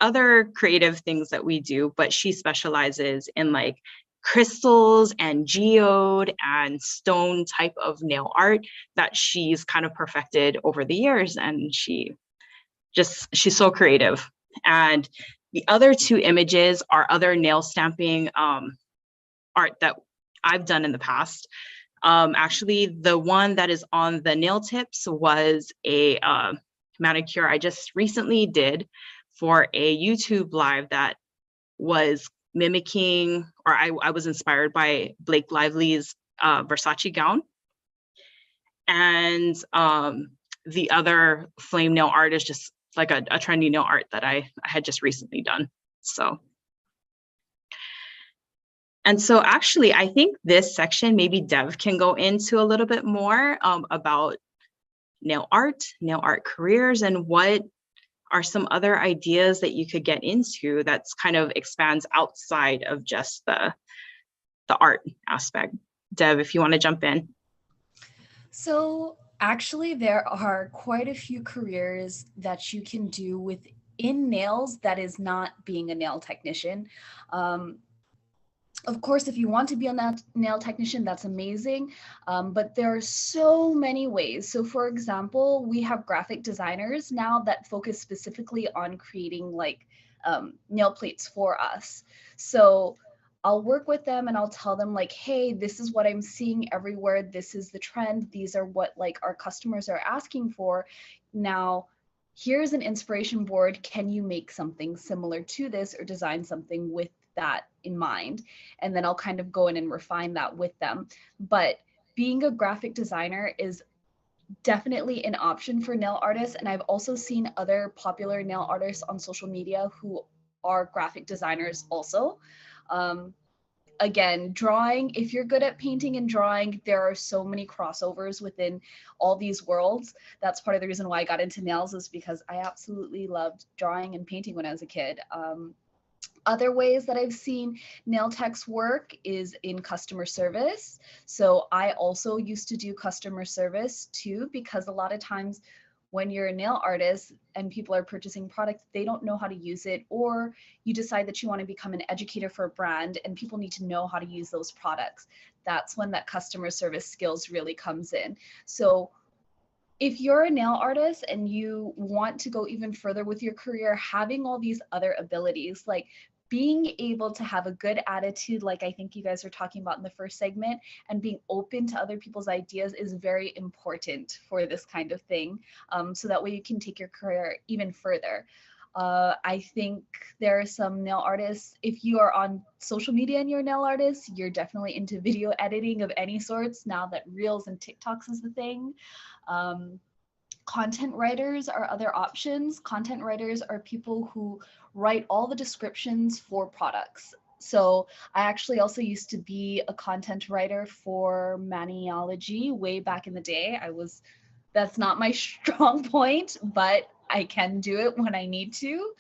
other creative things that we do, but she specializes in like crystals and geode and stone type of nail art that she's kind of perfected over the years. And she's so creative. And the other two images are other nail stamping art that I've done in the past. Actually, the one that is on the nail tips was a manicure I just recently did for a YouTube live that was mimicking, or I was inspired by Blake Lively's Versace gown. And the other flame nail art is just like a trendy nail art that I had just recently done. So. And so actually, I think this section, maybe Dev can go into a little bit more about nail art careers, and what are some other ideas that you could get into that's kind of expands outside of just the art aspect. Dev, if you want to jump in. So actually, there are quite a few careers that you can do within nails that is not being a nail technician. Of course, if you want to be a nail technician, that's amazing. But there are so many ways. So for example, we have graphic designers now that focus specifically on creating like nail plates for us. So I'll work with them and I'll tell them like, hey, this is what I'm seeing everywhere. This is the trend. These are what like our customers are asking for. Now, here's an inspiration board. Can you make something similar to this or design something with that in mind? And then I'll kind of go in and refine that with them. But being a graphic designer is definitely an option for nail artists. And I've also seen other popular nail artists on social media who are graphic designers also. Again, drawing, if you're good at painting and drawing, there are so many crossovers within all these worlds. That's part of the reason why I got into nails, is because I absolutely loved drawing and painting when I was a kid. Other ways that I've seen nail techs work is in customer service. So I also used to do customer service too, because a lot of times when you're a nail artist and people are purchasing products, they don't know how to use it, or you decide that you want to become an educator for a brand and people need to know how to use those products. That's when that customer service skills really comes in. So if you're a nail artist and you want to go even further with your career, having all these other abilities, like being able to have a good attitude, like I think you guys were talking about in the first segment, and being open to other people's ideas is very important for this kind of thing. So that way you can take your career even further. I think there are some nail artists, if you are on social media and you're a nail artist, you're definitely into video editing of any sorts now that Reels and TikToks is the thing. Content writers are other options. Content writers are people who write all the descriptions for products. So I actually also used to be a content writer for Maniology way back in the day. That's not my strong point, but I can do it when I need to.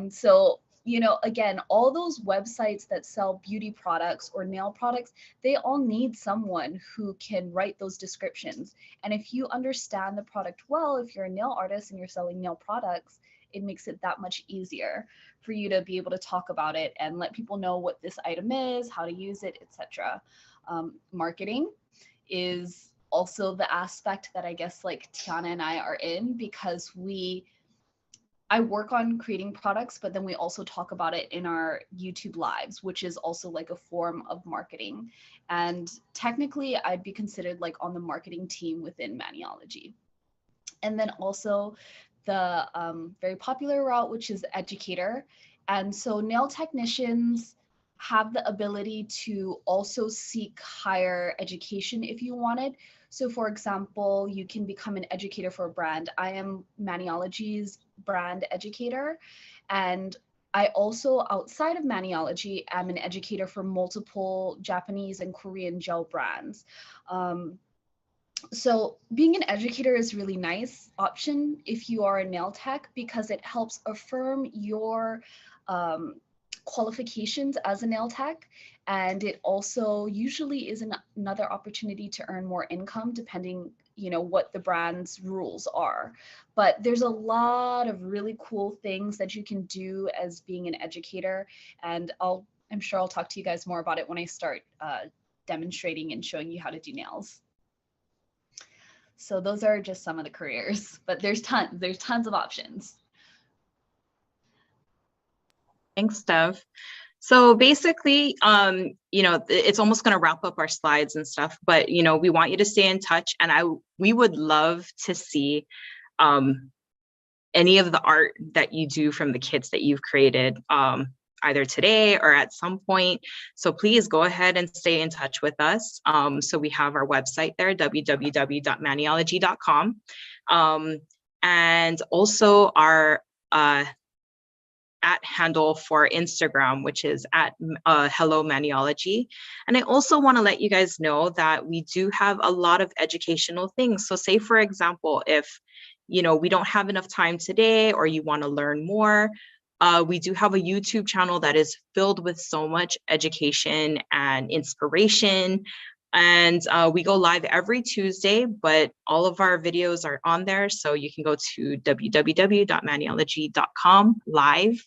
So, you know, again, all those websites that sell beauty products or nail products, they all need someone who can write those descriptions. And if you understand the product well, if you're a nail artist and you're selling nail products, it makes it that much easier for you to be able to talk about it and let people know what this item is, how to use it, etc. Marketing is also the aspect that I guess like Tiana and I are in, because I work on creating products, but then we also talk about it in our YouTube lives, which is also like a form of marketing. And technically I'd be considered like on the marketing team within Maniology. And then also the very popular route, which is educator. And so nail technicians have the ability to also seek higher education if you wanted. So for example, you can become an educator for a brand. I am Maniology's brand educator. And I also, outside of Maniology, am an educator for multiple Japanese and Korean gel brands. So being an educator is really nice option if you are a nail tech, because it helps affirm your qualifications as a nail tech. And it also usually is another opportunity to earn more income depending, you know, what the brand's rules are. But there's a lot of really cool things that you can do as being an educator. And I'm sure I'll talk to you guys more about it when I start demonstrating and showing you how to do nails. So those are just some of the careers, but there's tons of options. Thanks, Dev. So basically, you know, it's almost going to wrap up our slides and stuff, but, you know, we want you to stay in touch, and we would love to see any of the art that you do from the kits that you've created, either today or at some point. So please go ahead and stay in touch with us. So we have our website there, www.maniology.com. And also our at handle for Instagram, which is at Hello Maniology. And I also want to let you guys know that we do have a lot of educational things. So say, for example, if, you know, we don't have enough time today or you want to learn more, we do have a YouTube channel that is filled with so much education and inspiration. And we go live every Tuesday, but all of our videos are on there. So you can go to www.maniology.com live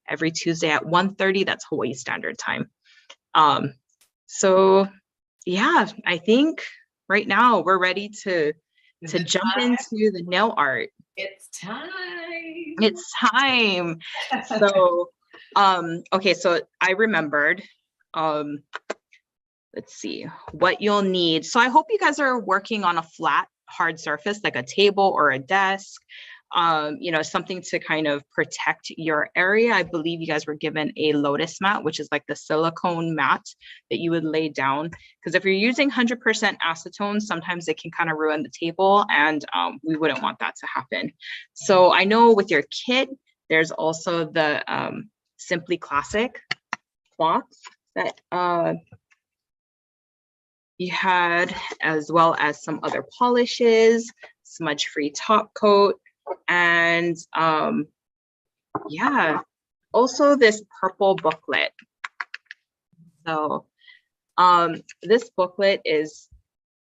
every Tuesday at 1:30. That's Hawaii Standard Time. So yeah, I think right now we're ready to jump into the nail art. It's time. It's time. So, okay, so I remembered, let's see what you'll need. So I hope you guys are working on a flat, hard surface like a table or a desk, you know, something to kind of protect your area. I believe you guys were given a lotus mat, which is like the silicone mat that you would lay down. Because if you're using 100% acetone, sometimes it can kind of ruin the table, and we wouldn't want that to happen. So I know with your kit, there's also the Simply Classic cloths that you had, as well as some other polishes, smudge-free top coat, and yeah, also this purple booklet. So this booklet is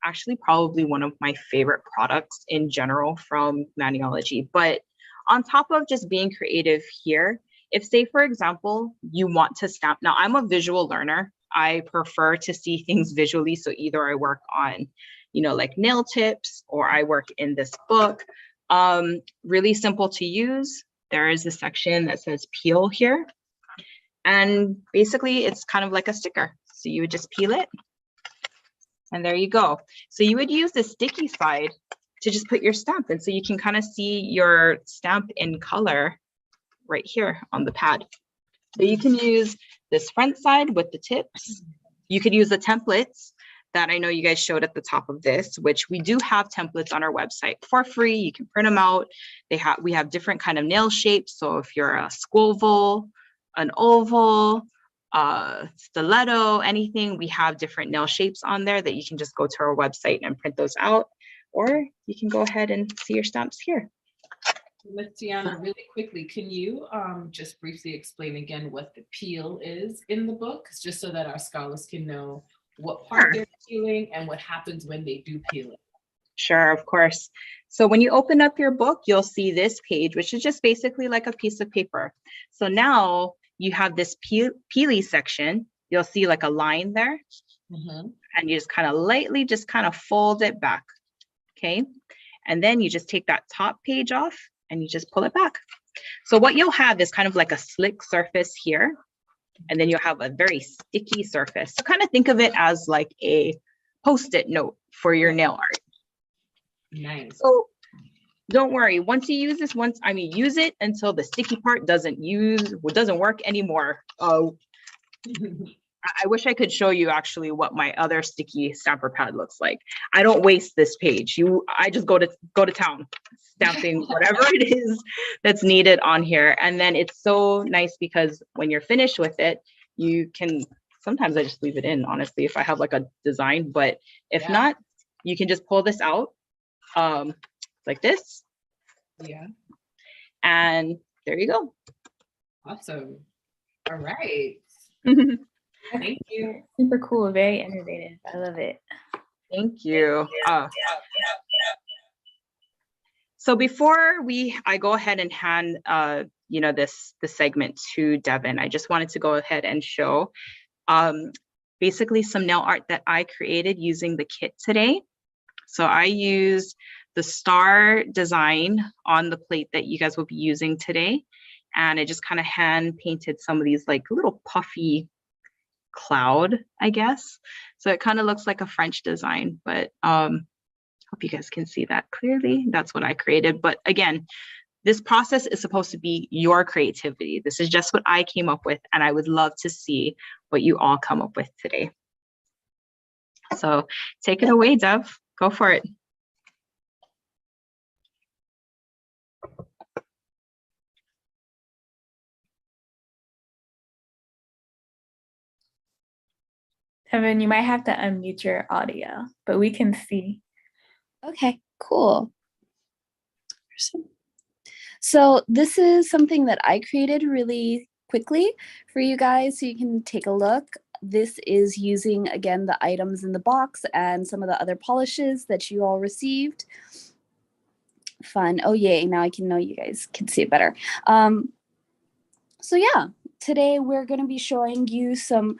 actually probably one of my favorite products in general from Maniology. But on top of just being creative here, if say, for example, you want to stamp, now I'm a visual learner. I prefer to see things visually. So either I work on, you know, like nail tips, or I work in this book. Really simple to use. There is a section that says peel here. And basically it's kind of like a sticker. So you would just peel it. And there you go. So you would use the sticky side to just put your stamp in. So you can kind of see your stamp in color right here on the pad. So you can use this front side with the tips. You could use the templates that I know you guys showed at the top of this, which we do have templates on our website for free. You can print them out. We have different kind of nail shapes. So if you're a squoval, an oval, stiletto, anything, we have different nail shapes on there that you can just go to our website and print those out, or you can go ahead and see your stamps here. Miss Tiana, really quickly, can you just briefly explain again what the peel is in the book, just so that our scholars can know what part they're peeling and what happens when they do peel it? Sure, of course. So when you open up your book, you'll see this page, which is just basically like a piece of paper. So now you have this peely section. You'll see like a line there. And you just kind of lightly just kind of fold it back. Okay. And then you just take that top page off and you just pull it back. So what you'll have is kind of like a slick surface here. And then you'll have a very sticky surface. So kind of think of it as like a Post-it note for your nail art. Nice. So don't worry, once you use this, use it until the sticky part doesn't work anymore. I wish I could show you actually what my other sticky stamper pad looks like. I don't waste this page. I just go to town, stamping whatever it is that's needed on here. And then it's so nice because when you're finished with it, you can, sometimes I just leave it in, honestly, if I have like a design, but if not, you can just pull this out like this. Yeah. And there you go. Awesome. All right. Thank you. Super cool, very innovative. I love it. Thank you. So before I go ahead and hand this segment to Devin, I just wanted to go ahead and show basically some nail art that I created using the kit today. So I used the star design on the plate that you guys will be using today. And I just kind of hand painted some of these like little puffy cloud, I guess. So it kind of looks like a French design, but hope you guys can see that clearly. That's what I created. But again, this process is supposed to be your creativity. This is just what I came up with, and I would love to see what you all come up with today. So take it away, Dev. Go for it. Evan, you might have to unmute your audio, but we can see. Okay, cool. So this is something that I created really quickly for you guys so you can take a look. This is using, again, the items in the box and some of the other polishes that you all received. Fun. Oh, yay. Now I can know you guys can see it better. So yeah, today we're going to be showing you some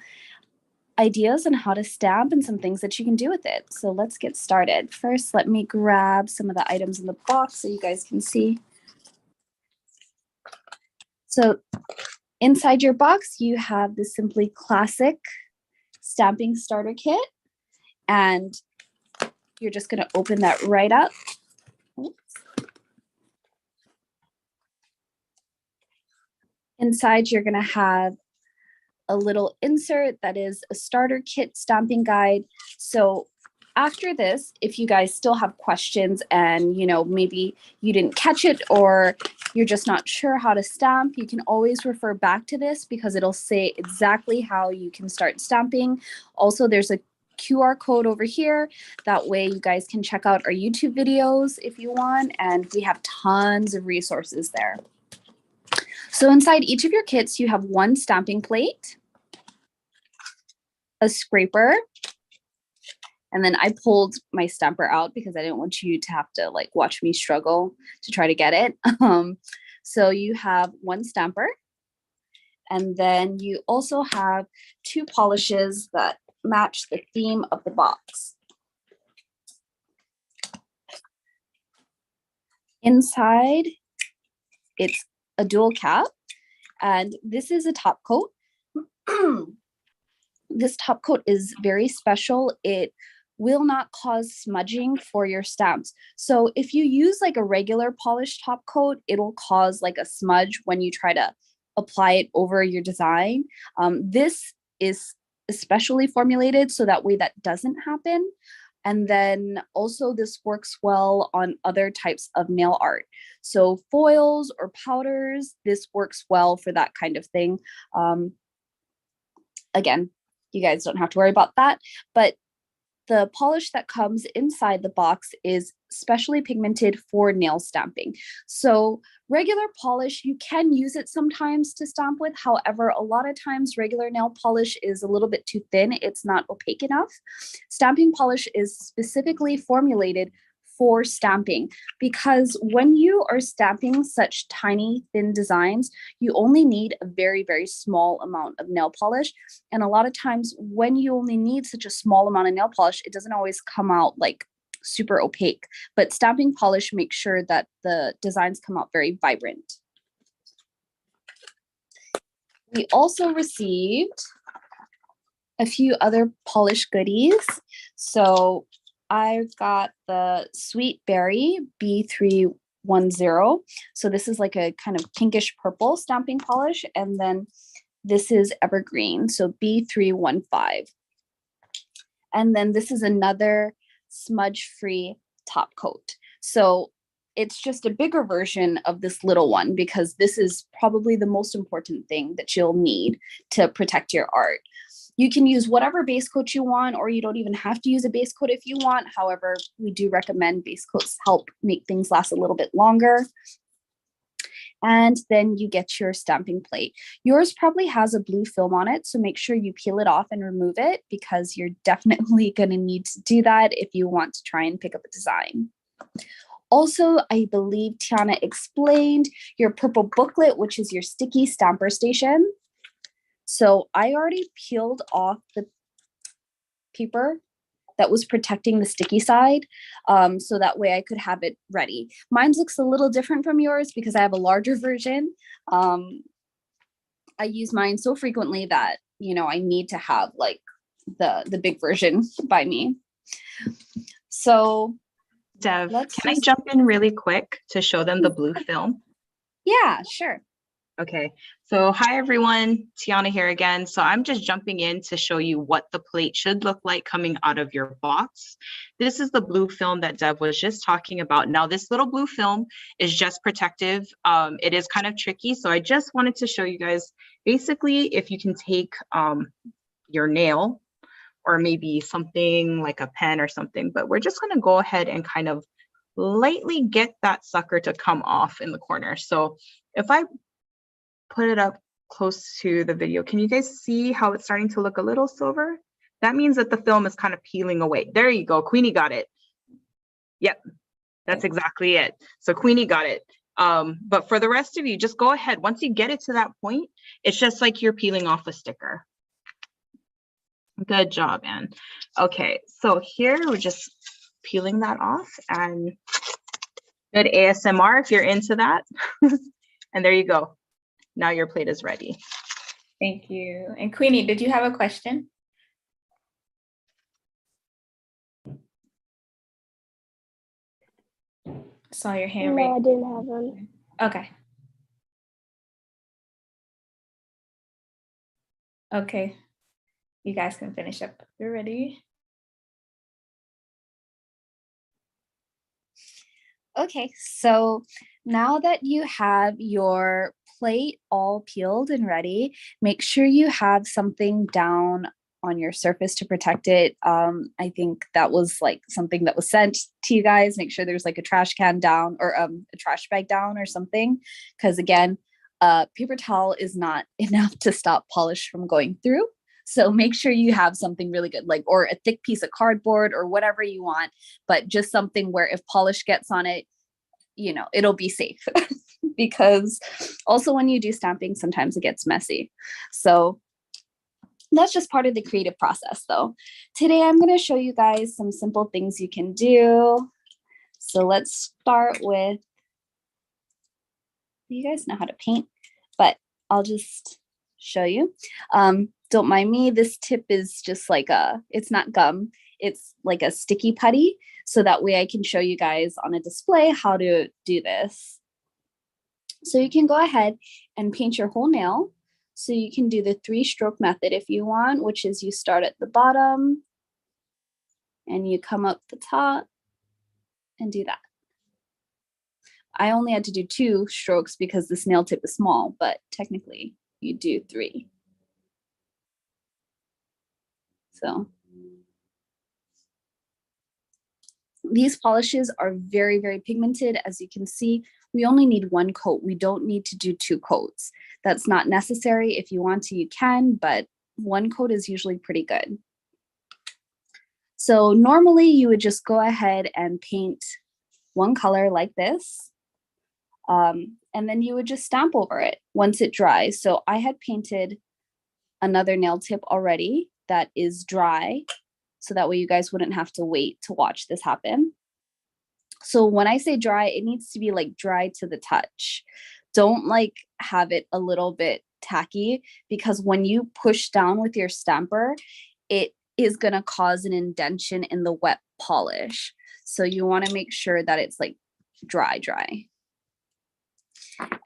ideas on how to stamp and some things that you can do with it. So let's get started. First, let me grab some of the items in the box so you guys can see. So inside your box, you have the Simply Classic stamping starter kit, and you're just going to open that right up. Oops. Inside, you're going to have a little insert that is a starter kit stamping guide. So after this, if you guys still have questions and maybe you didn't catch it or you're just not sure how to stamp, you can always refer back to this because it'll say exactly how you can start stamping. Also, there's a QR code over here. That way you guys can check out our YouTube videos if you want, and we have tons of resources there. So inside each of your kits, you have one stamping plate, a scraper, and then I pulled my stamper out because I didn't want you to have to watch me struggle to try to get it. So you have one stamper, and then you also have two polishes that match the theme of the box. Inside, it's a dual cap, and this is a top coat. This top coat is very special. It will not cause smudging for your stamps. So if you use like a regular polished top coat, it'll cause like a smudge when you try to apply it over your design. This is especially formulated so that way that doesn't happen. And then also this works well on other types of nail art. So foils or powders, this works well for that kind of thing. Again, you guys don't have to worry about that, but the polish that comes inside the box is specially pigmented for nail stamping. So regular polish, you can use it sometimes to stamp with. However, a lot of times regular nail polish is a little bit too thin. It's not opaque enough. Stamping polish is specifically formulated for stamping, because when you are stamping such tiny thin designs, you only need a very, very small amount of nail polish. And a lot of times when you only need such a small amount of nail polish, it doesn't always come out like super opaque, but stamping polish makes sure that the designs come out very vibrant. We also received a few other polish goodies. So I've got the Sweet Berry B310. So this is like a kind of pinkish purple stamping polish. And then this is Evergreen, so B315. And then this is another smudge-free top coat. So it's just a bigger version of this little one, because this is probably the most important thing that you'll need to protect your art. You can use whatever base coat you want, or you don't even have to use a base coat if you want. However, we do recommend base coats help make things last a little bit longer. And then you get your stamping plate. Yours probably has a blue film on it, so make sure you peel it off and remove it, because you're definitely going to need to do that if you want to try and pick up a design. Also, I believe Tiana explained your purple booklet, which is your sticky stamper station. So I already peeled off the paper that was protecting the sticky side, so that way I could have it ready. Mine looks a little different from yours because I have a larger version. I use mine so frequently that, you know, I need to have like the big version by me. So Dev, can I jump in really quick to show them the blue film? Yeah, sure. Okay, so hi everyone, Tiana here again. So I'm just jumping in to show you what the plate should look like coming out of your box. This is the blue film that Dev was just talking about. Now this little blue film is just protective. It is kind of tricky, so I just wanted to show you guys basically if you can take your nail or maybe something like a pen or something, but we're just gonna go ahead and kind of lightly get that sucker to come off in the corner. So if I put it up close to the video, can you guys see how it's starting to look a little silver? That means that the film is kind of peeling away. There you go, Queenie got it. Yep, that's exactly it. So Queenie got it. But for the rest of you, just go ahead. Once you get it to that point, it's just like you're peeling off a sticker. Good job, Anne. Okay, so here we're just peeling that off, and good ASMR if you're into that. And there you go. Now your plate is ready. Thank you. And Queenie, did you have a question? Saw your hand raised. No, I didn't have one. Okay. Okay. You guys can finish up. You're ready. Okay, so now that you have your plate all peeled and ready, make sure you have something down on your surface to protect it. I think that was like something that was sent to you guys. Make sure there's like a trash can down, or a trash bag down or something. Because again, paper towel is not enough to stop polish from going through. So make sure you have something really good, like, or a thick piece of cardboard or whatever you want, but just something where if polish gets on it, you know, it'll be safe. Because also when you do stamping, sometimes it gets messy. So that's just part of the creative process though. Today, I'm going to show you guys some simple things you can do. So let's start with you guys know how to paint, but I'll just show you. Don't mind me. This tip is just like it's not gum. It's like a sticky putty. So that way I can show you guys on a display how to do this. So you can go ahead and paint your whole nail. So you can do the 3-stroke method if you want, which is you start at the bottom and you come up the top and do that. I only had to do 2 strokes because this nail tip is small, but technically you do 3. So these polishes are very, very pigmented. As you can see, we only need 1 coat. We don't need to do 2 coats. That's not necessary. If you want to, you can, but 1 coat is usually pretty good. So normally you would just go ahead and paint 1 color like this. And then you would just stamp over it once it dries. So I had painted another nail tip already that is dry. So that way you guys wouldn't have to wait to watch this happen. So when I say dry, it needs to be like dry to the touch. Don't like have it a little bit tacky, because when you push down with your stamper, it is going to cause an indentation in the wet polish. So you want to make sure that it's like dry.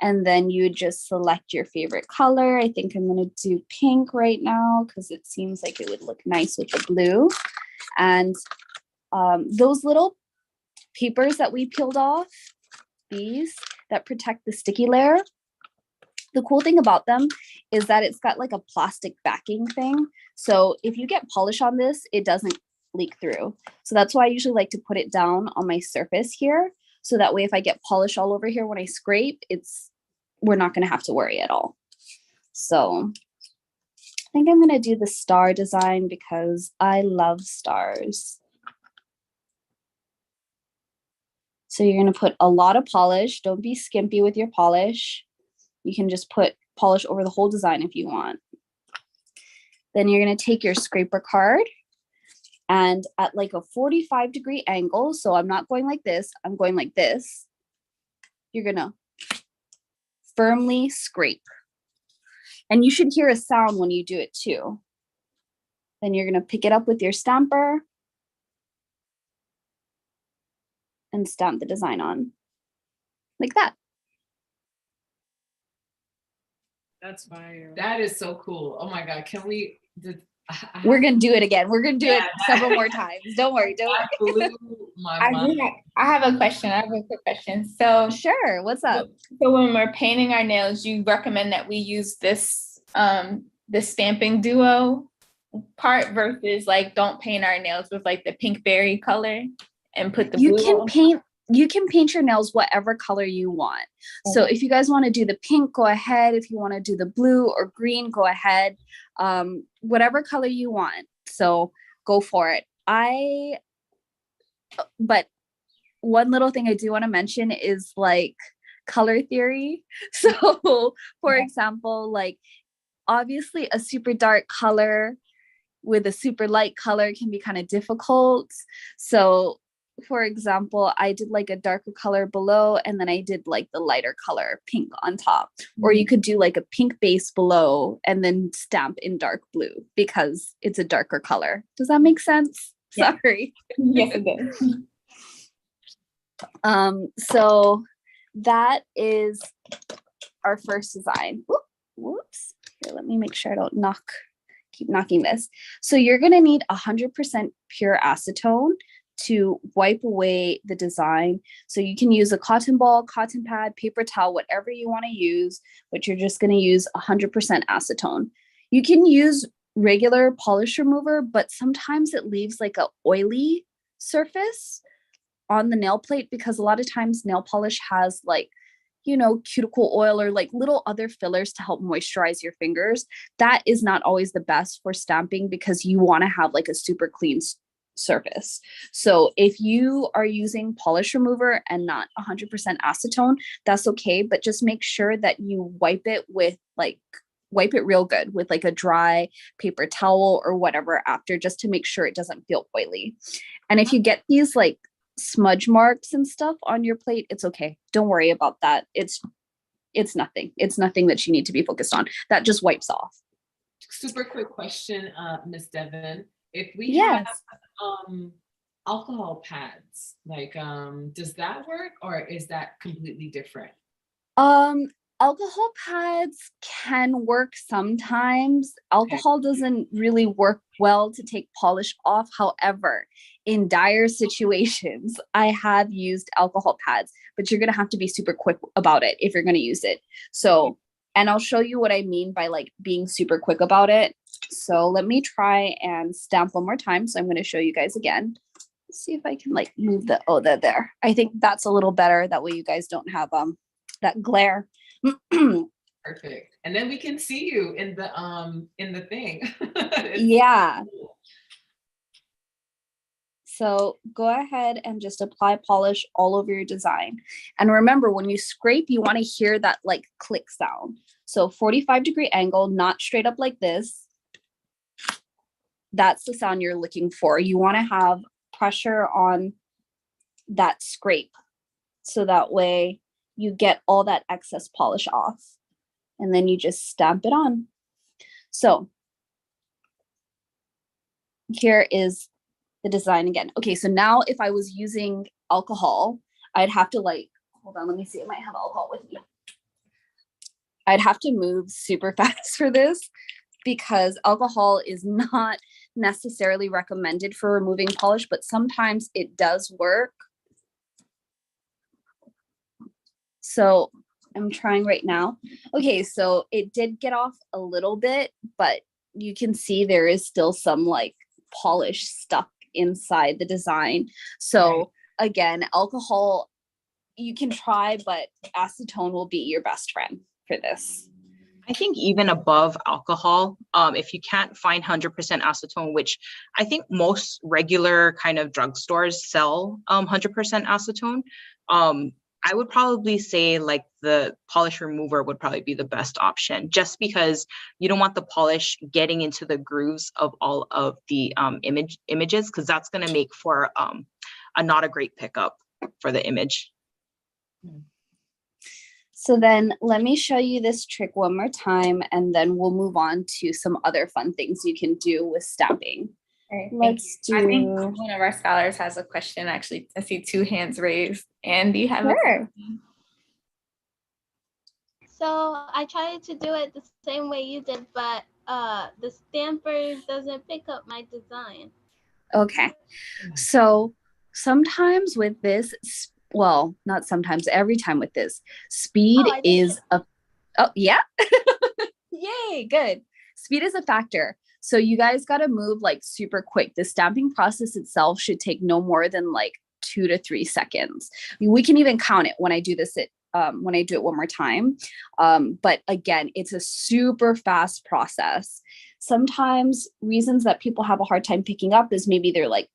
And then you just select your favorite color. I think I'm going to do pink right now because it seems like it would look nice with the blue. And those little papers that we peeled off, these that protect the sticky layer, the cool thing about them is that it's got like a plastic backing thing. So if you get polish on this, it doesn't leak through. So that's why I usually like to put it down on my surface here. So that way, if I get polish all over here when I scrape, we're not going to have to worry at all. So I think I'm going to do the star design because I love stars. So you're going to put a lot of polish. Don't be skimpy with your polish. You can just put polish over the whole design if you want. Then you're going to take your scraper card and at like a 45-degree angle, so I'm not going like this, I'm going like this, you're going to firmly scrape. And you should hear a sound when you do it too. Then you're going to pick it up with your stamper and stamp the design on like that. That's fire. That is so cool. Oh my God. Can we? We're going to do it again. We're going to do it several more times. Don't worry. Blew my mind. I have a question. I have a quick question. So sure. What's up? So when we're painting our nails, you recommend that we use this stamping duo part versus like don't paint our nails with like the pink berry color and put the blue on? You can paint your nails whatever color you want. So if you guys want to do the pink, go ahead. If you want to do the blue or green, go ahead. Whatever color you want. So go for it. But one little thing I do want to mention is like color theory. So for example, like obviously a super dark color with a super light color can be kind of difficult. So for example, I did like a darker color below and then I did like the lighter color pink on top. Or you could do like a pink base below and then stamp in dark blue because it's a darker color. Does that make sense? Yeah. Sorry. Yes, it does. So that is our first design. Whoops. Here, let me make sure I don't keep knocking this. So you're going to need 100% pure acetone to wipe away the design. So you can use a cotton ball, cotton pad, paper towel, whatever you want to use, but you're just going to use 100% acetone. You can use regular polish remover, but sometimes it leaves like an oily surface on the nail plate because a lot of times nail polish has like, cuticle oil or like little other fillers to help moisturize your fingers. That is not always the best for stamping because you want to have like a super clean surface. So if you are using polish remover and not 100% acetone, that's okay, but just make sure that you wipe it real good with like a dry paper towel or whatever after, just to make sure it doesn't feel oily. And if you get these like smudge marks and stuff on your plate, it's okay. Don't worry about that. It's It's nothing. It's nothing that you need to be focused on. That just wipes off. Super quick question, Miss Devon. If we Yes. have alcohol pads, like does that work or is that completely different? Alcohol pads can work sometimes. Alcohol doesn't really work well to take polish off. However, in dire situations, I have used alcohol pads, but you're going to have to be super quick about it if you're going to use it. So, and I'll show you what I mean by like being super quick about it. So let me try and stamp one more time. So I'm going to show you guys again. Let's see if I can like move the, oh, there. I think that's a little better. That way you guys don't have that glare. Perfect. And then we can see you in the thing. Yeah. So go ahead and just apply polish all over your design. And remember, when you scrape, you want to hear that like click sound. So 45-degree angle, not straight up like this. That's the sound you're looking for. You want to have pressure on that scrape. So that way you get all that excess polish off. And then you just stamp it on. So here is the design again. Okay, so now if I was using alcohol, I'd have to like, hold on, let me see, I might have alcohol with me. I'd have to move super fast for this because alcohol is not necessarily recommended for removing polish, but sometimes it does work. So I'm trying right now. Okay, so it did get off a little bit, but you can see there is still some like polish stuck inside the design. So again, alcohol, you can try, but acetone will be your best friend for this. I think even above alcohol, if you can't find 100% acetone, which I think most regular kind of drugstores sell 100% acetone, I would probably say like the polish remover would probably be the best option, just because you don't want the polish getting into the grooves of all of the images, because that's going to make for not a great pickup for the image. So then let me show you this trick one more time, and then we'll move on to some other fun things you can do with stamping. Right, Let's do. I think one of our scholars has a question. Actually, I see 2 hands raised. And do you have a question? So I tried to do it the same way you did, but the stamper doesn't pick up my design. Okay, so sometimes with this, well, not sometimes, every time with this, speed is a, oh yeah, yay, good. Speed is a factor. So you guys got to move like super quick. The stamping process itself should take no more than like 2 to 3 seconds. I mean, we can even count it when I do this when I do it one more time. But again, it's a super fast process. Sometimes reasons that people have a hard time picking up is maybe they're like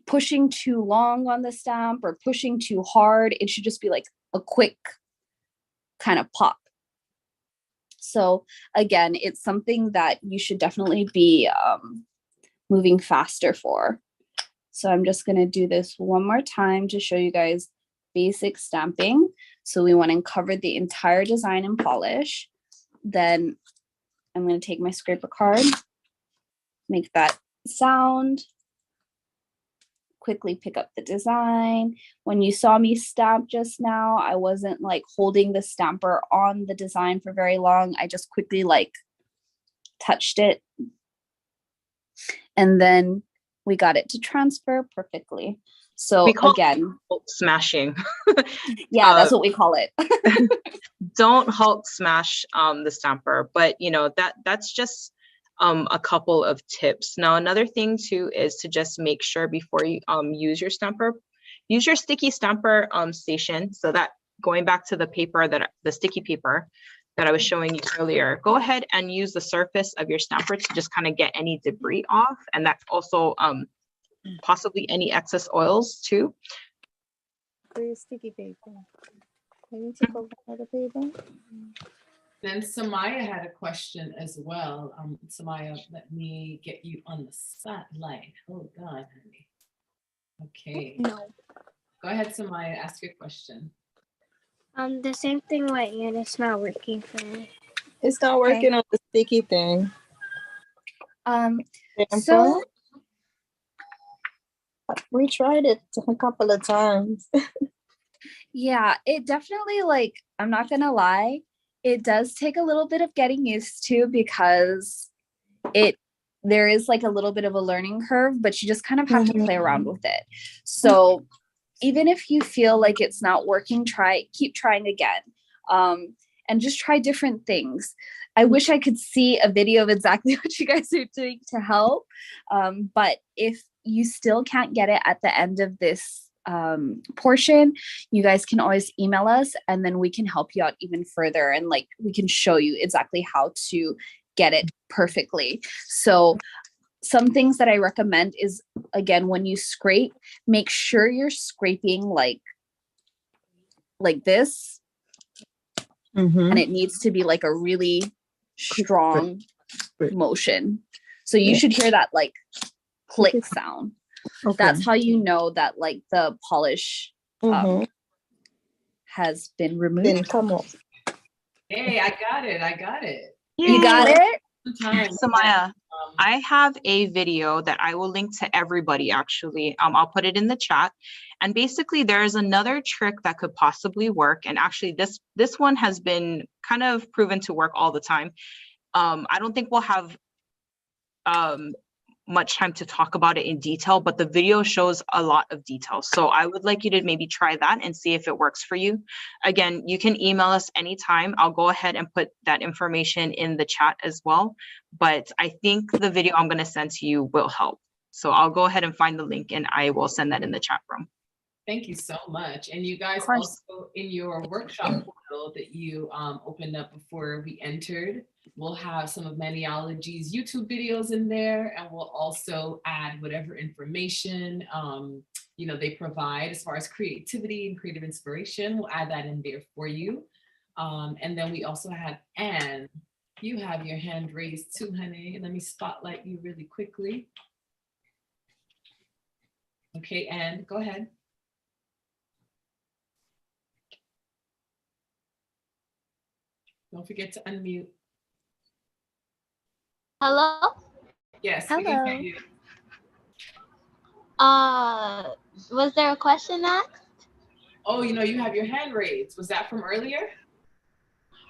pushing too long on the stamp or pushing too hard. It should just be like a quick kind of pop. So again, it's something that you should definitely be moving faster for. So I'm just going to do this one more time to show you guys basic stamping. So we want to cover the entire design in polish. Then I'm going to take my scraper card, make that sound, quickly pick up the design. When you saw me stamp just now, I wasn't like holding the stamper on the design for very long. I just quickly like touched it. And then we got it to transfer perfectly. So again, Hulk smashing. Yeah, that's what we call it. Don't Hulk smash the stamper, but you know, that's just a couple of tips. Now, another thing too is to just make sure before you use your stamper, use your sticky stamper station. So that, going back to the paper the sticky paper that I was showing you earlier, go ahead and use the surface of your stamper to just kind of get any debris off, and that's also possibly any excess oils too. For your sticky paper, can you take over the paper? Then Samaya had a question as well. Samaya, let me get you on the spotlight. Oh God, honey. Okay. No. Go ahead, Samaya, ask your question. The same thing like and it's not working for me. It's not Okay. working on the sticky thing. So We tried it a couple of times. yeah, it definitely like, I'm not gonna lie, it does take a little bit of getting used to because there is like a little bit of a learning curve, but you just kind of have to play around with it. So even if you feel like it's not working, keep trying again. And just try different things. I wish I could see a video of exactly what you guys are doing to help. But if you still can't get it at the end of this portion, you guys can always email us and then we can help you out even further. And like, we can show you exactly how to get it perfectly. So some things that I recommend is, again, when you scrape, make sure you're scraping like this. And it needs to be like a really strong motion. So you should hear that like click sound. Okay. That's how you know that like the polish has been removed. Then come on. Hey, I got it. You got it? So Maya, I have a video that I will link to everybody actually. I'll put it in the chat. And basically there's another trick that could possibly work. And actually this one has been kind of proven to work all the time. I don't think we'll have much time to talk about it in detail, but the video shows a lot of details. So I would like you to maybe try that and see if it works for you. Again, you can email us anytime. I'll go ahead and put that information in the chat as well. But I think the video I'm going to send to you will help. So I'll go ahead and find the link and I will send that in the chat room. Thank you so much. And you guys also in your workshop portal that you opened up before we entered, we'll have some of Maniology's YouTube videos in there, and we'll also add whatever information you know, they provide as far as creativity and creative inspiration. We'll add that in there for you. And then we also have Anne. You have your hand raised too, honey. Let me spotlight you really quickly. Okay, Anne, go ahead. Don't forget to unmute. Hello? Yes, we can hear Hello. you. Was there a question asked? Oh, you know, you have your hand raised. Was that from earlier?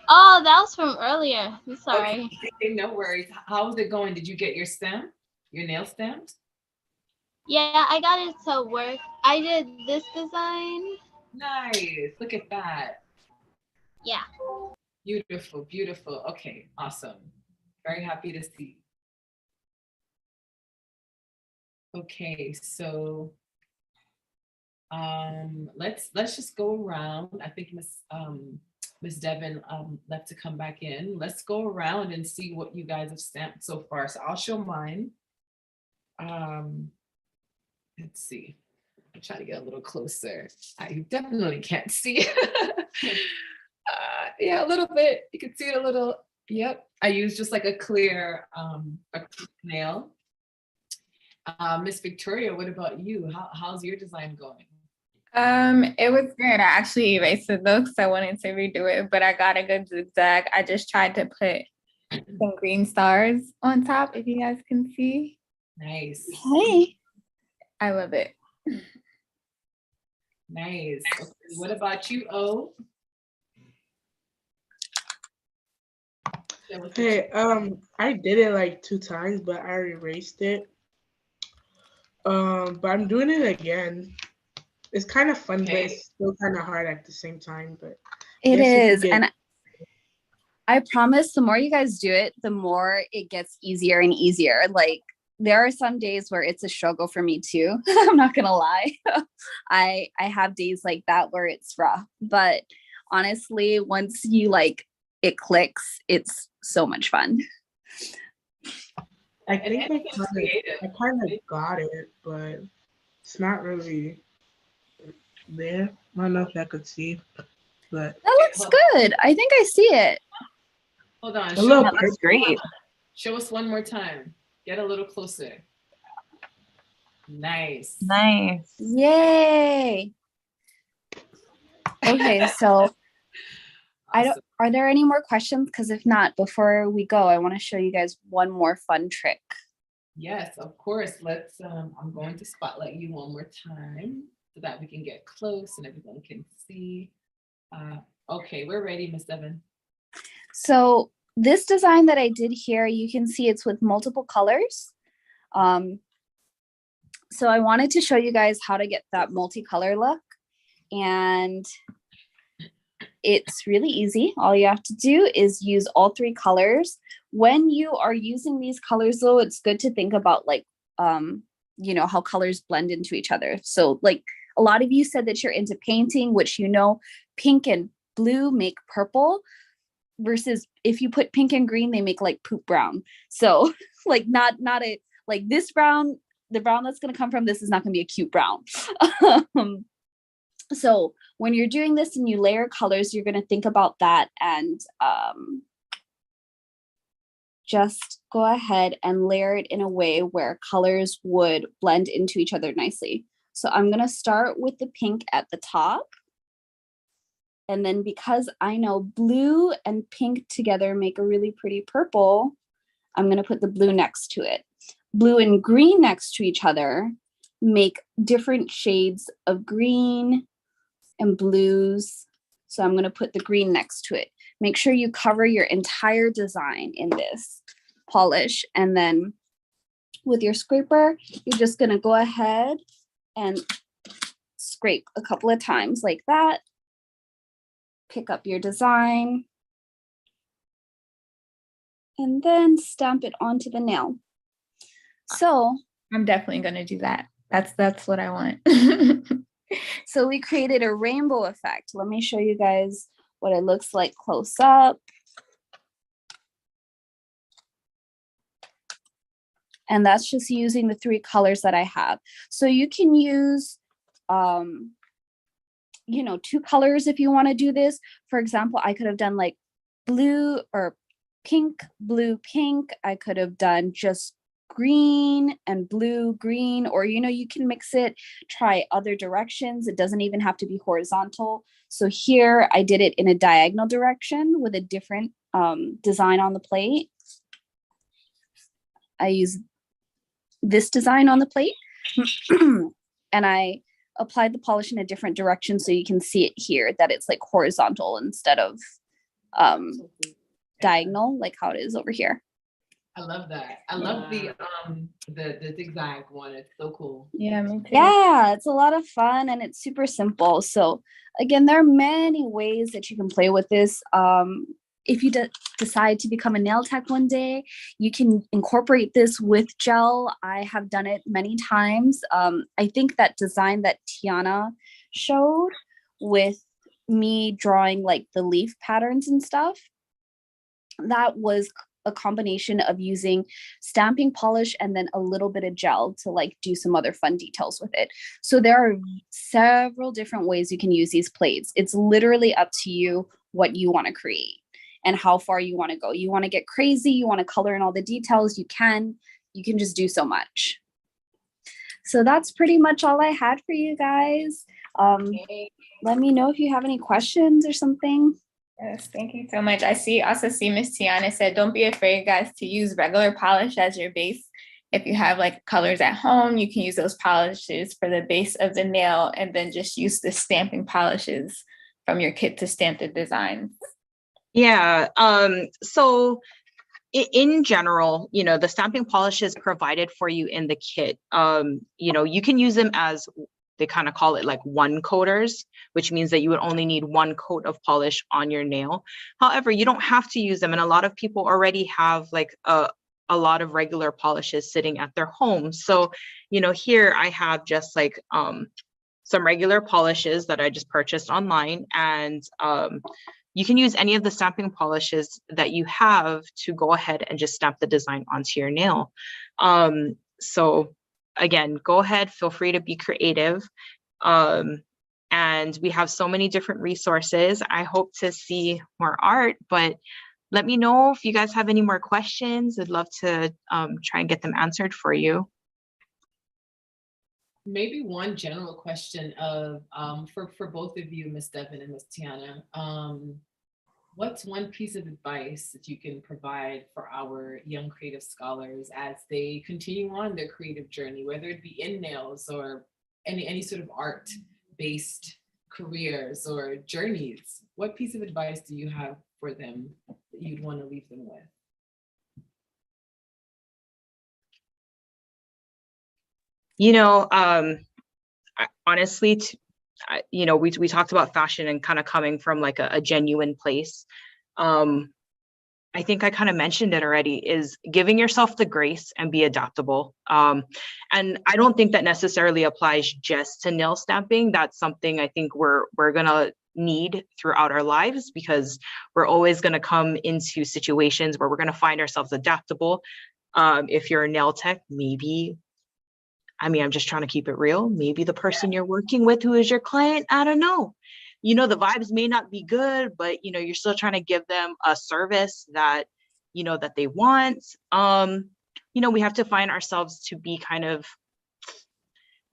Oh, that was from earlier. I'm sorry. Okay, no worries. How was it going? Did you get your stem? Your nail stamped? Yeah, I got it to work. I did this design. Nice. Look at that. Yeah. Beautiful, beautiful. Okay, awesome. Very happy to see. Okay, so let's just go around. I think Miss Devin left to come back in. Let's go around and see what you guys have stamped so far. So I'll show mine. Let's see. I'm trying to get a little closer. I definitely can't see. Yeah, a little bit. You can see it a little. Yep. I use just like a clear nail. Miss Victoria, what about you? How's your design going? It was good. I actually erased it though because I wanted to redo it, but I got a good zigzag. I just tried to put some green stars on top, if you guys can see. Nice. Hey. I love it. Nice. Okay. What about you, O? Hey, I did it like 2 times, but I erased it. But I'm doing it again. It's kind of fun, but it's still kind of hard at the same time. But it is, and I promise the more you guys do it, the more it gets easier and easier. Like there are some days where it's a struggle for me too. I'm not gonna lie. I have days like that where it's rough, but honestly, once you like it clicks, it's so much fun. I think I kind of got it, but it's not really there. I don't know if I could see, but that looks good. I think I see it. Hold on. That looks great. Show us one more time. Get a little closer. Nice. Nice. Yay. Okay, so Awesome. Are there any more questions? Because if not, before we go, I want to show you guys one more fun trick. Yes, of course. Let's, I'm going to spotlight you one more time so that we can get close and everyone can see. Okay, we're ready, Miss Devon. So this design that I did here, you can see it's with multiple colors. So I wanted to show you guys how to get that multicolor look. And it's really easy. All you have to do is use all three colors. When you are using these colors though, it's good to think about like, you know, how colors blend into each other. So like a lot of you said that you're into painting, which, you know, pink and blue make purple, versus if you put pink and green, they make like poop brown. So like not a, like this brown, the brown that's going to come from this is not going to be a cute brown. So when you're doing this and you layer colors, you're going to think about that and just go ahead and layer it in a way where colors would blend into each other nicely. So I'm going to start with the pink at the top. And then because I know blue and pink together make a really pretty purple, I'm going to put the blue next to it. Blue and green next to each other make different shades of green and blues. So I'm going to put the green next to it. Make sure you cover your entire design in this polish. And then with your scraper, you're just going to go ahead and scrape a couple of times like that. Pick up your design. And then stamp it onto the nail. So I'm definitely going to do that. That's what I want. So we created a rainbow effect. Let me show you guys what it looks like close up. And that's just using the three colors that I have. So you can use, you know, two colors if you want to do this. For example, I could have done like blue or pink, blue, pink. I could have done just green and blue, green, or, you know, you can mix it, try other directions. It doesn't even have to be horizontal. So here I did it in a diagonal direction with a different design on the plate. I use this design on the plate and I applied the polish in a different direction so you can see it here that it's like horizontal instead of diagonal like how it is over here. I love that. I love the zigzag one. It's so cool. Yeah, me too. Yeah, it's a lot of fun and it's super simple. So again, there are many ways that you can play with this. If you decide to become a nail tech one day, you can incorporate this with gel. I have done it many times. I think that design that Tiana showed with me drawing like the leaf patterns and stuff, that was a combination of using stamping polish and then a little bit of gel to like do some other fun details with it. So there are several different ways you can use these plates. It's literally up to you what you want to create and how far you want to go. You want to get crazy, you want to color in all the details, you can just do so much. So that's pretty much all I had for you guys. Let me know if you have any questions or something. Yes, thank you so much. I also see Miss Tiana said, don't be afraid, guys, to use regular polish as your base. If you have like colors at home, you can use those polishes for the base of the nail and then just use the stamping polishes from your kit to stamp the designs. Yeah. So in general, you know, the stamping polishes provided for you in the kit, you know, you can use them as, they kind of call it like one coaters, which means that you would only need one coat of polish on your nail. However, you don't have to use them. And a lot of people already have like a lot of regular polishes sitting at their home. So, you know, here I have just like some regular polishes that I just purchased online, and you can use any of the stamping polishes that you have to go ahead and just stamp the design onto your nail. So again, go ahead, feel free to be creative. And we have so many different resources. I hope to see more art, but let me know if you guys have any more questions. I'd love to try and get them answered for you. Maybe one general question of for both of you, Miss Devon and Miss Tiana. what's one piece of advice that you can provide for our young creative scholars as they continue on their creative journey, whether it be in nails or any sort of art based careers or journeys? What piece of advice do you have for them that you'd want to leave them with? You know, honestly, we talked about fashion and kind of coming from like a genuine place. I think I kind of mentioned it already, is giving yourself the grace and be adaptable. And I don't think that necessarily applies just to nail stamping. That's something I think we're gonna need throughout our lives, because we're always gonna come into situations where we're gonna find ourselves adaptable. If you're a nail tech, maybe, I mean, I'm just trying to keep it real. Maybe the person you're working with who is your client, I don't know. The vibes may not be good, but you're still trying to give them a service that, that they want. We have to find ourselves to be kind of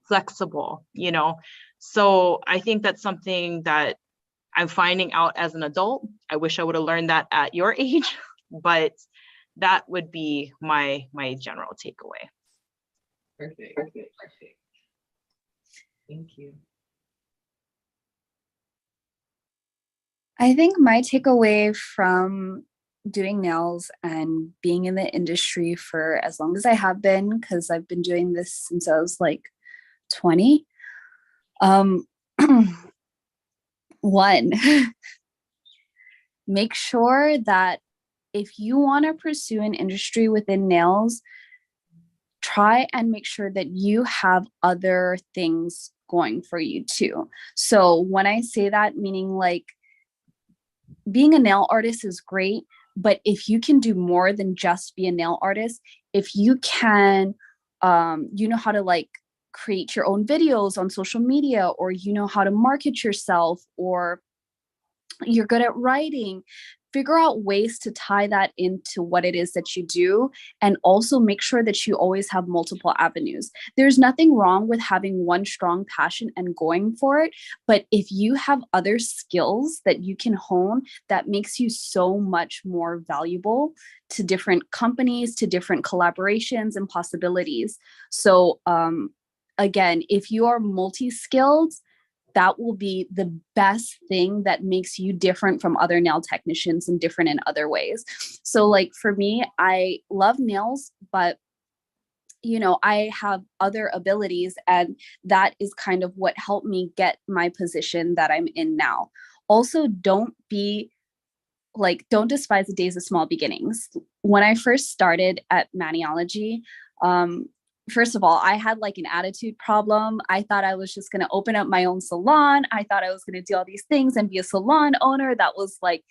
flexible. So I think that's something that I'm finding out as an adult. I wish I would have learned that at your age, but that would be my general takeaway. Perfect. Thank you. I think my takeaway from doing nails and being in the industry for as long as I have been, because I've been doing this since I was like 20. One, make sure that if you want to pursue an industry within nails, try and make sure that you have other things going for you too. So when I say that, meaning like being a nail artist is great, but if you can do more than just be a nail artist, if you can, you know how to like create your own videos on social media, or you know how to market yourself, or you're good at writing, figure out ways to tie that into what it is that you do, and also make sure that you always have multiple avenues. There's nothing wrong with having one strong passion and going for it, but if you have other skills that you can hone, that makes you so much more valuable to different companies, to different collaborations and possibilities. So again, if you are multi-skilled, that will be the best thing that makes you different from other nail technicians and different in other ways. So like for me, I love nails, but I have other abilities, and that is kind of what helped me get my position that I'm in now. Also, don't despise the days of small beginnings. When I first started at Maniology, first of all, I had like an attitude problem. I thought I was just going to open up my own salon. I thought I was going to do all these things and be a salon owner. That was like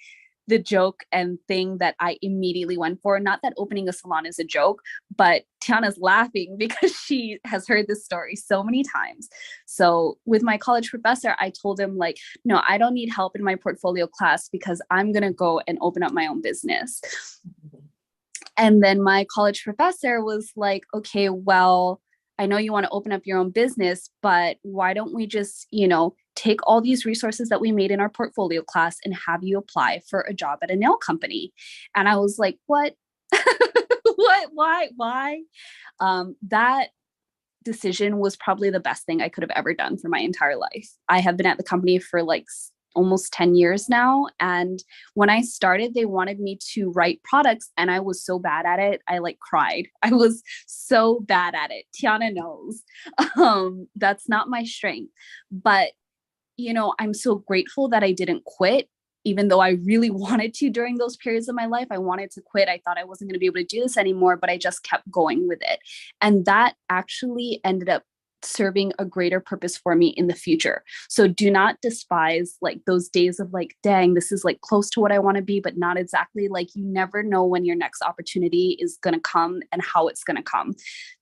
the joke and thing that I immediately went for. Not that opening a salon is a joke, but Tiana's laughing because she has heard this story so many times. So with my college professor, I told him like, no, I don't need help in my portfolio class because I'm going to go and open up my own business. And then my college professor was like, okay, well, I know you want to open up your own business, but why don't we just, take all these resources that we made in our portfolio class and have you apply for a job at a nail company? And I was like, what? Why? That decision was probably the best thing I could have ever done for my entire life. I have been at the company for like almost 10 years now. And when I started, they wanted me to write products and I was so bad at it. I like cried. I was so bad at it. Tiana knows. That's not my strength. But, I'm so grateful that I didn't quit, even though I really wanted to during those periods of my life. I wanted to quit. I thought I wasn't going to be able to do this anymore, but I just kept going with it. And that actually ended up serving a greater purpose for me in the future. So do not despise like those days of like, dang, this is like close to what I want to be, but not exactly. Like you never know when your next opportunity is going to come and how it's going to come.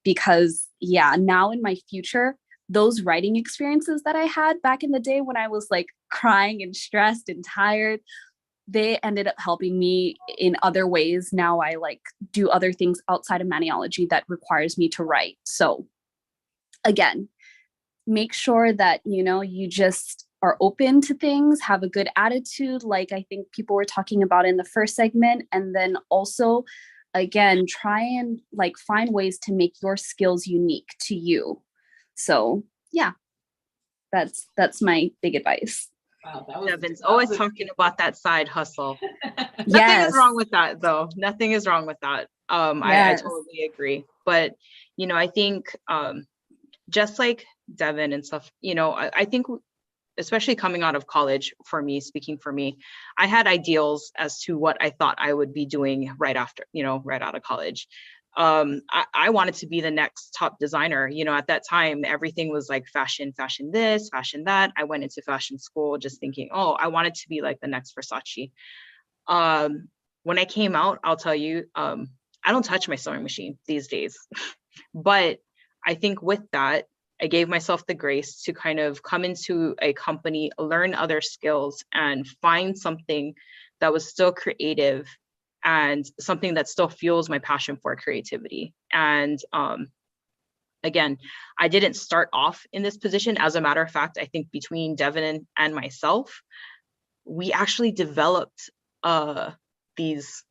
Because now in my future, those writing experiences that I had back in the day when I was like crying and stressed and tired, they ended up helping me in other ways. Now I like do other things outside of Maniology that requires me to write. So again, make sure that, you just are open to things, have a good attitude, like I think people were talking about in the first segment. And then also, again, try and like find ways to make your skills unique to you. So yeah, that's my big advice. Wow, that was, Devin's always talking about that side hustle. Nothing Yes. is wrong with that though. Nothing is wrong with that. I Yes. totally agree. But you know, I think just like Devin and stuff, you know, I think especially coming out of college, for me, speaking for me, I had ideals as to what I thought I would be doing right after, you know, right out of college. I wanted to be the next top designer. You know, at that time, everything was like fashion this, fashion that. I went into fashion school just thinking, oh, I wanted to be like the next Versace. When I came out, I'll tell you, I don't touch my sewing machine these days. But I think with that, I gave myself the grace to kind of come into a company, learn other skills, and find something that was still creative and something that still fuels my passion for creativity. And again, I didn't start off in this position. As a matter of fact, I think between Devin and myself, we actually developed these,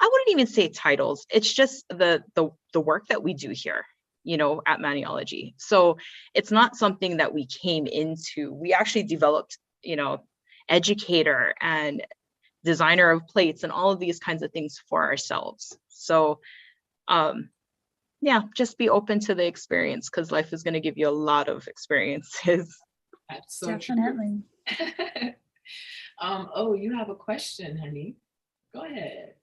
I wouldn't even say titles. It's just the work that we do here, you know, at Maniology. So it's not something that we came into. We actually developed, you know, educator and designer of plates and all of these kinds of things for ourselves. So yeah, just be open to the experience, because life is going to give you a lot of experiences. That's so Definitely. true. Oh, you have a question, honey. Go ahead.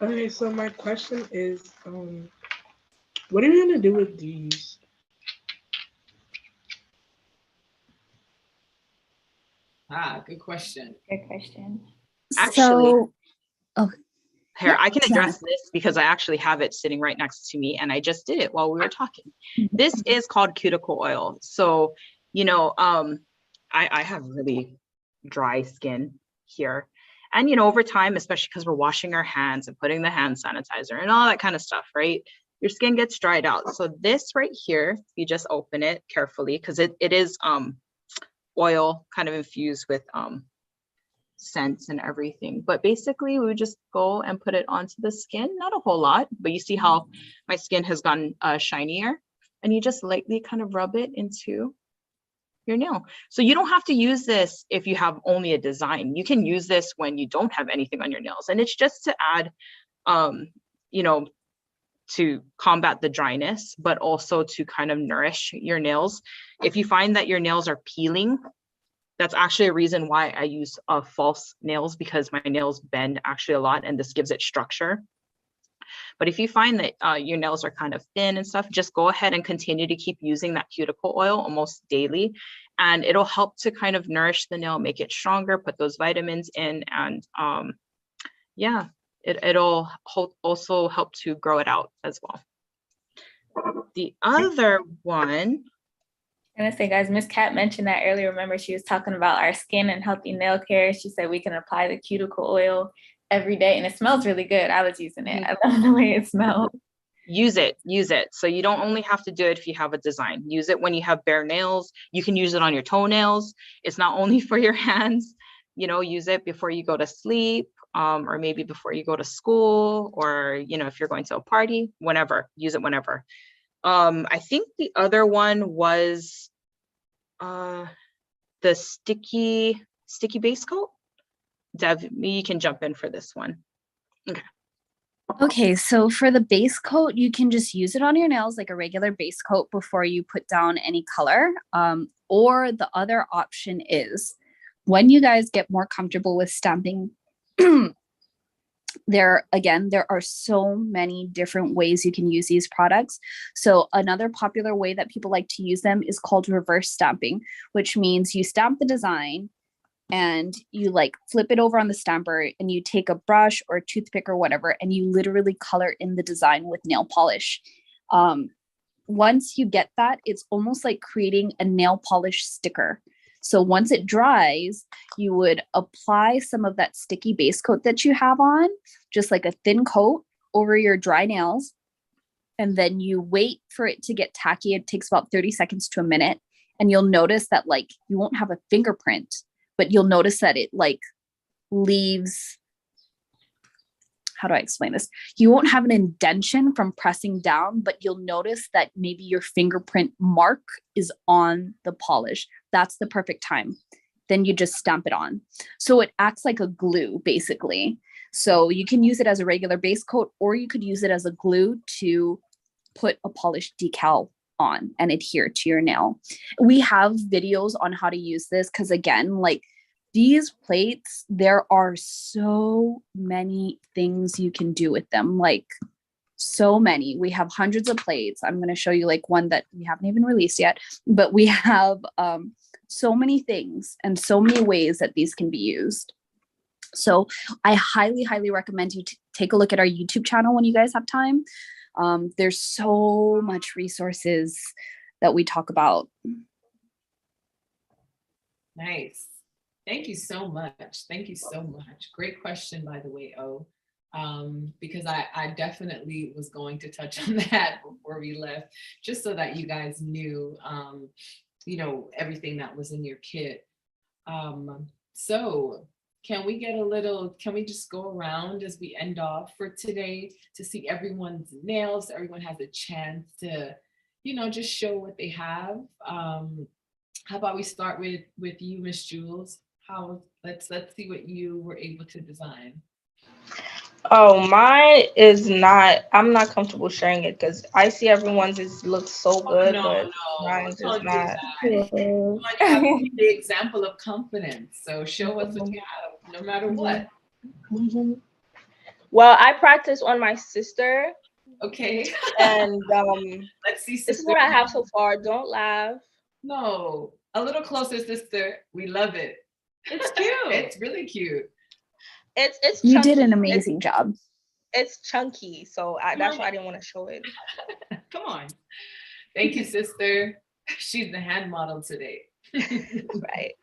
Okay, so my question is, what are you gonna do with these? Ah, good question. Good question. Actually, So, oh, here, yeah, I can Tiana. address this because I actually have it sitting right next to me and I just did it while we were talking. This is called cuticle oil. So, you know, I have really dry skin here. And, you know, over time, especially because we're washing our hands and putting the hand sanitizer and all that kind of stuff, right? Your skin gets dried out. So this right here, you just open it carefully because it is oil kind of infused with scents and everything. But basically we would just go and put it onto the skin, not a whole lot, but you see how my skin has gotten shinier, and you just lightly kind of rub it into your nail. So you don't have to use this if you have only a design. You can use this when you don't have anything on your nails, and it's just to add you know, to combat the dryness, but also to kind of nourish your nails. If you find that your nails are peeling, that's actually a reason why I use false nails, because my nails bend actually a lot and this gives it structure. But if you find that your nails are kind of thin and stuff, just go ahead and continue to keep using that cuticle oil almost daily. And it'll help to kind of nourish the nail, make it stronger, put those vitamins in. And yeah, it'll also help to grow it out as well. The other one, I'm gonna say, guys, Miss Cat mentioned that earlier. Remember, she was talking about our skin and healthy nail care. She said we can apply the cuticle oil every day, and it smells really good. I was using it. I love the way it smells. Use it. So you don't only have to do it if you have a design. Use it when you have bare nails. You can use it on your toenails. It's not only for your hands. You know, use it before you go to sleep, or maybe before you go to school, or, you know, if you're going to a party, whenever. Use it whenever. I think the other one was the sticky base coat. Dev, you can jump in for this one. Okay. Okay, so for the base coat, you can just use it on your nails like a regular base coat before you put down any color. Or the other option is, when you guys get more comfortable with stamping, there are so many different ways you can use these products. So another popular way that people like to use them is called reverse stamping, which means you stamp the design and you like flip it over on the stamper, and you take a brush or a toothpick or whatever, and you literally color in the design with nail polish. Once you get that, it's almost like creating a nail polish sticker. So once it dries, you would apply some of that sticky base coat that you have on, just like a thin coat over your dry nails. And then you wait for it to get tacky. It takes about 30 seconds to a minute. and you'll notice that like you won't have a fingerprint, but you'll notice that it like leaves, how do I explain this? You won't have an indentation from pressing down, but you'll notice that maybe your fingerprint mark is on the polish. That's the perfect time. Then you just stamp it on. So it acts like a glue, basically. So you can use it as a regular base coat, or you could use it as a glue to put a polished decal on and adhere to your nail. We have videos on how to use this because, again, like these plates, there are so many things you can do with them, like so many. We have hundreds of plates. I'm going to show you like one that we haven't even released yet, but we have so many things and so many ways that these can be used. So I highly, highly recommend you take a look at our YouTube channel when you guys have time. There's so much resources that we talk about. Nice. Thank you so much. Thank you so much. Great question, by the way, because I definitely was going to touch on that before we left, just so that you guys knew, everything that was in your kit. So can we just go around as we end off for today to see everyone's nails? Everyone has a chance to, just show what they have. How about we start with you, Miss Jules? Let's see what you were able to design. Oh, mine is not, I'm not comfortable sharing it because I see everyone's looks so good, but mine's is not. You have to be the example of confidence. So show us what you have, no matter what. Well, I practice on my sister. Okay. And let's see. This is what I have so far. Don't laugh. No, a little closer, sister. We love it. It's cute. It's really cute. It's you chunky. did an amazing job. It's chunky, so that's why I didn't want to show it. Come on. Thank you, sister. She's the hand model today. Right.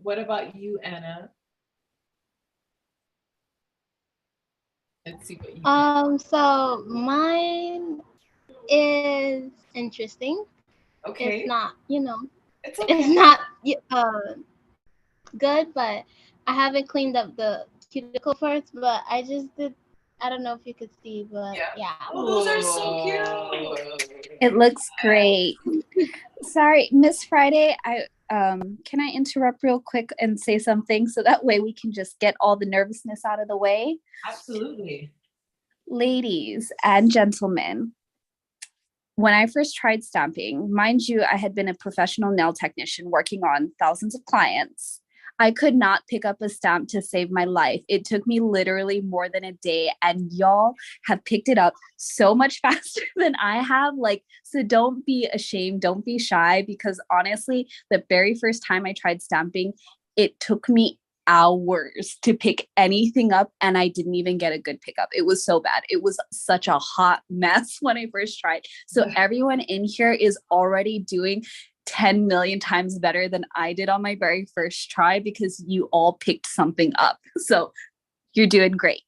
What about you, Anna? Let's see what you So mine is interesting. Okay. It's not, it's okay. It's not good, but I haven't cleaned up the cuticle parts, but I just did. I don't know if you could see, but yeah. Oh, those are so cute. It looks great. Sorry, Miss Friday, can I interrupt real quick and say something so that way we can just get all the nervousness out of the way? Absolutely. Ladies and gentlemen, when I first tried stamping, mind you, I had been a professional nail technician working on thousands of clients. I could not pick up a stamp to save my life. It took me literally more than a day, and y'all have picked it up so much faster than I have. So don't be ashamed, don't be shy, because honestly, the very first time I tried stamping, it took me hours to pick anything up, and I didn't even get a good pickup. It was so bad. It was such a hot mess when I first tried. So everyone in here is already doing 10 million times better than I did on my very first try, because you all picked something up. So you're doing great.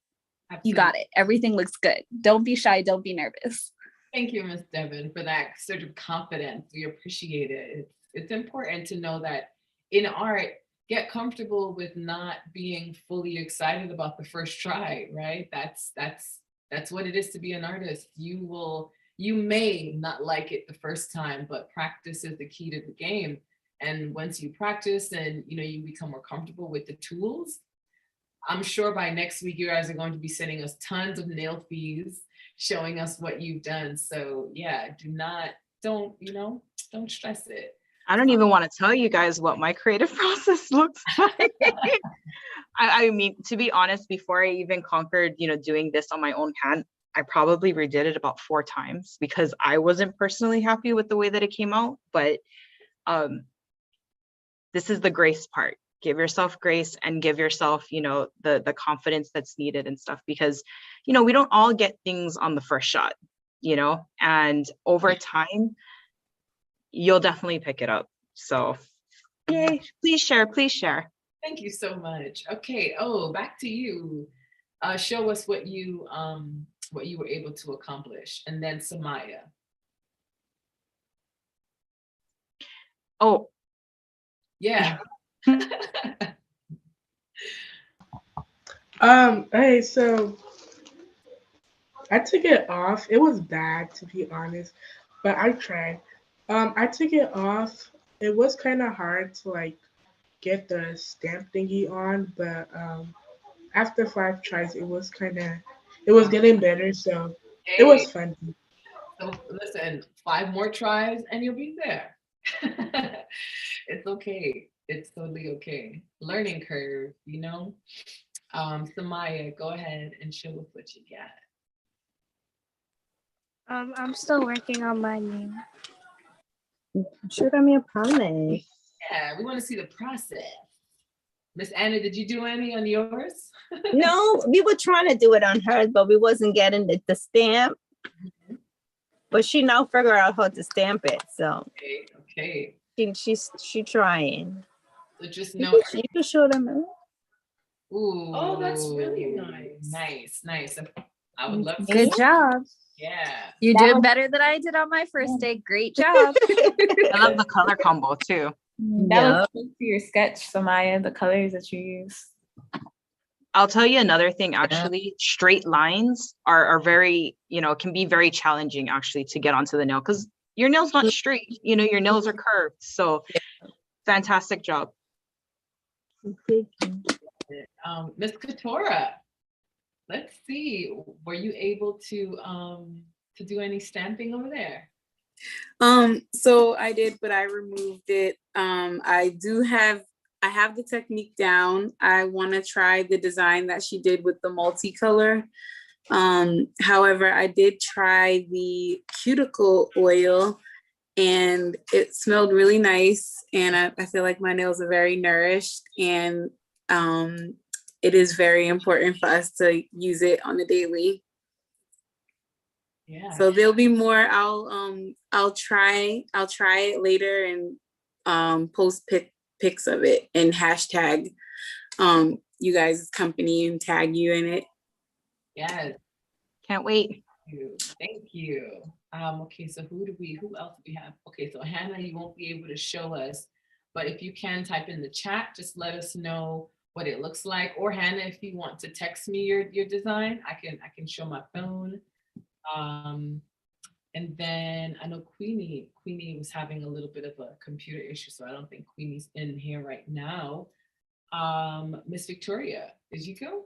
Absolutely. You got it. Everything looks good. Don't be shy. Don't be nervous. Thank you, Ms. Devon, for that sort of confidence. We appreciate it. It's important to know that in art, get comfortable with not being fully excited about the first try, right? That's what it is to be an artist. You may not like it the first time, but practice is the key to the game. And once you practice and you become more comfortable with the tools, I'm sure by next week you guys are going to be sending us tons of nail fees, showing us what you've done. So yeah, don't stress it. I don't even want to tell you guys what my creative process looks like. I mean, to be honest, before I even conquered, doing this on my own hand, I probably redid it about 4 times because I wasn't personally happy with the way that it came out. But this is the grace part. Give yourself grace and give yourself, the confidence that's needed and stuff, because, we don't all get things on the first shot, and over time, you'll definitely pick it up. So yay, please share. Thank you so much. Okay. Oh, back to you. Show us what you were able to accomplish, and then Samaya. Oh, Yeah. Hey, so I took it off. It was bad to be honest, but I tried. I took it off. It was kind of hard to like get the stamp thingy on, but after 5 tries, it was getting better. So it Hey, was fun. so listen, 5 more tries and you'll be there. It's okay. It's totally okay. Learning curve, you know? Samaya, go ahead and show us what you got. I'm still working on my name. Shoot me a promise. Yeah, we want to see the process. Miss Anna, did you do any on yours? No, we were trying to do it on hers, but we wasn't getting the stamp. But she now figure out how to stamp it. So Okay. she trying. So just You know. can, you can show them. Ooh. Oh, that's really nice. Nice. I would love to. Good job. Yeah. You did better than I did on my first day. Great job. I love the color combo too. That was close to your sketch, Samaya, the colors that you use. I'll tell you another thing, actually, straight lines are very, can be very challenging actually to get onto the nail because your nail's not straight, your nails are curved. So fantastic job. Miss Katora, let's see. Were you able to do any stamping over there? So I did, but I removed it. I have the technique down. I want to try the design that she did with the multicolor. However, I did try the cuticle oil and it smelled really nice. And I feel like my nails are very nourished and it is very important for us to use it on a daily. Yeah. So there'll be more. I'll try it later and post pics of it and hashtag you guys' company and tag you in it. Yes. Can't wait. Thank you. Okay, so who else do we have? Okay, so Hannah, you won't be able to show us, but if you can type in the chat, just let us know what it looks like. Or Hannah, if you want to text me your design, I can show my phone. And then I know Queenie was having a little bit of a computer issue, so I don't think Queenie's in here right now. Miss Victoria, did you go?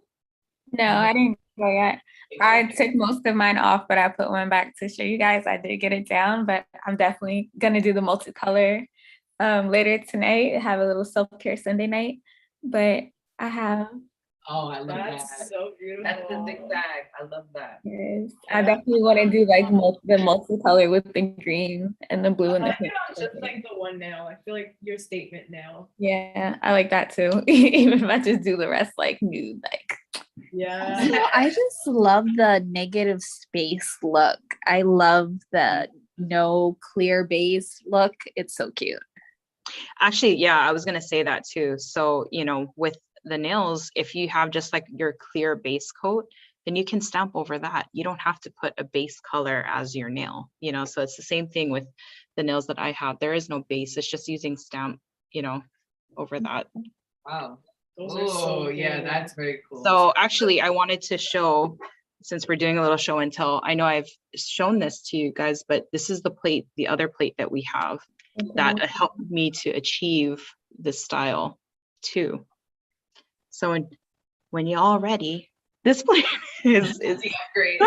No, I didn't go yet. I took most of mine off, but I put one back to show you guys. I did get it down, but I'm definitely gonna do the multicolor later tonight. Have a little self-care Sunday night, but I have. Oh, I love that. That's so beautiful. That's the zigzag. I love that. Yes, I definitely want to do like the multicolor with the green and the blue and the pink. Just like the one nail. I feel like your statement nail. Yeah, I like that too. Even if I just do the rest like nude, like. Yeah. So I just love the negative space look. I love the no clear base look. It's so cute. Actually, yeah, I was gonna say that too. So, with the nails, if you have just like your clear base coat, then you can stamp over that. You don't have to put a base color as your nail, so it's the same thing with the nails that I have. There is no base, it's just using stamp, over that. Wow. Oh, yeah, that's very cool. So actually, I wanted to show, since we're doing a little show and tell, I know I've shown this to you guys, but this is the other plate that we have that helped me to achieve this style too. So when you're all ready, this plate is great.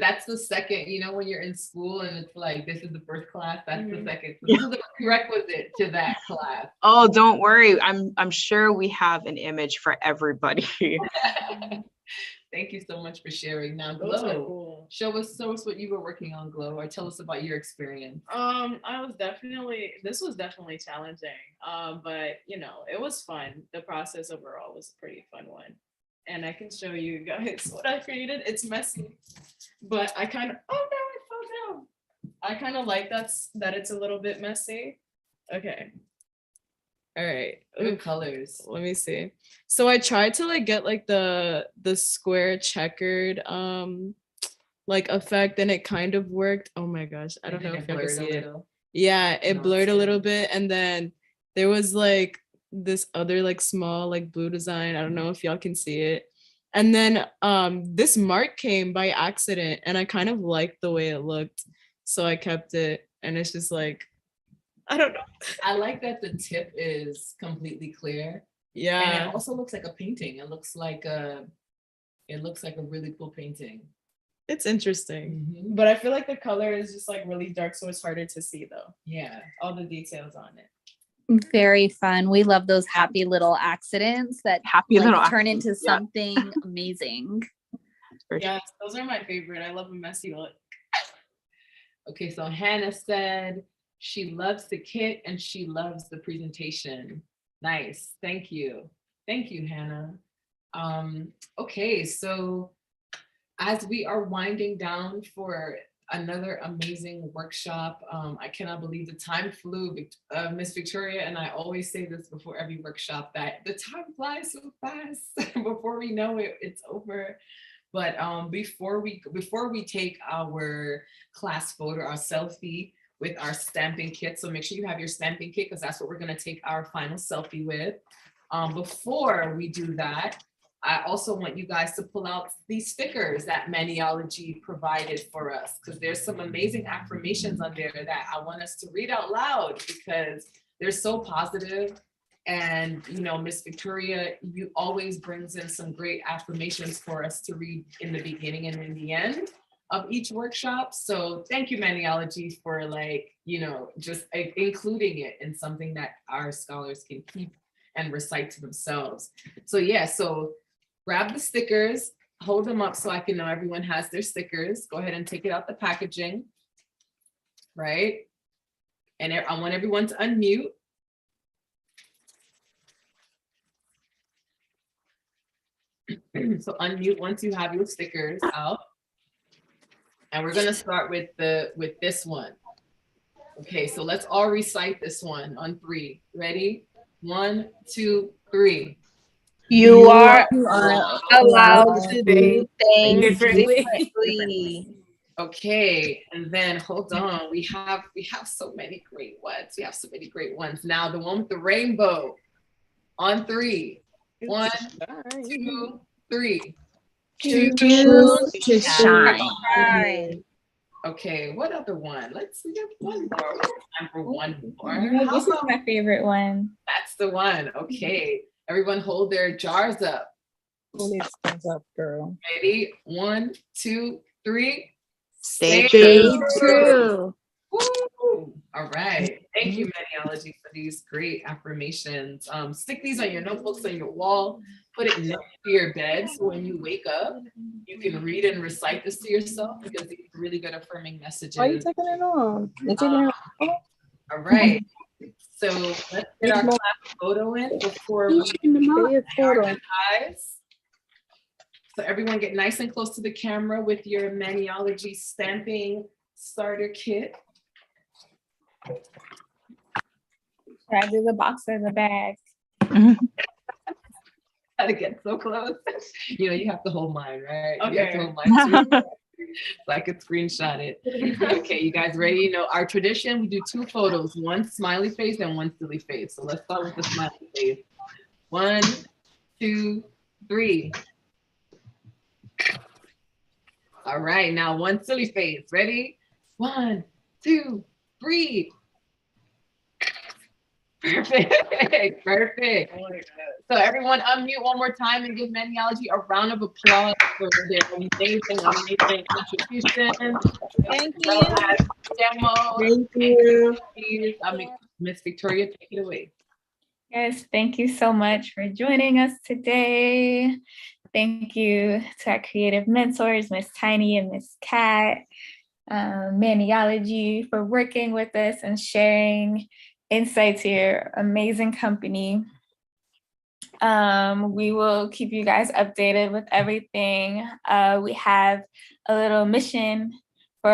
That's the second, when you're in school and it's like, this is the first class, that's the second. So this is the prerequisite to that class. Oh, don't worry. I'm sure we have an image for everybody. Thank you so much for sharing. Now, Those are Glow, cool. show us what you were working on, Glow, or tell us about your experience. This was definitely challenging. But it was fun. The process overall was a pretty fun one. And I can show you guys what I created. It's messy, but I kind of, oh no, it fell down. I kind of like that it's a little bit messy. Okay. All right. Good colors. Let me see. So I tried to like get like the square checkered like effect and it kind of worked. Oh my gosh. I don't know if y'all can see it. Yeah, it blurred a little bit. And then there was like this other like small like blue design. I don't know if y'all can see it. And then this mark came by accident and I kind of liked the way it looked. So I kept it. And it's just like, I don't know. I like that the tip is completely clear. And Yeah. it also looks like a painting. It looks like a really cool painting. It's interesting. Mhm. But I feel like the color is just like really dark, so it's harder to see though. Yeah. All the details on it. Very fun. We love those happy little accidents that Happy little turn accidents, into yeah. something amazing. Yes, those are my favorite. I love a messy look. Okay, so Hannah said she loves the kit and she loves the presentation. Nice. Thank you. Thank you, Hannah. Okay, so as we are winding down for another amazing workshop, I cannot believe the time flew. Miss Victoria and I always say this before every workshop, that the time flies so fast. Before we know it, it's over. But before we take our class photo, our selfie with our stamping kit, so make sure you have your stamping kit because that's what we're gonna take our final selfie with. Before we do that, I also want you guys to pull out these stickers that Maniology provided for us, because there's some amazing affirmations on there that I want us to read out loud because they're so positive. And you know, Miss Victoria, you always brings in some great affirmations for us to read in the beginning and in the end of each workshop. So thank you, Maniology, for just including it in something that our scholars can keep and recite to themselves. So yeah, so grab the stickers, hold them up so I can know everyone has their stickers. Go ahead and take it out the packaging, right? And I want everyone to unmute. So unmute once you have your stickers out. And we're gonna start with this one. Okay, so let's all recite this one on 3. Ready? 1, 2, 3. You are allowed to do things differently. differently. Okay, and then hold on. We have so many great ones. We have so many great ones. Now the one with the rainbow on 3. 1, 2, 3. Choose to shine. Okay, what other one? We have one more. We have time for one more. No, this is my favorite one. That's the one. Okay, everyone hold their jars up. Hold these things up, girl. Ready? 1, 2, 3. Stay true. Woo! All right. Thank you, Maniology, for these great affirmations. Stick these on your notebooks on your wall. Put it next to your bed so when you wake up, you can read and recite this to yourself because these are really good affirming messages. Why are you taking it off? You're taking it off. All right. So let's get our class photo in before we our eyes. So everyone get nice and close to the camera with your Maniology stamping starter kit. Right, there's a box in the bag. Gotta get so close. You know, you have to hold mine, right? Okay. You have to hold mine too. So I could screenshot it. Okay, you guys ready? You know, our tradition, we do 2 photos, one smiley face and one silly face. So let's start with the smiley face. 1, 2, 3. All right, now one silly face. Ready? 1, 2, 3. Perfect. Perfect. So everyone unmute one more time and give Maniology a round of applause for their amazing contribution. Thank you. Demo. Thank you. Miss Victoria, take it away. Yes, thank you so much for joining us today. Thank you to our creative mentors, Miss Tiny and Miss Kat, Maniology, for working with us and sharing insights here. Amazing company. We will keep you guys updated with everything. We have a little mission for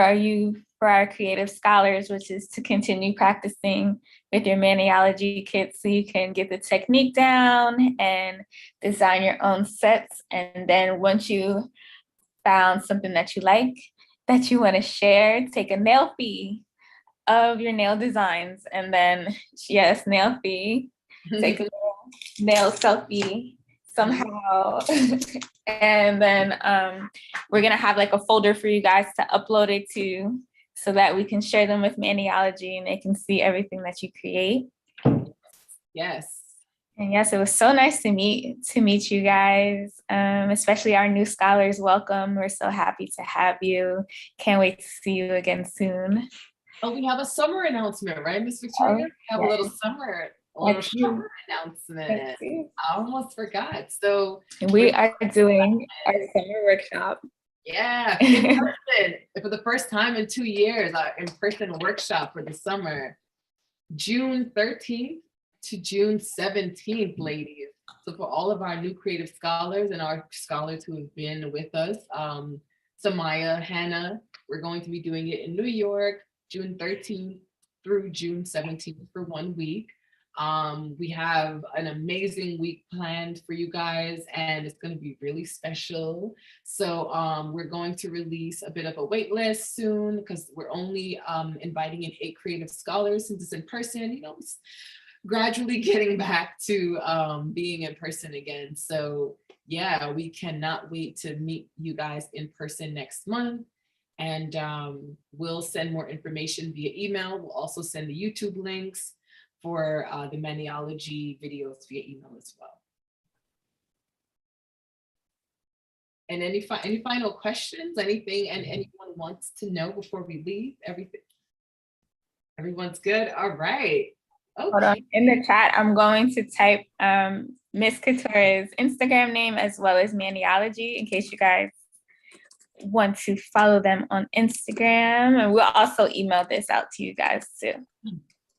our creative scholars, which is to continue practicing with your Maniology kit so you can get the technique down and design your own sets. And then once you found something that you like, that you want to share, take a nail fee of your nail designs, and then yes, nail fee. Take a little nail selfie somehow. And then we're gonna have like a folder for you guys to upload it to, so that we can share them with Maniology and they can see everything that you create. Yes. And yes, it was so nice to meet you guys, especially our new scholars. Welcome. We're so happy to have you. Can't wait to see you again soon. Oh, we have a summer announcement, right, Miss Victoria? We have a little summer announcement. I almost forgot. So we are doing our summer workshop. Yeah, in person for the first time in 2 years, our in-person workshop for the summer, June 13th to June 17th, ladies. So for all of our new creative scholars and our scholars who have been with us, Samaya, Hannah, we're going to be doing it in New York, June 13th through June 17th for 1 week. We have an amazing week planned for you guys, and it's going to be really special. So we're going to release a bit of a wait list soon, because we're only inviting in 8 creative scholars since it's in person, you know, gradually getting back to being in person again. So yeah, we cannot wait to meet you guys in person next month. And we'll send more information via email. We'll also send the YouTube links for the Maniology videos via email as well. And any final questions? Anything and anyone wants to know before we leave? Everyone's good? All right. Okay. Hold on. In the chat, I'm going to type Miss Couture's Instagram name as well as Maniology in case you guys want to follow them on Instagram. And we'll also email this out to you guys too.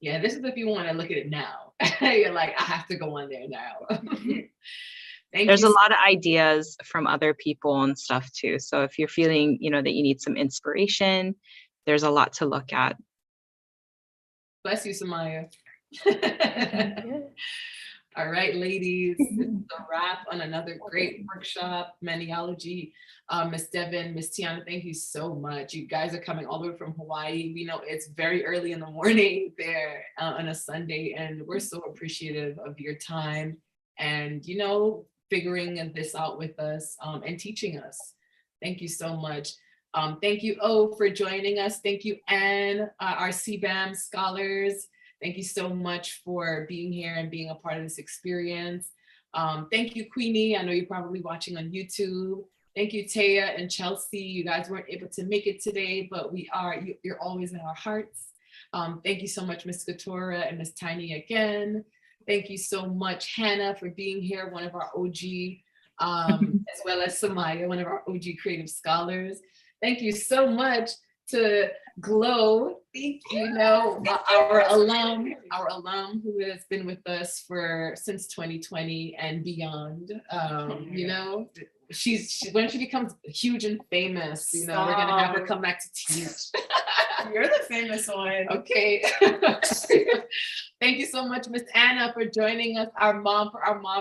Yeah, this is if you want to look at it now. You're like, I have to go on there now. There's a lot of ideas from other people and stuff too. So if you're feeling, you know, that you need some inspiration, there's a lot to look at. Bless you, Samaya. All right, ladies, this is a wrap on another great workshop, Maniology. Miss Devin, Miss Tiana, thank you so much. You guys are coming all the way from Hawaii. We know it's very early in the morning there on a Sunday, and we're so appreciative of your time and, you know, figuring this out with us and teaching us. Thank you so much. Thank you, for joining us. Thank you, Anne, our CBAM scholars. Thank you so much for being here and being a part of this experience. Thank you, Queenie. I know you're probably watching on YouTube. Thank you, Taya and Chelsea. You guys weren't able to make it today, but you're always in our hearts. Thank you so much, Miss Couture and Miss Tiny again. Thank you so much, Hannah, for being here, one of our OG, as well as Samaya, one of our OG creative scholars. Thank you so much to Glow, you know, our alum who has been with us since 2020 and beyond. You know, when she becomes huge and famous, you know, we're gonna have her come back to teach. You're the famous one. Okay. Thank you so much, Miss Anna, for joining us, our Mom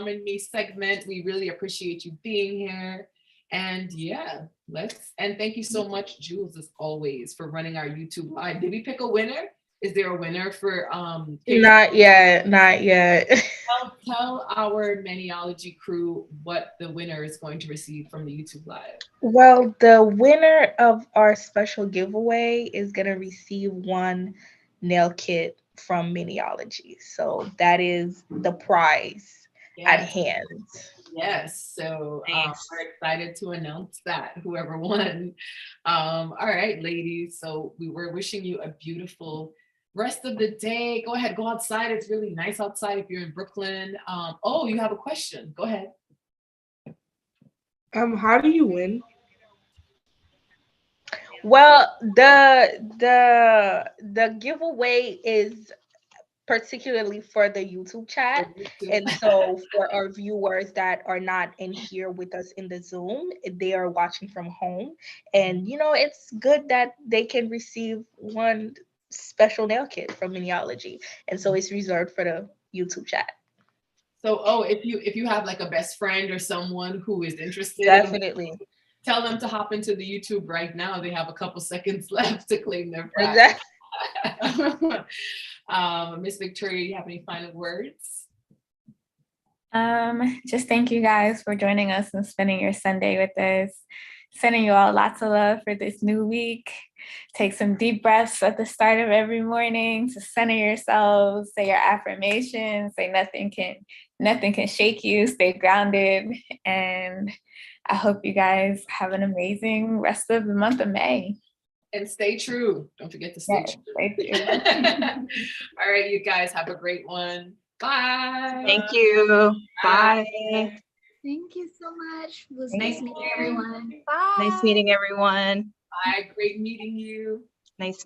and Me segment. We really appreciate you being here. And yeah, and thank you so much, Jules, as always, for running our YouTube Live. Did we pick a winner? Is there a winner for Not yet. Tell our Maniology crew what the winner is going to receive from the YouTube Live. Well, the winner of our special giveaway is going to receive one nail kit from Maniology. So that is the prize at hand. Yes, so we're excited to announce that, whoever won. All right, ladies, so we're wishing you a beautiful rest of the day. Go ahead, go outside. It's really nice outside if you're in Brooklyn. Oh, you have a question. Go ahead. How do you win? Well, the giveaway is particularly for the YouTube chat. And so for our viewers that are not in here with us in the Zoom, they are watching from home. And, you know, it's good that they can receive one special nail kit from Maniology. And so it's reserved for the YouTube chat. So, if you have like a best friend or someone who is interested, definitely tell them to hop into the YouTube right now. They have a couple seconds left to claim their prize. Exactly. Miss Victoria, you have any final words? Just thank you guys for joining us and spending your Sunday with us. Sending you all lots of love for this new week. Take some deep breaths at the start of every morning to center yourselves, say your affirmations, say nothing can shake you, stay grounded. And I hope you guys have an amazing rest of the month of May. And stay true. Don't forget to stay true. Stay true. All right, you guys have a great one. Bye. Thank you. Bye. Thank you so much. It was Thank nice meeting everyone. Bye. Nice meeting everyone. Bye. Great meeting you. Nice